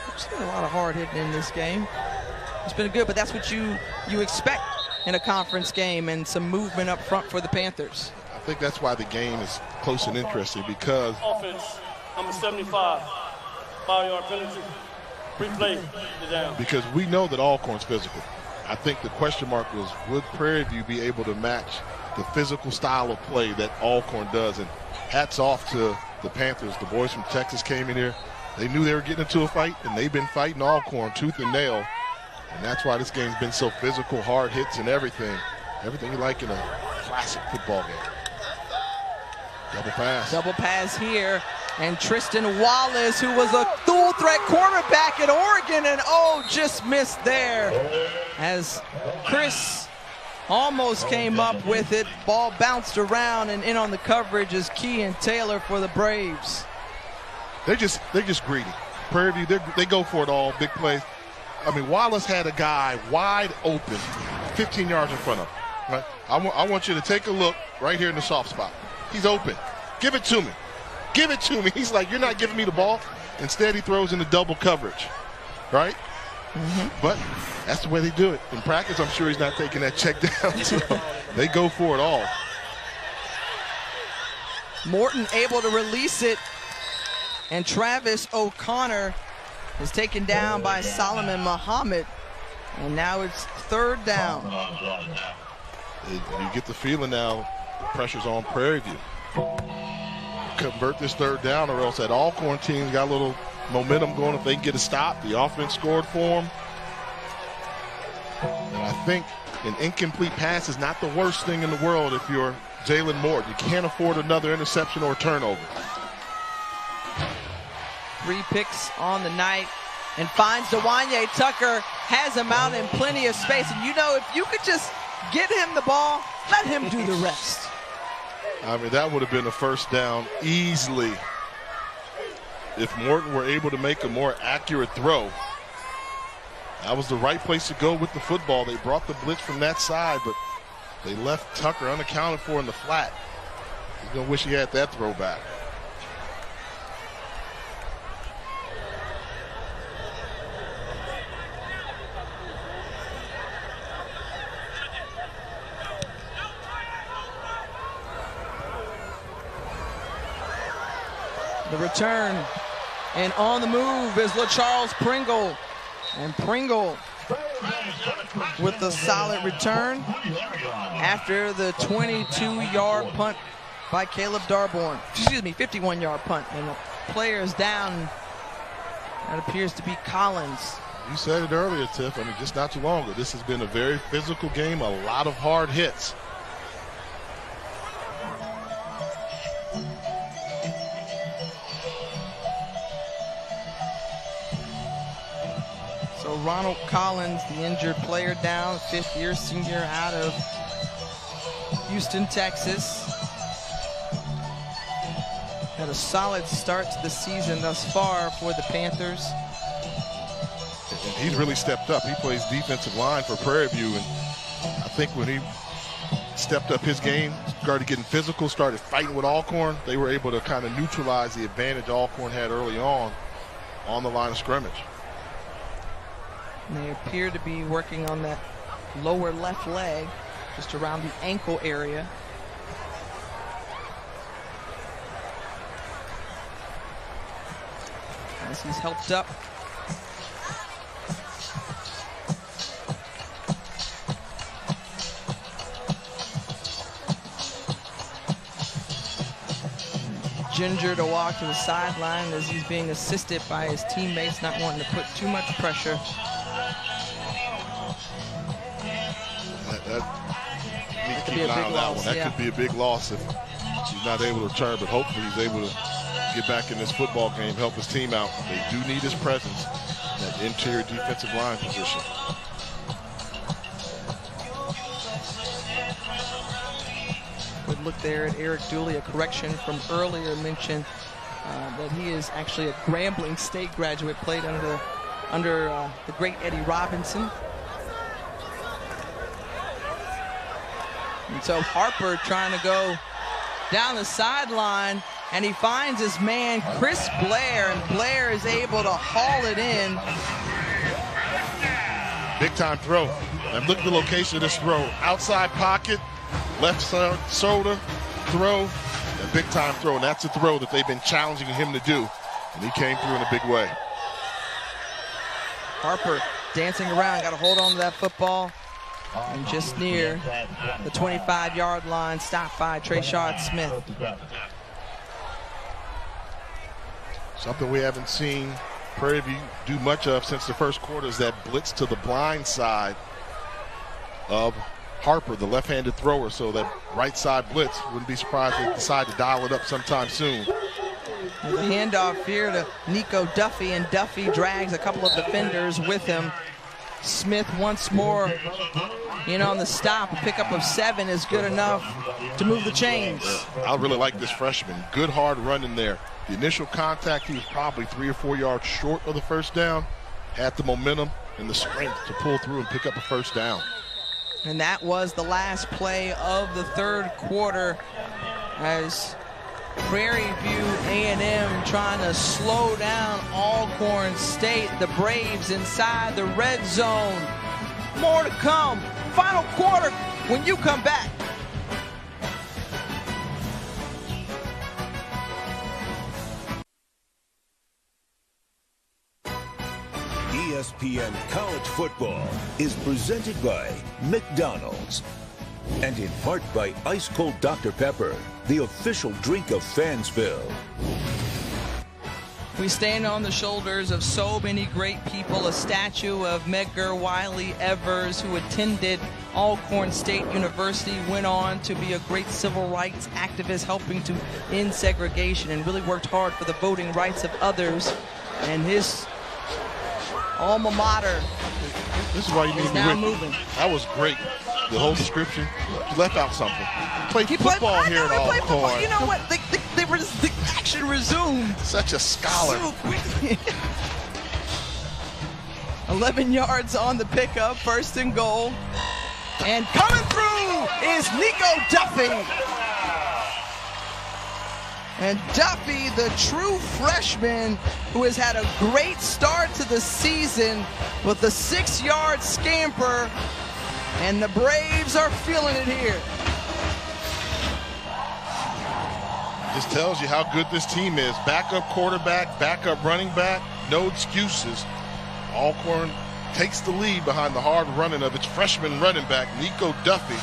We've seen a lot of hard hitting in this game. It's been good, but that's what you expect in a conference game, and some movement up front for the Panthers.
I think that's why the game is close and interesting, because
Offense, number 75, 5-yard penalty, replay the down.
Because we know that Alcorn's physical. I think the question mark was, would Prairie View be able to match the physical style of play that Alcorn does? And hats off to the Panthers. The boys from Texas came in here. They knew they were getting into a fight, and they've been fighting Alcorn tooth and nail. And that's why this game's been so physical, hard hits and everything. Everything you like in a classic football game. Double pass.
Double pass here. And Tristan Wallace, who was a dual threat quarterback at Oregon, and just missed there. As Chris almost came up with it. Ball bounced around, and in on the coverage is Kean Taylor for the Braves.
They're just greedy. Prairie View, they go for it all, big plays. I mean, Wallace had a guy wide open, 15 yards in front of him. Right? I want you to take a look right here in the soft spot. He's open. Give it to me. Give it to me. He's like, you're not giving me the ball. Instead, he throws into double coverage, right? But that's the way they do it. In practice, I'm sure he's not taking that check down. So they go for it all.
Morton able to release it, and Travis O'Connor is taken down by Solomon Muhammad, and now it's 3rd down.
You get the feeling now, the pressure's on Prairie View. Convert this 3rd down, or else that Alcorn team got a little momentum going. If they can get a stop, the offense scored for them. And I think an incomplete pass is not the worst thing in the world if you're Jalen Morton. You can't afford another interception or turnover.
3 picks on the night, and finds Dewanye Tucker, has him out in plenty of space. And if you could just get him the ball, let him do the rest.
I mean, that would have been a 1st down easily if Morton were able to make a more accurate throw. That was the right place to go with the football. They brought the blitz from that side, but they left Tucker unaccounted for in the flat. He's going to wish he had that throw back.
The return, and on the move is LaCharles Pringle. And Pringle with the solid return after the 22-yard punt by Caleb Darborn. 51-yard punt. And the player is down. That appears to be Collins.
You said it earlier, Tiff. I mean, just not too long ago. This has been a very physical game, a lot of hard hits.
So Ronald Collins, the injured player, down, 5th-year senior out of Houston, Texas. Had a solid start to the season thus far for the Panthers.
And he's really stepped up. He plays defensive line for Prairie View, and I think when he stepped up his game, started getting physical, started fighting with Alcorn, they were able to kind of neutralize the advantage Alcorn had early on the line of scrimmage.
And they appear to be working on that lower left leg, just around the ankle area. As he's helped up. Ginger to walk to the sideline as he's being assisted by his teammates, not wanting to put too much pressure.
Need to keep an eye on that one. That could be a big loss if he's not able to return, but hopefully he's able to get back in this football game, help his team out. They do need his presence in that interior defensive line position.
Good look there at Eric Dooley, a correction from earlier mention that he is actually a Grambling State graduate, played under the great Eddie Robinson. And so Harper trying to go down the sideline, and he finds his man Chris Blair, and Blair is able to haul it in.
Big time throw. And look at the location of this throw. Outside pocket, left shoulder throw, a big time throw. And that's a throw that they've been challenging him to do. And he came through in a big way.
Harper dancing around, got to hold on to that football. And just near the 25-yard line, stopped by Trayshard Smith.
Something we haven't seen Prairie View do much of since the first quarter is that blitz to the blind side of Harper, the left-handed thrower. So that right side blitz, wouldn't be surprised if they decide to dial it up sometime soon.
The handoff here to Nico Duffy, and Duffy drags a couple of defenders with him. Smith once more in on the stop. A pickup of 7 is good enough to move the chains.
I really like this freshman. Good hard run in there. The initial contact, he was probably 3 or 4 yards short of the first down. Had the momentum and the strength to pull through and pick up a first down.
And that was the last play of the third quarter as Prairie View A&M trying to slow down Alcorn State. The Braves inside the red zone. More to come. Final quarter when you come back.
ESPN College Football is presented by McDonald's and in part by Ice Cold Dr. Pepper, the official drink of Fansville.
We stand on the shoulders of so many great people. A statue of Medgar Wiley Evers, who attended Alcorn State University, went on to be a great civil rights activist, helping to end segregation, and really worked hard for the voting rights of others. And his alma mater
This is why you need
now
Ricky.
moving.
That was great. The whole description. You left out something. Played football here at Alcorn.
You know what? The action resumed.
Such a scholar.
So quickly. 11 yards on the pickup, 1st and goal. And coming through is Nico Duffy. And Duffy, the true freshman who has had a great start to the season with a 6-yard scamper. And the Braves are feeling it here.
This tells you how good this team is. Backup quarterback, backup running back, no excuses. Alcorn takes the lead behind the hard running of its freshman running back, Nico Duffy,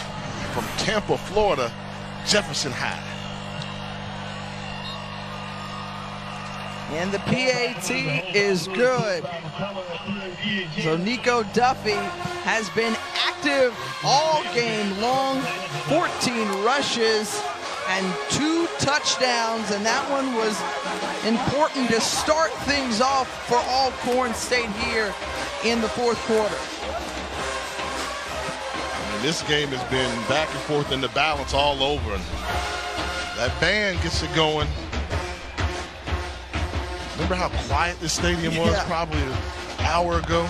from Tampa, Florida, Jefferson High.
And the PAT is good. So Nico Duffy has been active all game long, 14 rushes and 2 touchdowns, and that one was important to start things off for Alcorn State here in the 4th quarter.
And this game has been back and forth in the balance all over. And that band gets it going. Remember how quiet this stadium was probably an hour ago?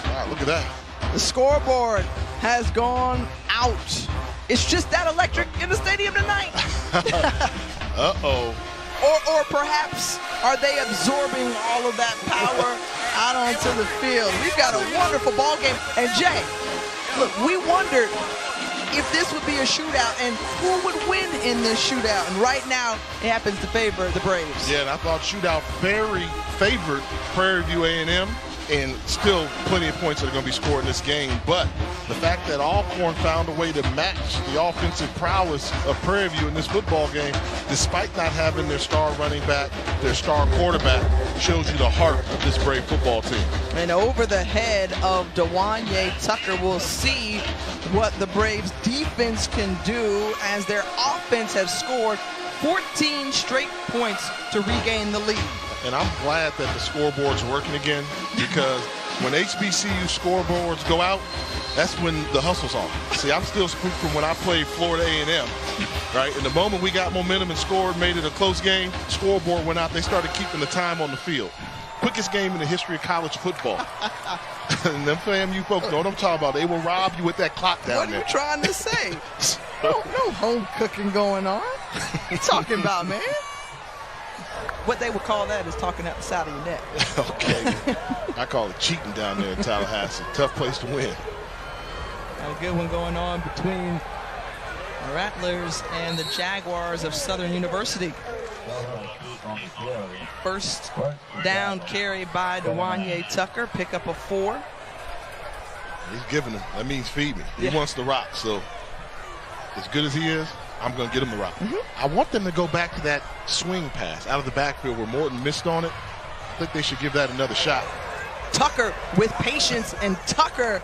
Wow, look at that.
The scoreboard has gone out. It's just that electric in the stadium tonight.
Uh-oh.
Or perhaps are they absorbing all of that power out onto the field? We've got a wonderful ball game. And Jay, look, we wondered if this would be a shootout and who would win in this shootout. And right now, it happens to favor the Braves.
Yeah, and I thought shootout very favored Prairie View A&M, and still plenty of points that are going to be scored in this game. But the fact that Alcorn found a way to match the offensive prowess of Prairie View in this football game, despite not having their star running back, their star quarterback, shows you the heart of this Brave football team.
And over the head of Dewanye Tucker, we'll see what the Braves defense can do as their offense has scored 14 straight points to regain the lead.
And I'm glad that the scoreboard's working again, because when HBCU scoreboards go out, that's when the hustle's on. See, I'm still spooked from when I played Florida A&M, right? And the moment we got momentum and scored, made it a close game, scoreboard went out, they started keeping the time on the field. Quickest game in the history of college football. And them FAMU folks know what I'm talking about. They will rob you with that clock down there.
What are you trying to say? No home cooking going on. What you talking about, man? What they would call that is talking out the side of your neck.
Okay. I call it cheating down there in Tallahassee. Tough place to win.
Got a good one going on between the Rattlers and the Jaguars of Southern University. First down carry by Dewanye Tucker. Pick up a 4.
He's giving him. That means feed me. He wants the rock. So as good as he is, I'm going to get him the rock. I want them to go back to that swing pass out of the backfield where Morton missed on it. I think they should give that another shot.
Tucker with patience, and Tucker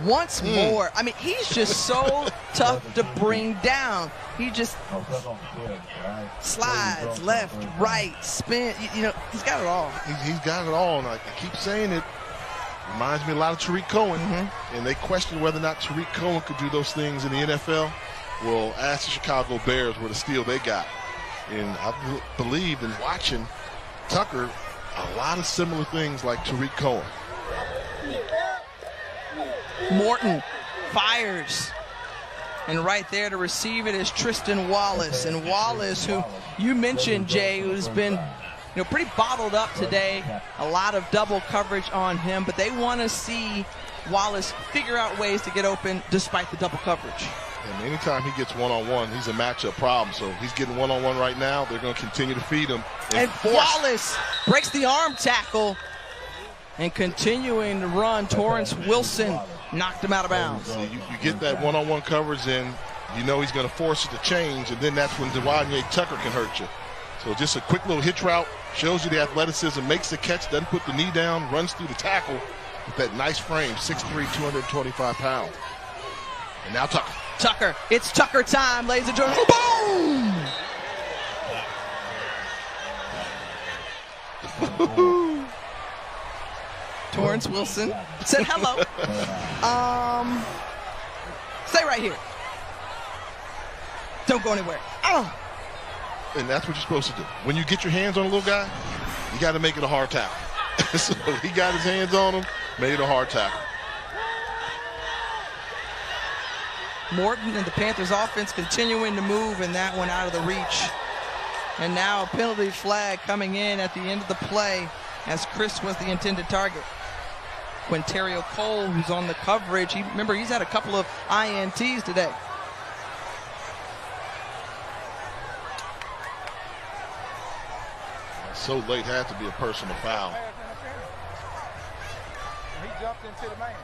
once more. I mean, he's just so tough to bring down. He just slides left, right, spin. You know, he's got it all.
He's got it all, and I keep saying it. Reminds me a lot of Tariq Cohen. And they question whether or not Tariq Cohen could do those things in the NFL. Well, ask the Chicago Bears what a steal they got. And I believe in watching Tucker, a lot of similar things like Tariq Cohen.
Morton fires. And right there to receive it is Tristan Wallace. And Wallace, who you mentioned, Jay, who's been pretty bottled up today. A lot of double coverage on him, but they want to see Wallace figure out ways to get open despite the double coverage.
And anytime he gets one-on-one, he's a matchup problem. So he's getting one-on-one right now. They're going to continue to feed him.
And Wallace breaks the arm tackle and continuing to run. Torrance Wilson knocked him out of bounds.
So you get that one-on-one coverage, and you know he's going to force it to change, and then that's when Dewanye Tucker can hurt you. So just a quick little hitch route, shows you the athleticism, makes the catch, doesn't put the knee down, runs through the tackle with that nice frame, 6'3", 225 pounds. And now Tucker.
Tucker, it's Tucker time, ladies and gentlemen. Boom! Torrance Wilson said hello. Stay right here. Don't go anywhere.
And that's what you're supposed to do. When you get your hands on a little guy, you got to make it a hard tackle. So he got his hands on him, made it a hard tackle.
Morton and the Panthers offense continuing to move, and that one out of the reach. And now a penalty flag coming in at the end of the play as Chris was the intended target. Quinterio Cole, who's on the coverage, remember he's had a couple of INTs today.
So late, had to be a personal foul.
He jumped into the man.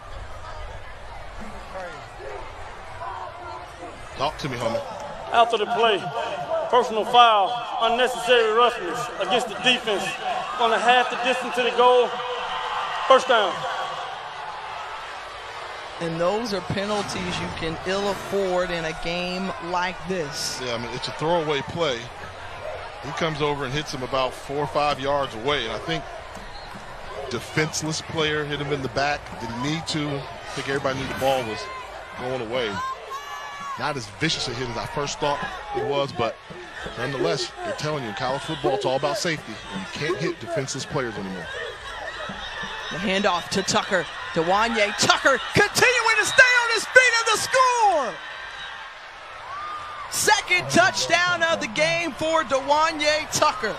Talk to me, homie.
After the play, personal foul, unnecessary roughness against the defense. On a half the distance to the goal, first down.
And those are penalties you can ill afford in a game like this.
Yeah, I mean, it's a throwaway play. He comes over and hits him about 4 or 5 yards away. And I think defenseless player hit him in the back. Did he need to? I think everybody knew the ball was going away. Not as vicious a hit as I first thought it was, but Nonetheless, they're telling you in college football it's all about safety, and you can't hit defenseless players anymore.
The handoff to Tucker. Dewanye Tucker continuing to stay on his feet and the score! Second touchdown of the game for Dewanye Tucker.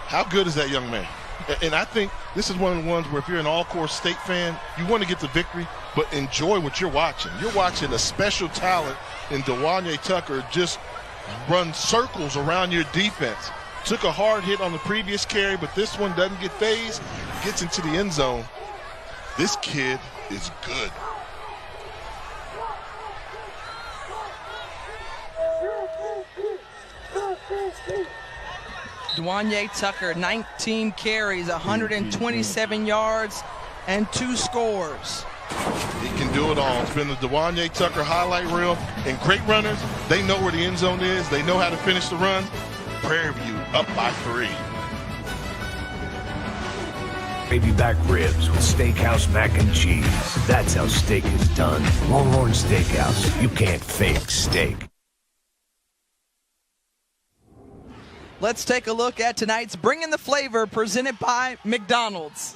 How good is that young man? And I think this is one of the ones where if you're an Alcorn State fan, you want to get the victory, but enjoy what you're watching. You're watching a special talent in Dewanye Tucker just run circles around your defense. Took a hard hit on the previous carry, but this one doesn't get phased, gets into the end zone. This kid is good.
Dewanye Tucker, 19 carries, 127 yards, and 2 scores.
He can do it all. It's been the Dewanye Tucker highlight reel. And great runners, they know where the end zone is. They know how to finish the run. Prairie View up by 3.
Baby back ribs with steakhouse mac and cheese. That's how steak is done. Longhorn Steakhouse. You can't fake steak.
Let's take a look at tonight's Bringing the Flavor presented by McDonald's.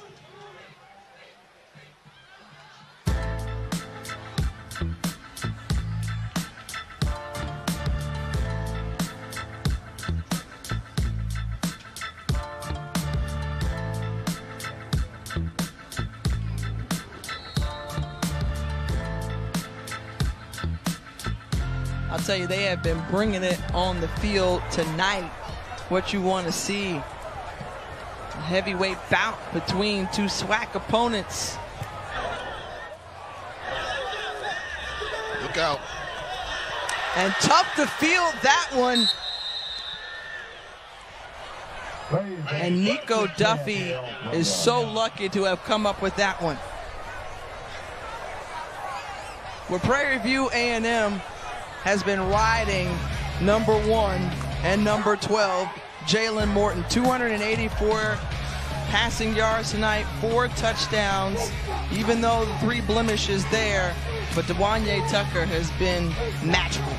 I'll tell you, they have been bringing it on the field tonight. What you want to see. A heavyweight bout between two SWAC opponents.
Look out.
And tough to field that one. And Nico Duffy is so lucky to have come up with that one. Where Prairie View A&M has been riding number 1 and number 12, Jalen Morton. 284 passing yards tonight, 4 touchdowns, even though the 3 blemishes there, but Dewanye Tucker has been magical.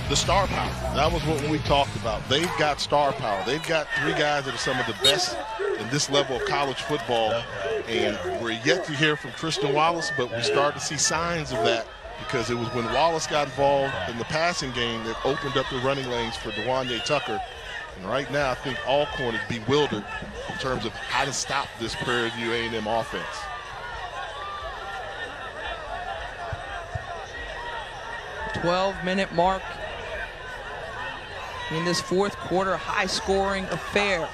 The star power. That was what we talked about. They've got star power. They've got 3 guys that are some of the best in this level of college football, and we're yet to hear from Tristan Wallace, but we start to see signs of that, because it was when Wallace got involved in the passing game that opened up the running lanes for Dewanye Tucker. And right now, I think Alcorn is bewildered in terms of how to stop this Prairie View A&M offense.
The 12-minute mark in this fourth quarter, high-scoring affair.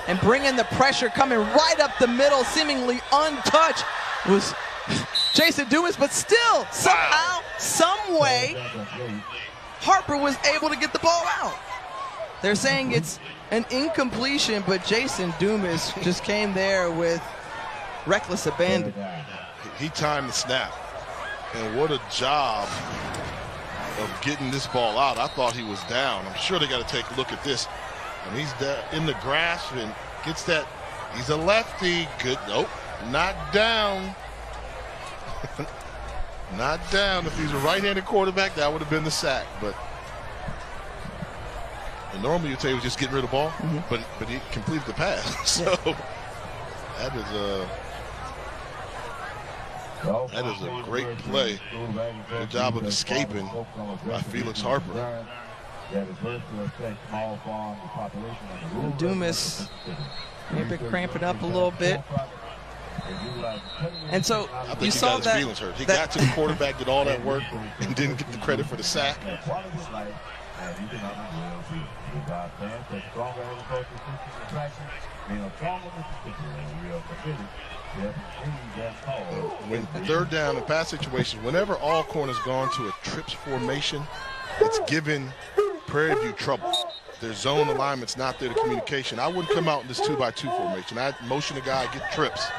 And bringing the pressure, coming right up the middle, seemingly untouched, was Jason Dumas, but still, somehow, some way, Harper was able to get the ball out. They're saying it's an incompletion, but Jason Dumas just came there with reckless abandon.
He timed the snap, and what a job of getting this ball out. I thought he was down. I'm sure they got to take a look at this. And he's in the grasp and gets that. He's a lefty. Good. Nope, not down. Not down. If he's a right-handed quarterback, that would have been the sack. But normally you'd say he was just getting rid of the ball, but he completed the pass. So that is a great play. Good job of escaping by Felix Harper.
Dumas maybe cramping up a little bit. And so you saw that
feelings hurt. He got to the quarterback, did all that work, and didn't get the credit for the sack. When 3rd down in pass situations, whenever Alcorn has gone to a trips formation, it's given Prairie View trouble. Their zone alignment's not there, the communication. I wouldn't come out in this 2-by-2 formation. I'd motion the guy, get trips.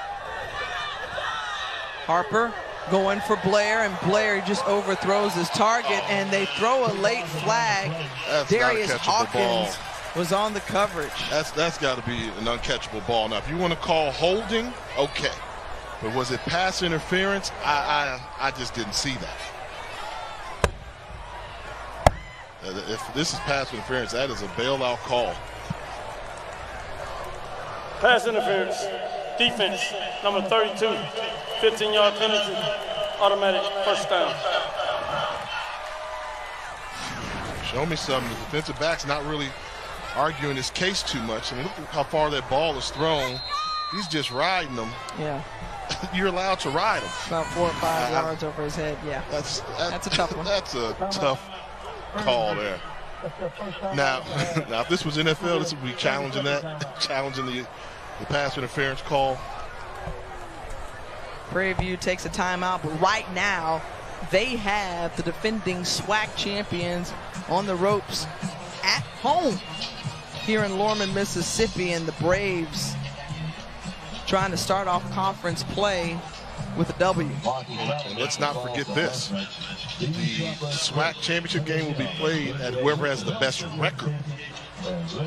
Harper going for Blair, and Blair just overthrows his target, and they throw a late flag.
That's
Darius
not a catchable
Hawkins
ball.
was on the coverage.
That's got to be an uncatchable ball. Now, if you want to call holding, okay. But was it pass interference? I just didn't see that. If this is pass interference, that is a bailout call.
Pass interference. Defense, number 32. 15-yard penalty. Automatic first down.
Show me something. The defensive back's not really arguing his case too much. I mean, look at how far that ball is thrown. He's just riding them.
Yeah.
You're allowed to ride him.
About 4 or 5 yards over his head. Yeah.
That's
a tough one.
That's a tough call there. Now, if this was NFL, this would be challenging that, challenging the pass interference call.
Prairie View takes a timeout, but right now they have the defending SWAC champions on the ropes at home here in Lorman, Mississippi, and the Braves trying to start off conference play with a W.
And let's not forget this. The SWAC championship game will be played at whoever has the best record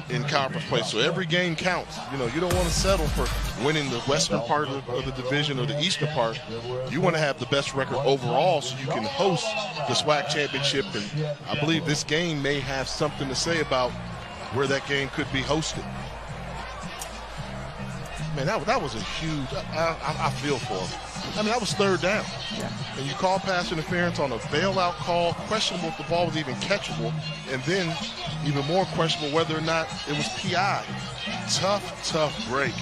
in conference play. So every game counts. You know, you don't want to settle for winning the western part of the division or the eastern part. You want to have the best record overall so you can host the SWAC championship. And I believe this game may have something to say about where that game could be hosted. Man, that was a huge, I feel for him. I mean, that was third down.
Yeah.
And you call pass interference on a bailout call, questionable if the ball was even catchable, and then even more questionable whether or not it was PI. Tough break.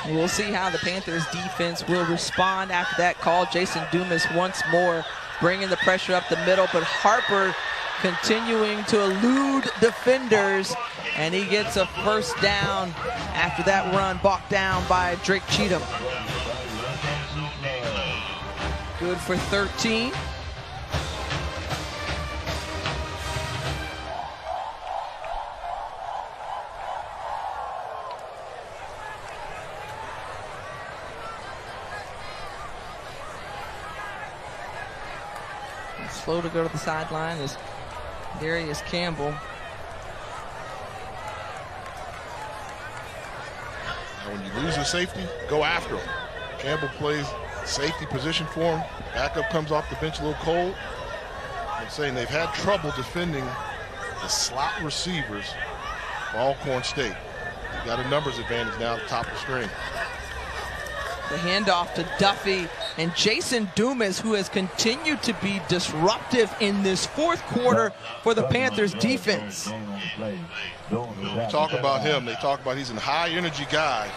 We'll see how the Panthers defense will respond after that call. Jason Dumas once more bringing the pressure up the middle, but Harper continuing to elude defenders, and he gets a first down after that run, bought down by Drake Cheatham. Good for 13. Slow to go to the sideline is Darius Campbell.
Now when you lose a safety, go after him. Campbell plays safety position for him. Backup comes off the bench a little cold. I'm saying they've had trouble defending the slot receivers for Alcorn State. They've got a numbers advantage now at the top of the screen.
The handoff to Duffy and Jason Dumas, who has continued to be disruptive in this fourth quarter for the Panthers defense.
We talk about him. They talk about he's a high energy guy,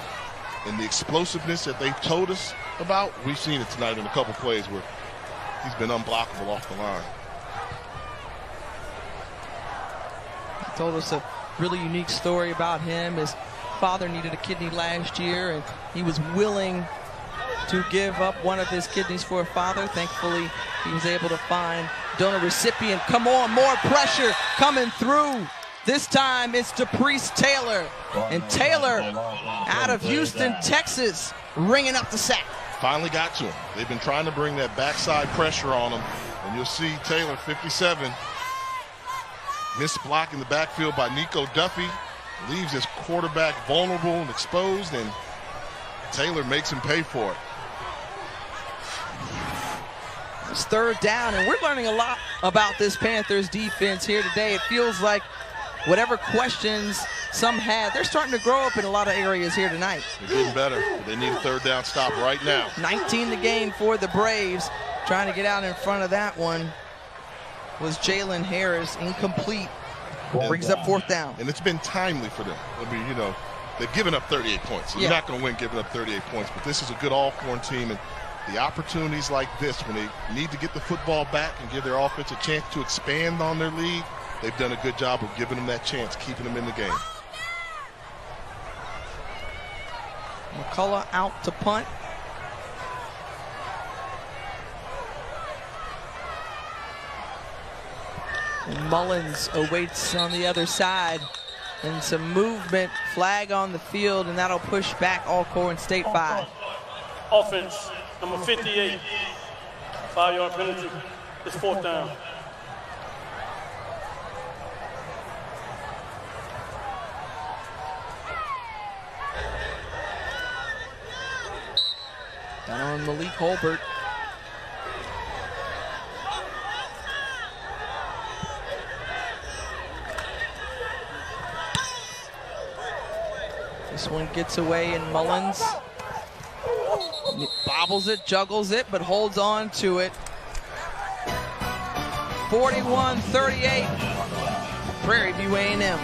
and the explosiveness that they've told us about, we've seen it tonight in a couple plays where he's been unblockable off the line.
He told us a really unique story about him. His father needed a kidney last year, and he was willing to give up one of his kidneys for a father. Thankfully, he was able to find donor recipient. Come on, more pressure coming through. This time it's DePriest Taylor. And Taylor out of Houston, Texas, ringing up the sack.
Finally got to him. They've been trying to bring that backside pressure on him. And you'll see Taylor, 57, missed block in the backfield by Nico Duffy. Leaves his quarterback vulnerable and exposed, and Taylor makes him pay for it.
It's third down, and we're learning a lot about this Panthers defense here today. It feels like whatever questions some had, they're starting to grow up in a lot of areas here tonight.
They're getting better. They need a third down stop right now.
19 the game for the Braves. Trying to get out in front of that one was Jalen Harris, incomplete. Brings up fourth down.
And it's been timely for them. I mean, you know, they've given up 38 points. So you're not going to win giving up 38 points, but this is a good Alcorn team, and the opportunities like this, when they need to get the football back and give their offense a chance to expand on their lead, they've done a good job of giving them that chance, keeping them in the game.
McCullough out to punt. And Mullins awaits on the other side. And some movement, flag on the field, and that'll push back Alcorn State 5.
Offense, number 58. 5-yard penalty. It's fourth down.
Down on Malik Holbert. This one gets away, and Mullins bobbles it, juggles it, but holds on to it. 41-38, Prairie View A&M.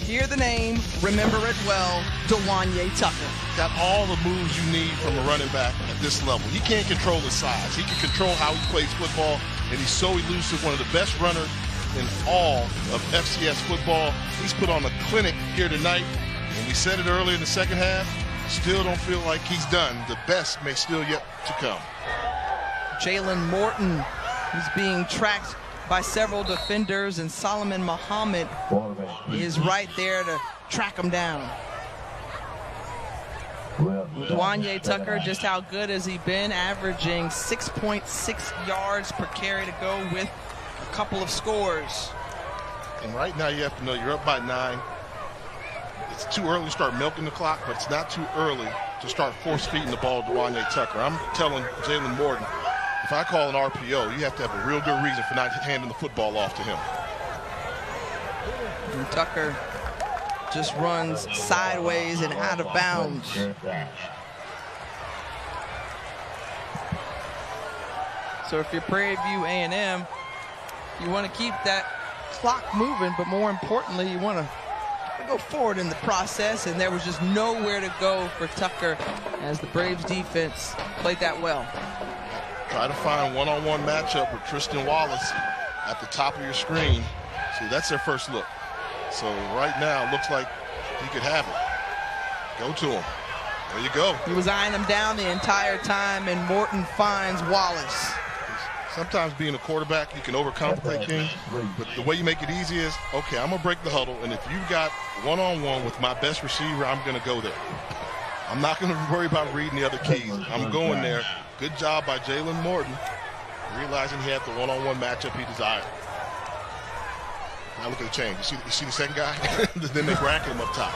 Hear the name, remember it well, DeWanye Tucker.
Got all the moves you need from a running back at this level. He can't control his size. He can control how he plays football, and he's so elusive, one of the best runners in all of FCS football. He's put on a clinic here tonight, and we said it earlier in the second half, still don't feel like he's done. The best may still yet to come.
Jalen Morton, who's being tracked by several defenders, and Solomon Muhammad is right there to track him down. DeWanye Tucker, just how good has he been? Averaging 6.6 yards per carry to go with a couple of scores.
And right now you have to know you're up by 9. It's too early to start milking the clock, but it's not too early to start force-feeding the ball to DeWanye Tucker. I'm telling Jalen Morton, if I call an RPO, you have to have a real good reason for not handing the football off to him.
And Tucker just runs sideways and out of bounds. So if you're Prairie View A&M, you want to keep that clock moving, but more importantly, you want to go forward in the process, and there was just nowhere to go for Tucker as the Braves defense played that well.
Try to find one-on-one matchup with Tristan Wallace at the top of your screen. See, that's their first look. So right now, it looks like he could have it. Go to him. There you go.
He was eyeing him down the entire time, and Morton finds Wallace.
Sometimes being a quarterback, you can overcomplicate things, but the way you make it easy is, okay, I'm going to break the huddle, and if you've got one-on-one with my best receiver, I'm going to go there. I'm not going to worry about reading the other keys. I'm going there. Good job by Jalen Morton, realizing he had the one-on-one matchup he desired. Now look at the change. You see the second guy? Then they bracket him up top.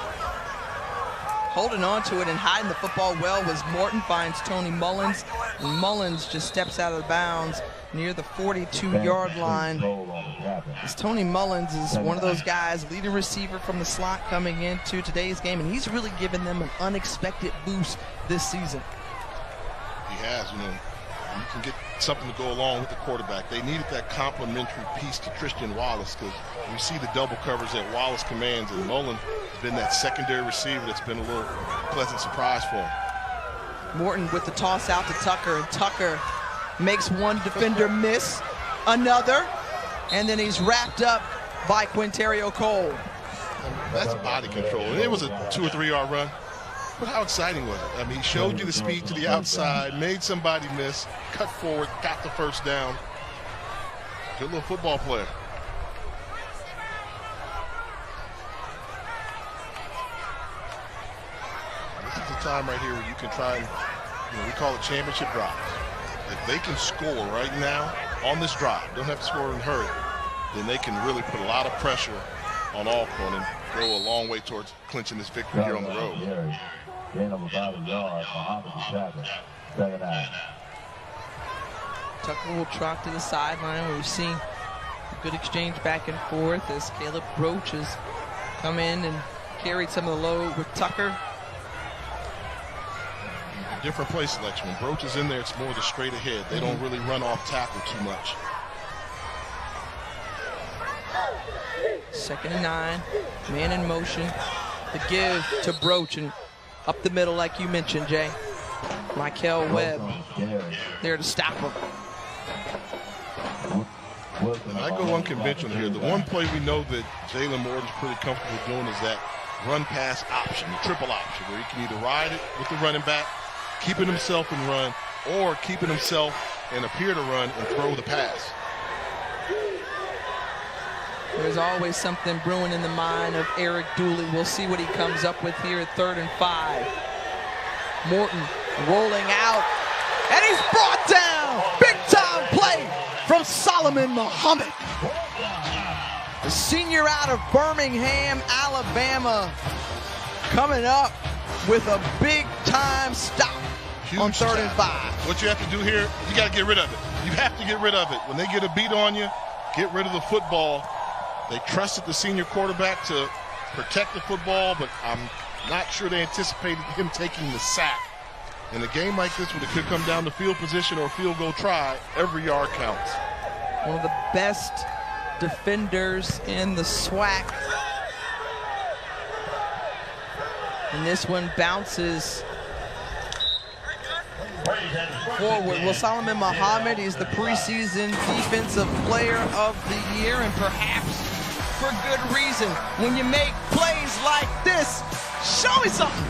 Holding on to it and hiding the football well was Morton, finds Tony Mullins, and Mullins just steps out of bounds near the 42-yard line. As Tony Mullins is one of those guys, leading receiver from the slot coming into today's game, and he's really given them an unexpected boost this season.
He has, you can get something to go along with the quarterback. They needed that complementary piece to Tristan Wallace, because you see the double coverage that Wallace commands, and Mullins has been that secondary receiver that's been a little pleasant surprise for him.
Morton with the toss out to Tucker, and Tucker makes one defender miss, another, and then he's wrapped up by Quinterio Cole.
That's body control. And it was a 2 or 3 yard run. But how exciting was it? I mean, he showed you the speed to the outside, made somebody miss, cut forward, got the first down. Good little football player. This is the time right here where you can try and, we call it championship drives. If they can score right now on this drive, don't have to score in a hurry, then they can really put a lot of pressure on Alcorn and go a long way towards clinching this victory here on the road.
Gain of about a yard. Muhammad is tackle. Second down.
Tucker will trot to the sideline. We've seen a good exchange back and forth as Caleb Roach has come in and carried some of the load with Tucker.
Different play selection. When Roach is in there, it's more the straight ahead. They don't really run off tackle too much.
2nd and 9, man in motion. The give to Broach, and up the middle, like you mentioned, Jay. Michael Webb there to stop him.
And I go unconventional here. The one play we know that Jalen Morton's pretty comfortable doing is that run-pass option, the triple option, where he can either ride it with the running back, keeping himself and run, or keeping himself and appear to run and throw the pass.
There's always something brewing in the mind of Eric Dooley. We'll see what he comes up with here at 3rd and 5. Morton rolling out, and he's brought down. Big time play from Solomon Muhammad. The senior out of Birmingham, Alabama, coming up with a big-time stop on 3rd and 5.
What you have to do here, you got to get rid of it. You have to get rid of it. When they get a beat on you, get rid of the football. They trusted the senior quarterback to protect the football, but I'm not sure they anticipated him taking the sack. In a game like this, when it could come down to field position or field goal try, every yard counts.
One of the best defenders in the SWAC. And this one bounces forward. Well, Solomon Muhammad is the preseason defensive player of the year, and perhaps for good reason. When you make plays like this, show me something.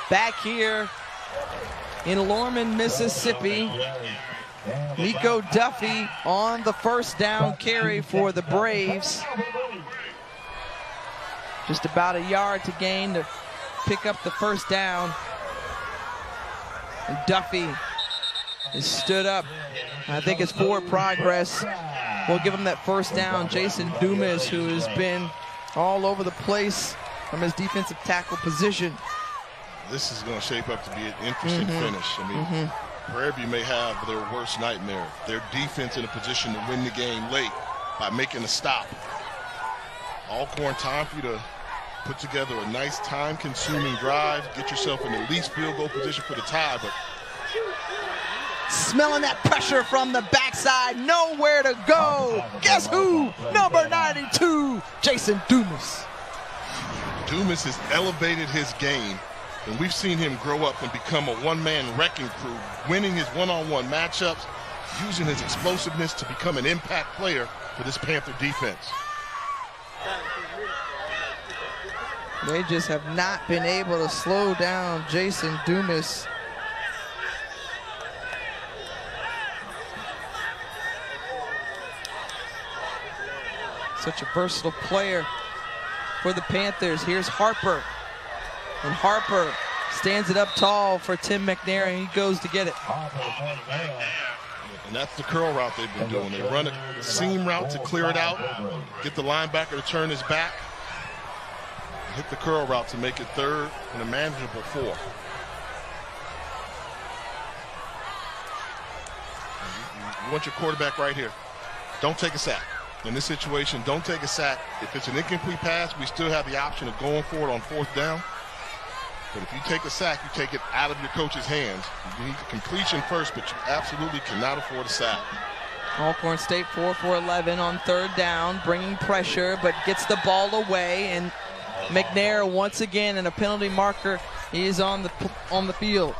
Back here in Lorman, Mississippi, Nico Duffy on the first down carry for the Braves. Just about a yard to gain to pick up the first down. And Duffy is stood up. I think it's forward progress. We'll give him that first down. Jason Dumas, who has been all over the place from his defensive tackle position.
This is going to shape up to be an interesting finish. I mean, Prairie may have their worst nightmare. Their defense in a position to win the game late by making a stop. Alcorn, time for you to put together a nice time-consuming drive, get yourself in at least field goal position for the tie, but
smelling that pressure from the backside, nowhere to go. Guess who? Number 92, Jason Dumas.
Dumas has elevated his game, and we've seen him grow up and become a one-man wrecking crew, winning his one-on-one matchups, using his explosiveness to become an impact player for this Panther defense.
They just have not been able to slow down Jason Dumas. Such a versatile player for the Panthers. Here's Harper. And Harper stands it up tall for Tim McNair, and he goes to get it.
And that's the curl route they've been doing. They run a seam route to clear it out, get the linebacker to turn his back, hit the curl route to make it 3rd and a manageable 4. You want your quarterback right here. Don't take a sack. In this situation, don't take a sack. If it's an incomplete pass, we still have the option of going for it on 4th down. But if you take a sack, you take it out of your coach's hands. You need the completion first, but you absolutely cannot afford a sack.
Alcorn State 4 for 11 on 3rd down, bringing pressure, but gets the ball away. And McNair once again, and a penalty marker is on the field.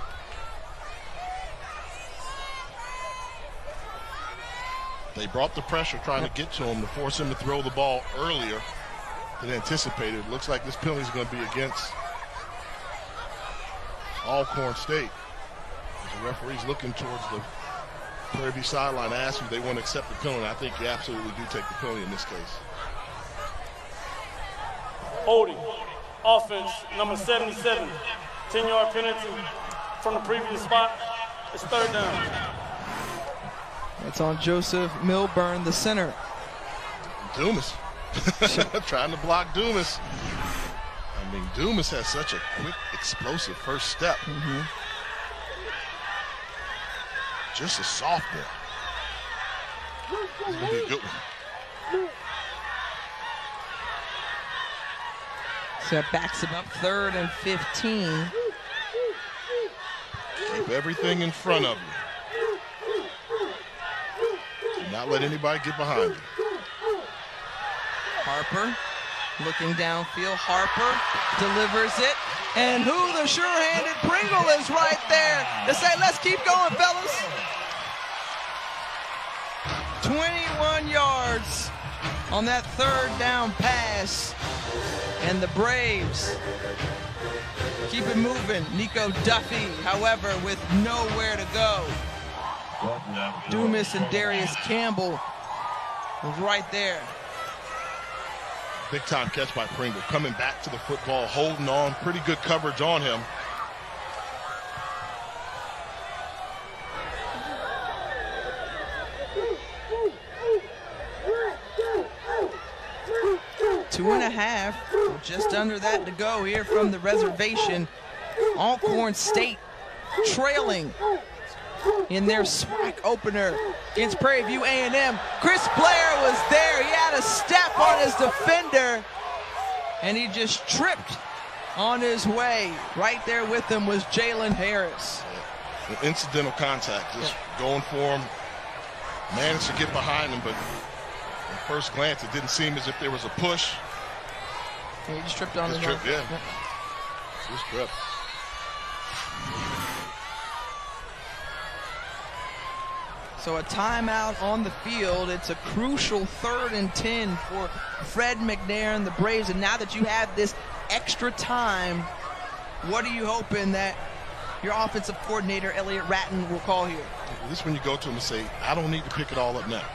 They brought the pressure trying to get to him to force him to throw the ball earlier than anticipated. Looks like this penalty is going to be against Alcorn State. As the referee's looking towards the Prairie sideline, ask if they want to accept the penalty. I think you absolutely do take the penalty in this case.
Holding, offense, number 77, 10-yard penalty from the previous spot. It's 3rd down.
It's on Joseph Milburn, the center.
Dumas. Trying to block Dumas. I mean, Dumas has such a quick, explosive first step. Just a sophomore. This is going to be a good one.
So that backs him up 3rd and 15.
Keep everything in front of you. Do not let anybody get behind you.
Harper looking downfield. Harper delivers it. And who? The sure-handed Pringle is right there to say, let's keep going, fellas. 21 yards on that 3rd down pass. And the Braves keep it moving. Nico Duffy, however, with nowhere to go. Dumas and Darius Campbell was right there.
Big time catch by Pringle, coming back to the football, holding on, pretty good coverage on him.
2.5, just under that to go here from the reservation. Alcorn State trailing in their SWAC opener against Prairie View A&M. Chris Blair was there. He had a step on his defender, and he just tripped on his way. Right there with him was Jalen Harris.
Incidental contact, just going for him. Managed to get behind him, but at first glance, it didn't seem as if there was a push.
He just tripped on his
trip, yeah. Just tripped.
So a timeout on the field. It's a crucial 3rd and 10 for Fred McNair and the Braves. And now that you have this extra time, what are you hoping that your offensive coordinator, Elliott Ratton, will call here?
This is when you go to him and say, I don't need to pick it all up now.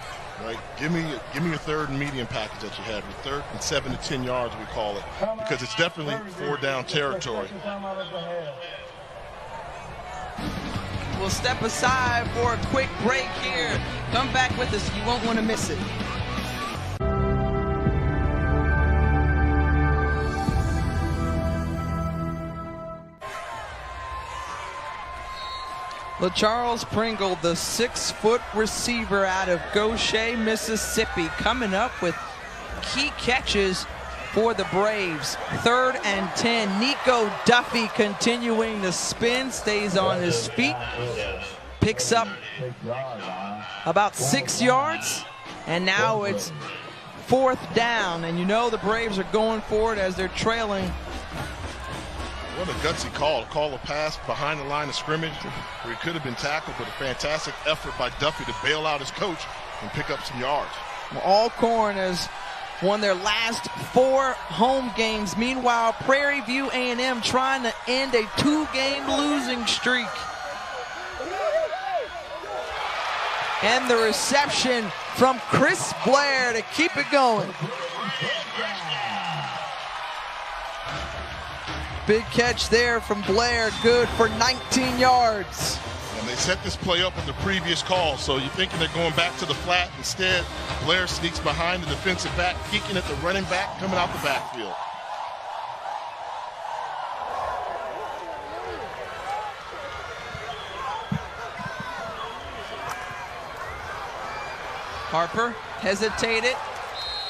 Right? Give me your 3rd and medium package that you had, your 3rd and 7 to 10 yards, we call it, because it's definitely 4-down territory.
We'll step aside for a quick break here. Come back with us. You won't want to miss it. LaCharles Pringle, the 6-foot receiver out of Goshen, Mississippi, coming up with key catches for the Braves. 3rd and 10. Nico Duffy continuing to spin, stays on his feet, picks up about 6 yards, and now it's 4th down. And you know the Braves are going for it as they're trailing.
What a gutsy call. Call a pass behind the line of scrimmage where he could have been tackled, but a fantastic effort by Duffy to bail out his coach and pick up some yards.
Well, Alcorn has won their last 4 home games. Meanwhile, Prairie View A&M trying to end a 2-game losing streak. And the reception from Chris Blair to keep it going. Big catch there from Blair, good for 19 yards.
And they set this play up in the previous call, so you're thinking they're going back to the flat. Instead, Blair sneaks behind the defensive back, peeking at the running back, coming out the backfield.
Harper hesitated,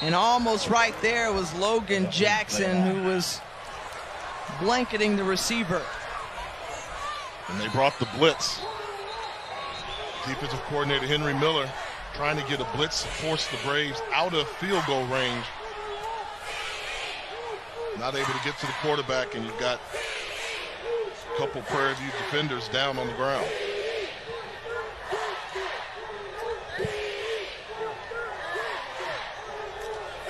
and almost right there was Logan Jackson, who was blanketing the receiver.
And they brought the blitz. Defensive coordinator Henry Miller trying to get a blitz to force the Braves out of field goal range. Not able to get to the quarterback, and you've got a couple Prairie View defenders down on the ground.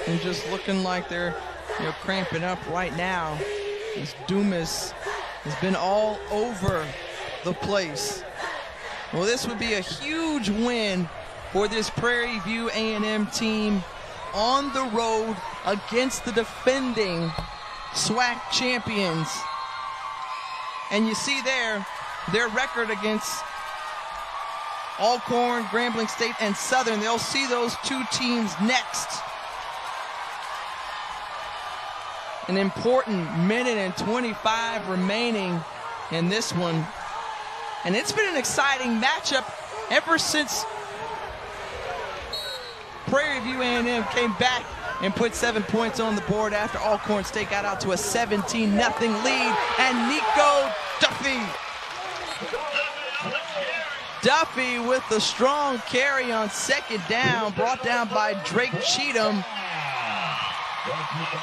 And just looking like they're cramping up right now. This Dumas has been all over the place. Well, this would be a huge win for this Prairie View A&M team on the road against the defending SWAC champions. And you see there their record against Alcorn, Grambling State, and Southern. They'll see those 2 teams next. An important 1:25 remaining in this one. And it's been an exciting matchup ever since Prairie View A&M came back and put 7 points on the board after Alcorn State got out to a 17-0 lead. And Nico Duffy with the strong carry on 2nd down, brought down by Drake Cheatham.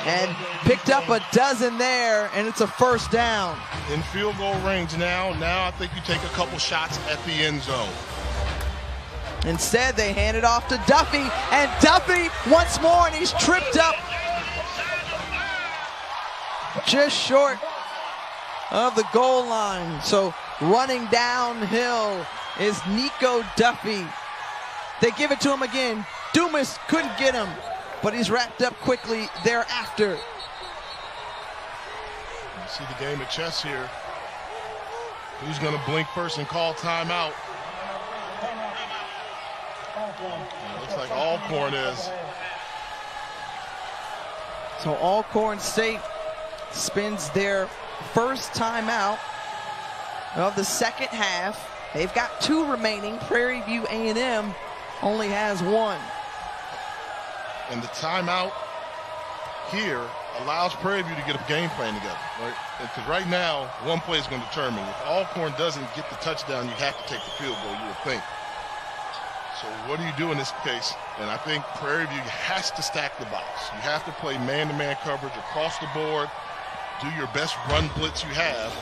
And picked up a dozen there, and it's a 1st down.
In field goal range now. Now I think you take a couple shots at the end zone.
Instead, they hand it off to Duffy, and Duffy once more, and he's tripped up just short of the goal line. So running downhill is Nico Duffy. They give it to him again. Dumas couldn't get him, but he's wrapped up quickly thereafter.
You see the game of chess here. Who's going to blink first and call timeout? It looks like Alcorn is.
So Alcorn State spends their first timeout of the second half. They've got 2 remaining. Prairie View A&M only has 1.
And the timeout here allows Prairie View to get a game plan together, right? Because right now, one play is going to determine. If Alcorn doesn't get the touchdown, you have to take the field goal, you would think. So what do you do in this case? And I think Prairie View has to stack the box. You have to play man-to-man coverage across the board, do your best run blitz you have,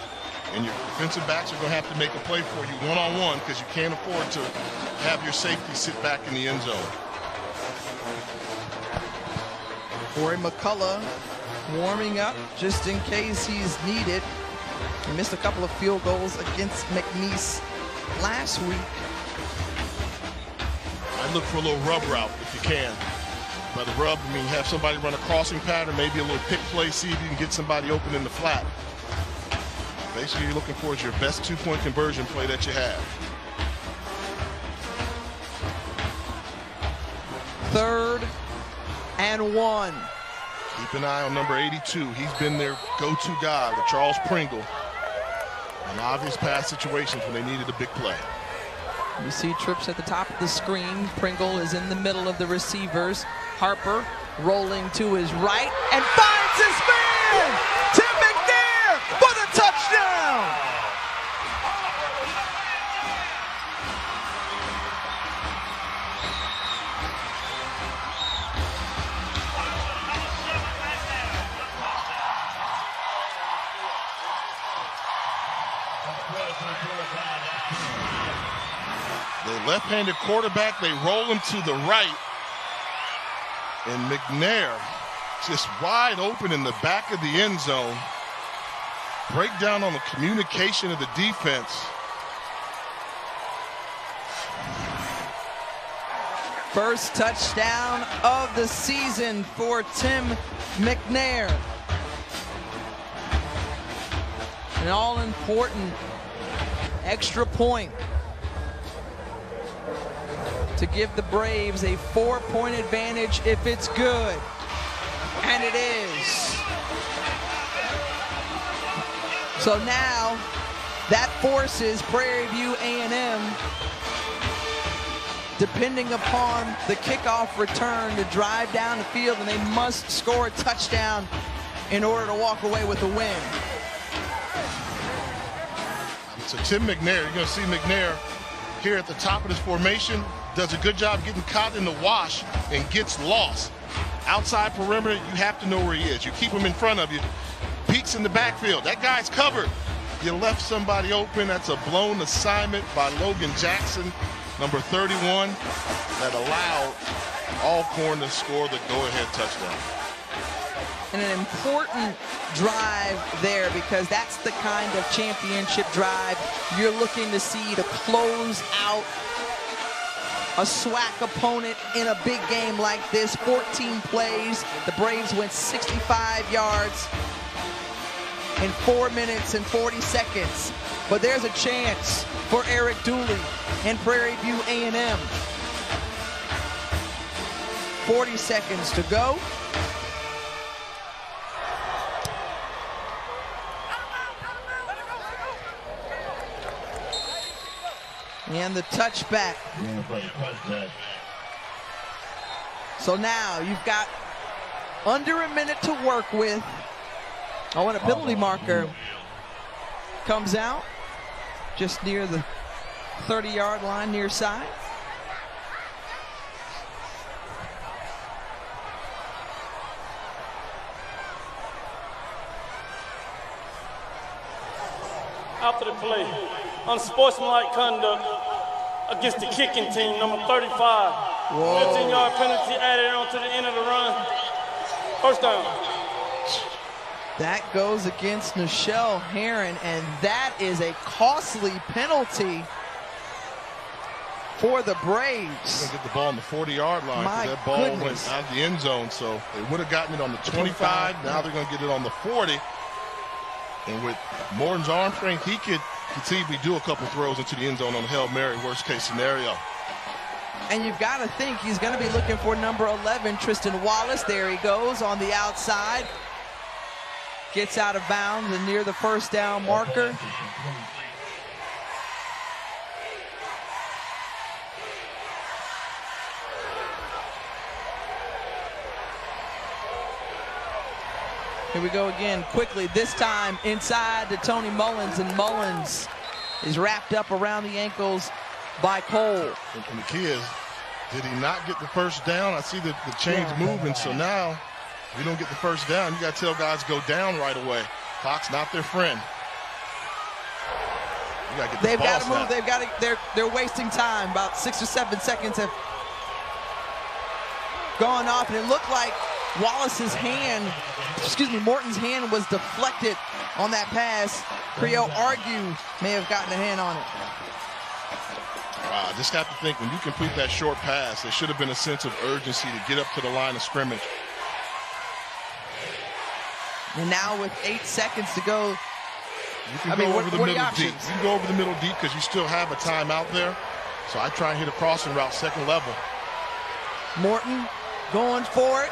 and your defensive backs are going to have to make a play for you one-on-one because you can't afford to have your safety sit back in the end zone.
Corey McCullough warming up just in case he's needed. He missed a couple of field goals against McNeese last week.
I look for a little rub route if you can. By the rub, I mean have somebody run a crossing pattern, maybe a little pick play, see if you can get somebody open in the flat. Basically, you're looking for is your best 2-point conversion play that you have.
3rd and 1.
Keep an eye on number 82. He's been their go-to guy with Charles Pringle in obvious pass situations when they needed a big play.
You see trips at the top of the screen. Pringle is in the middle of the receivers. Harper rolling to his right and finds his man! Tim McNair for the touchdown!
The left-handed quarterback, they roll him to the right. And McNair just wide open in the back of the end zone. Breakdown on the communication of the defense.
First touchdown of the season for Tim McNair. An all-important extra point to give the Braves a 4-point advantage if it's good. And it is. So now that forces Prairie View A&M, depending upon the kickoff return, to drive down the field, and they must score a touchdown in order to walk away with a win.
So Tim McNair, you're going to see McNair here at the top of this formation, does a good job getting caught in the wash and gets lost. Outside perimeter, you have to know where he is. You keep him in front of you. Peeks in the backfield. That guy's covered. You left somebody open. That's a blown assignment by Logan Jackson, number 31, that allowed Alcorn to score the go-ahead touchdown.
And an important drive there, because that's the kind of championship drive you're looking to see to close out a SWAC opponent in a big game like this. 14 plays. The Braves went 65 yards in 4 minutes and 40 seconds. But there's a chance for Eric Dooley and Prairie View A&M. 40 seconds to go. And the touchback. So now you've got under a minute to work with. Oh, and a penalty marker comes out just near the 30-yard line near side.
After the play, unsportsmanlike conduct against the kicking team, number 35. 15-yard penalty added on to the end of the run. First down.
That goes against Nichelle Herron, and that is a costly penalty for the Braves.
They're going to get the ball on the 40-yard line. That ball went out of the end zone, so they would have gotten it on the 25. Now they're going to get it on the 40. And with Morton's arm strength, he could conceivably do a couple throws into the end zone on the Hail Mary, worst case scenario.
And you've got to think he's going to be looking for number 11, Tristan Wallace. There he goes on the outside. Gets out of bounds and near the first down marker. Here we go again quickly, this time inside to Tony Mullins, and Mullins is wrapped up around the ankles by Cole.
And the key is, did he not get the first down? I see the chains moving, so now if you don't get the first down, you got to tell guys go down right away. Clock's not their friend. You got to get the
They've got to move.
snap.
They've got to. They're wasting time. About 6 or 7 seconds have gone off, and it looked like Wallace's hand, Morton's hand was deflected on that pass. Creo argue may have gotten a hand on it.
Wow, I just have to think, when you complete that short pass, there should have been a sense of urgency to get up to the line of scrimmage.
And now with 8 seconds to go,
you can go over the middle deep. You can go over the middle deep because you still have a timeout there. So I try and hit a crossing route second level.
Morton going for it.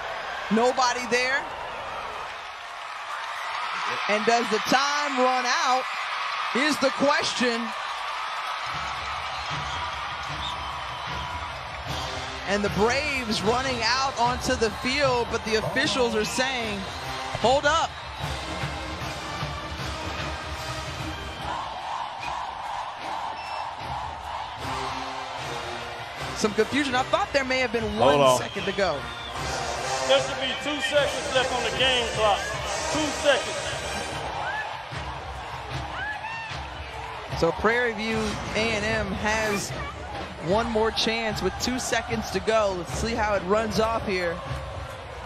Nobody there. And does the time run out? Here's the question. And the Braves running out onto the field, but the officials are saying, hold up. Some confusion. I thought there may have been 1 second to go.
There should be 2 seconds left on the game clock. 2 seconds.
So Prairie View A&M has one more chance with 2 seconds to go. Let's see how it runs off here.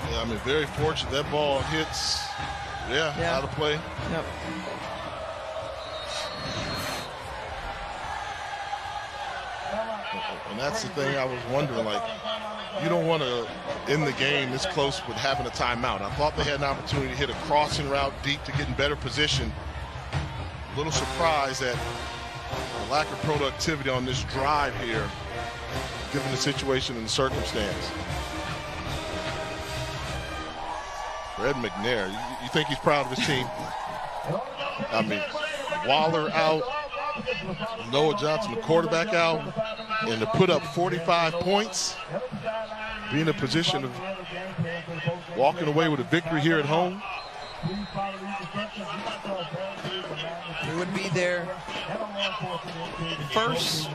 Yeah, I mean, very fortunate. That ball hits, out of play.
Yep.
And that's the thing I was wondering, like, you don't want to end the game this close with having a timeout. I thought they had an opportunity to hit a crossing route deep to get in better position. A little surprised at the lack of productivity on this drive here, given the situation and the circumstance. Fred McNair, you think he's proud of his team? I mean, Waller out, Noah Johnson, the quarterback, out, and to put up 45 points, be in a position of walking away with a victory here at home.
It would be their first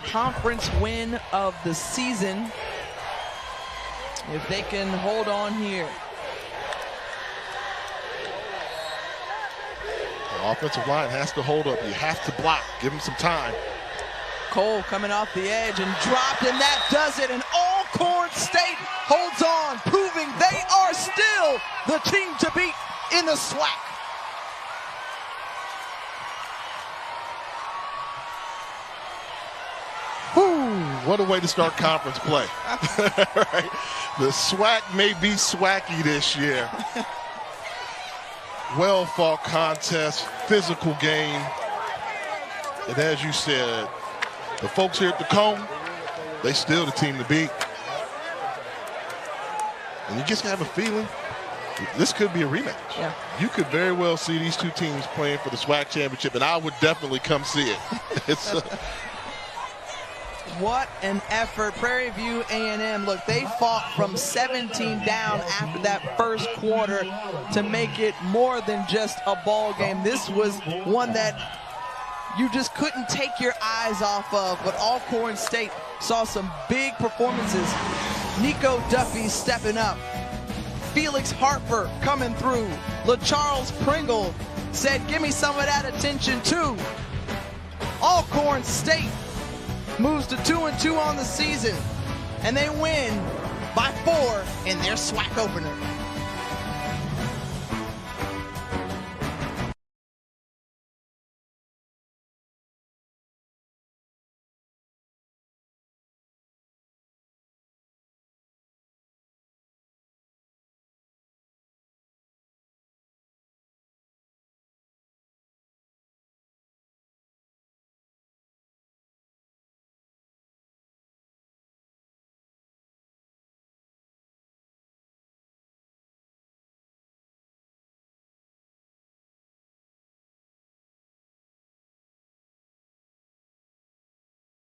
conference win of the season if they can hold on here.
The offensive line has to hold up. You have to block. Give him some time.
Cole coming off the edge and dropped, and that does it. And Alcorn State holds on, proving they are still the team to beat in the SWAC.
What a way to start conference play. Right? The SWAC may be swacky this year. Well-fought contest, physical game. And as you said, the folks here at the Cone, they still the team to beat. And you just have a feeling this could be a rematch.
Yeah.
You could very well see these two teams playing for the SWAC championship, and I would definitely come see it. It's
what an effort. Prairie View A&M, look, they fought from 17 down after that first quarter to make it more than just a ball game. This was one that you just couldn't take your eyes off of, but Alcorn State saw some big performances. Nico Duffy stepping up. Felix Harper coming through. LaCharles Pringle said, give me some of that attention too. Alcorn State moves to 2-2 on the season, and they win by 4 in their SWAC opener.